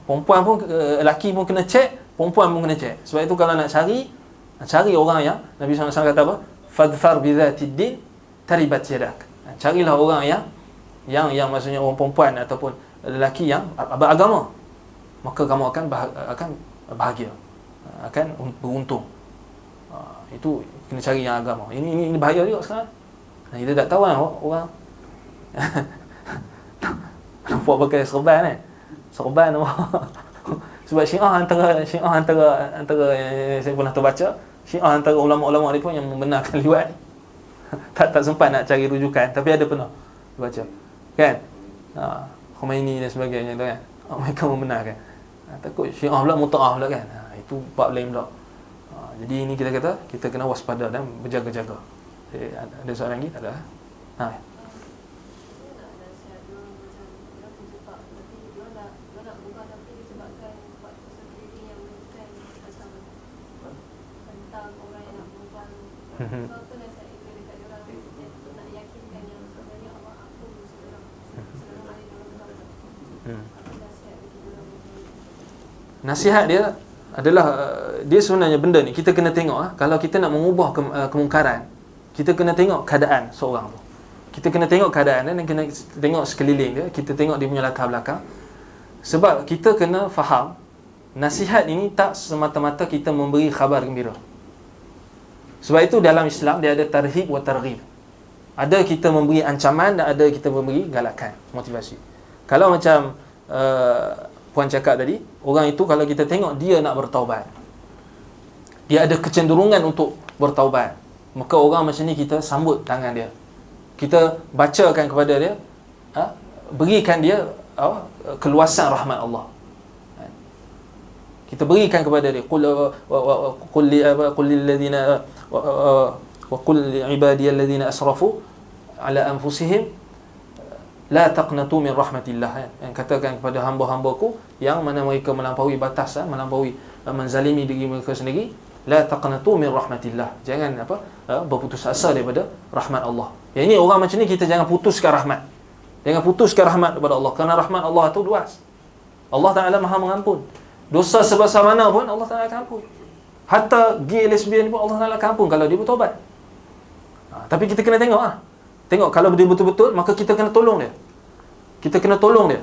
Perempuan pun, lelaki pun kena check, perempuan pun kena check. Sebab itu kalau nak cari orang yang Nabi SAW kata apa? Fadfar bi dzatid din taribat yadak. Carilah orang yang maksudnya orang perempuan ataupun lelaki yang beragama, maka kamu akan bahagia, akan beruntung. Itu kena cari yang agama. Ini bahaya juga sekarang. Kita tak tahu orang nampak pakai serban kan. Serban sebab Syiah antara yang saya pernah terbaca, Syiah antara ulama-ulama ni pun yang membenarkan liwat. tak sempat nak cari rujukan, tapi ada pernah baca. Kan? Khomeini dan sebagainya tu kan. Mereka membenarkan. Takut Syiah pula muta'ah pula kan. Itu bab lain pula. Jadi ini kita kata kita kena waspada dan berjaga-jaga. Ada soalan lagi? Tak ada? nasihat dia adalah dia sebenarnya benda ni kita kena tengok kalau kita nak mengubah kemungkaran, kita kena tengok keadaan seorang tu. Kita kena tengok keadaan dia dan kena tengok sekeliling dia, kita tengok dia punya latar belakang. Sebab kita kena faham nasihat ini tak semata-mata kita memberi khabar gembira. Sebab itu dalam Islam dia ada tarhib wa targhib. Ada kita memberi ancaman dan ada kita memberi galakan, motivasi. Kalau macam puan cakap tadi, orang itu kalau kita tengok dia nak bertaubat, dia ada kecenderungan untuk bertaubat, maka orang macam ni kita sambut tangan dia, kita bacakan kepada dia, berikan dia keluasan rahmat Allah. Kita berikan kepada dia, qul lil ladzina wa qul li ibadiyal ladzina asrafu ala anfusihim la taqnatu min rahmatillah. Katakan kepada hamba-hambaku yang mana mereka melampaui batas, melampaui menzalimi diri mereka sendiri, la taqnatu min rahmatillah. Jangan berputus asa daripada rahmat Allah. Yang ini orang macam ni kita jangan putuskan rahmat. Jangan putuskan rahmat kepada Allah, kerana rahmat Allah tu luas. Allah Taala Maha mengampun. Dosa sebesar mana pun Allah Taala akan ampun. Hatta gay lesbian pun Allah Taala akan ampun kalau dia bertaubat. Tapi kita kena tengok tengok kalau dia betul-betul, maka kita kena tolong dia. Kita kena tolong dia.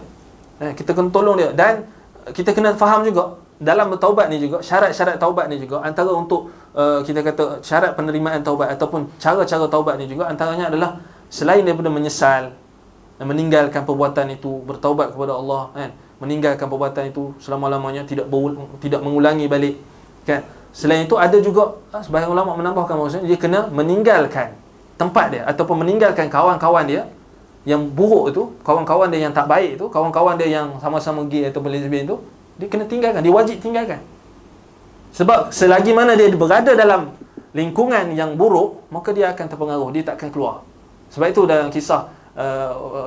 Kita kena tolong dia, dan kita kena faham juga dalam bertaubat ni juga, syarat-syarat taubat ni juga, antara untuk kita kata syarat penerimaan taubat ataupun cara-cara taubat ni juga, antaranya adalah selain daripada menyesal, meninggalkan perbuatan itu, bertaubat kepada Allah, kan, meninggalkan perbuatan itu selama-lamanya, tidak mengulangi balik, kan. Selain itu ada juga sebahagian ulama menambahkan maksudnya dia kena meninggalkan tempat dia ataupun meninggalkan kawan-kawan dia yang buruk itu, kawan-kawan dia yang tak baik itu, kawan-kawan dia yang sama-sama gay ataupun lesbian itu, dia kena tinggalkan, dia wajib tinggalkan. Sebab selagi mana dia berada dalam lingkungan yang buruk, maka dia akan terpengaruh, dia tak akan keluar. Sebab itu dalam kisah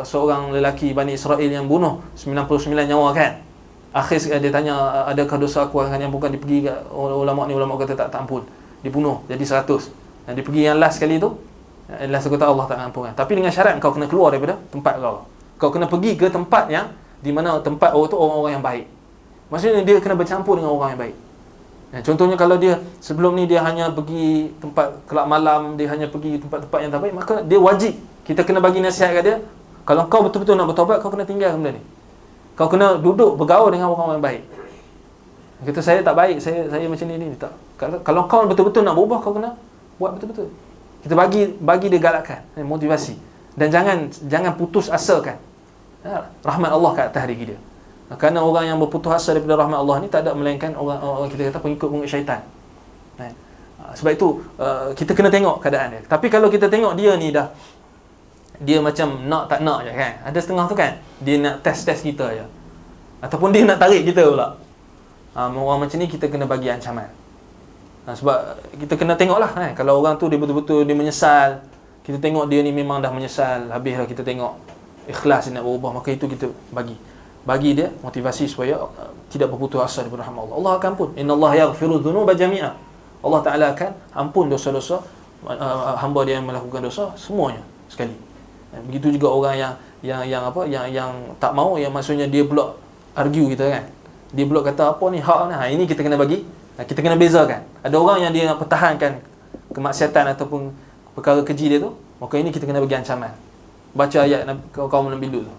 seorang lelaki Bani Israel yang bunuh 99 nyawa, kan. Akhir dia tanya, adakah dosa aku akan ampunkan? Dia pergi kat ulama ni, ulama kata tak ampun. Dia bunuh jadi 100. Dan dia pergi yang last sekali tu, last kata Allah tak ampunkan. Tapi dengan syarat kau kena keluar daripada tempat kau. Kau kena pergi ke tempat yang di mana tempat orang tu orang-orang yang baik. Maksudnya dia kena bercampur dengan orang yang baik. Contohnya kalau dia sebelum ni dia hanya pergi tempat kelab malam, dia hanya pergi tempat-tempat yang tak baik, maka dia wajib kita kena bagi nasihat kat dia, kalau kau betul-betul nak bertaubat, kau kena tinggal benda ni. Kau kena duduk bergaul dengan orang-orang yang baik. Kata saya tak baik, saya macam ni tak. Kalau kau betul-betul nak berubah, kau kena buat betul-betul. Kita bagi dia galakan, motivasi, dan jangan putus asakan rahmat Allah kat atas diri dia. Kerana orang yang berputus asa daripada rahmat Allah ni tak ada melainkan orang kita kata pengikut syaitan. Sebab itu kita kena tengok keadaan dia. Tapi kalau kita tengok dia ni dah, dia macam nak tak nak je, kan. Ada setengah tu, kan, dia nak test kita je, ataupun dia nak tarik kita pula. Orang macam ni kita kena bagi ancaman. Sebab kita kena tengok lah, kan. Kalau orang tu dia betul-betul dia menyesal, kita tengok dia ni memang dah menyesal, habislah kita tengok ikhlas dia nak berubah, maka itu kita bagi dia motivasi supaya tidak berputus asa daripada rahmat Allah. Allah akan ampun. Innallaha yaghfiru dzunuba jami'a. Allah Taala akan ampun dosa-dosa hamba dia yang melakukan dosa semuanya sekali. Begitu juga orang yang tak mau, yang maksudnya dia pula argue kita, kan. Dia pula kata apa ni hak ni. Ini kita kena bagi, kita kena bezakan. Ada orang yang dia nak pertahankan kemaksiatan ataupun perkara keji dia tu, maka ini kita kena bagi ancaman. Baca ayat kaum Nabi Lut tu.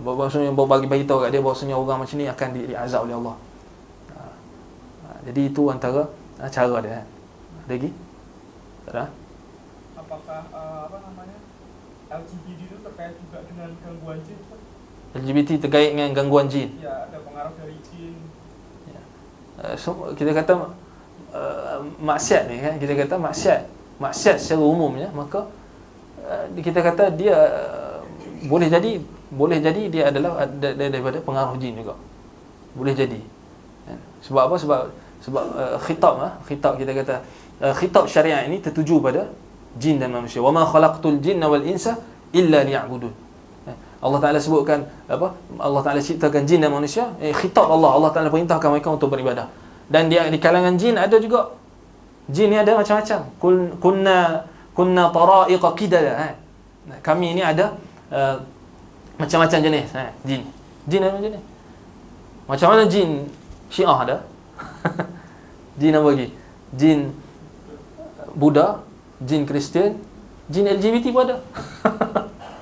Maksudnya bagi tahu kat dia bahawasanya orang macam ni akan diazab oleh Allah. Jadi itu antara cara dia. Ada lagi? Tak ada? Apakah LGBT itu terkait juga dengan gangguan jin? LGBT terkait dengan gangguan jin? Ya, ada pengaruh dari jin. Ya. So kita kata maksiat ni, kan, kita kata maksiat secara umumnya, maka kita kata dia boleh jadi dia adalah daripada pengaruh jin juga. Boleh jadi. Sebab apa? Sebab khitab kita kata khitab syariat ini tertuju pada jin dan manusia. Wa ma khalaqtul jinna wal insa illa liya'budun. Allah Taala sebutkan apa? Allah Taala ciptakan jin dan manusia, khitab Allah Taala perintahkan mereka untuk beribadah. Dan di kalangan jin ada juga, jin ni ada macam-macam. Kunna tara'iqa qidada. Kami ni ada macam-macam jenis jin. Jin ada macam ni. Macam mana jin Syiah ada? Jin apa lagi? Jin Buddha, jin Kristian, jin LGBT pun ada.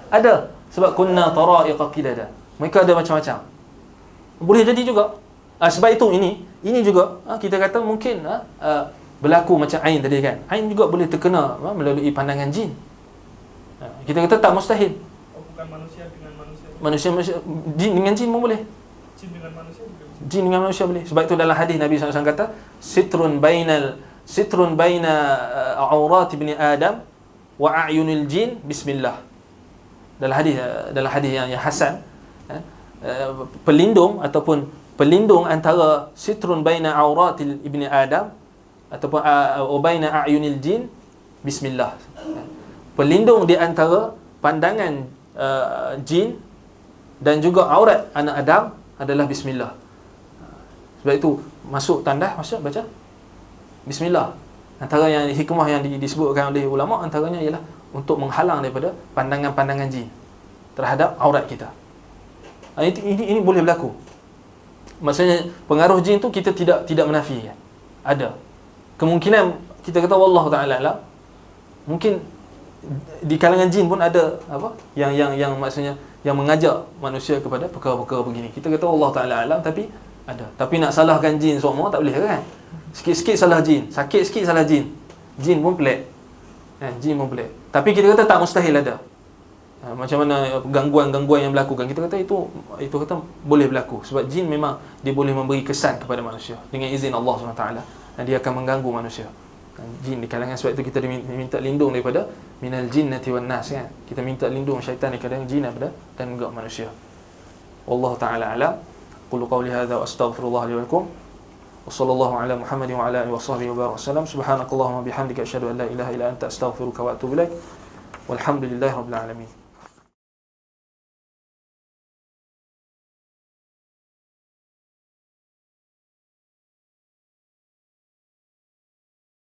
Ada. Sebab kunna tara'iqa qidada. Mereka ada macam-macam. Boleh jadi juga. Sebab itu ini juga kita kata mungkin berlaku macam ain tadi kan. Ain juga boleh terkena melalui pandangan jin. Kita kata tak mustahil. Bukan manusia dengan manusia. Manusia jin dengan jin pun boleh. Jin dengan manusia juga bisa. Jin dengan manusia boleh. Sebab itu dalam hadis Nabi SAW kata sitrun baina aurat ibni Adam wa a'yunil jin bismillah. Dalam hadis yang hasan, pelindung antara sitrun baina aurat ibni Adam ataupun baina a'yunil jin bismillah. Pelindung di antara pandangan jin dan juga aurat anak Adam adalah bismillah. Sebab itu masuk tandas, masuk baca bismillah. Antara yang hikmah yang disebutkan oleh ulama antaranya ialah untuk menghalang daripada pandangan-pandangan jin terhadap aurat kita. Ini boleh berlaku. Maksudnya pengaruh jin tu kita tidak menafikan. Ada. Kemungkinan kita kata wallahu taala alam, mungkin di kalangan jin pun ada yang maksudnya yang mengajak manusia kepada perkara-perkara begini. Kita kata Allah taala alam, tapi ada. Tapi nak salahkan jin semua tak boleh kan? Sikit-sikit salah jin, sakit sikit salah jin. Jin pun pelik. Jin pun pelik. Tapi kita kata tak mustahil ada. Macam mana gangguan-gangguan yang berlaku kan, kita kata itu kata boleh berlaku sebab jin memang dia boleh memberi kesan kepada manusia dengan izin Allah SWT, dan dia akan mengganggu manusia. Jin di kalangan, sebab itu kita minta lindung daripada minal jinnati wan nas kan. Kita minta lindung syaitan daripada jin dan juga manusia. Wallahu taala alam. Qulu qawli hadza wa astaghfirullah li wa lakum. Wa sallallahu ala Muhammadin wa ala alihi wa sahbihi wa baraka wasallam. Subhanakallahumma bihamdika asyhadu an la ilaha illa anta astaghfiruka wa atubu ilaik. Walhamdulillahirabbil alamin.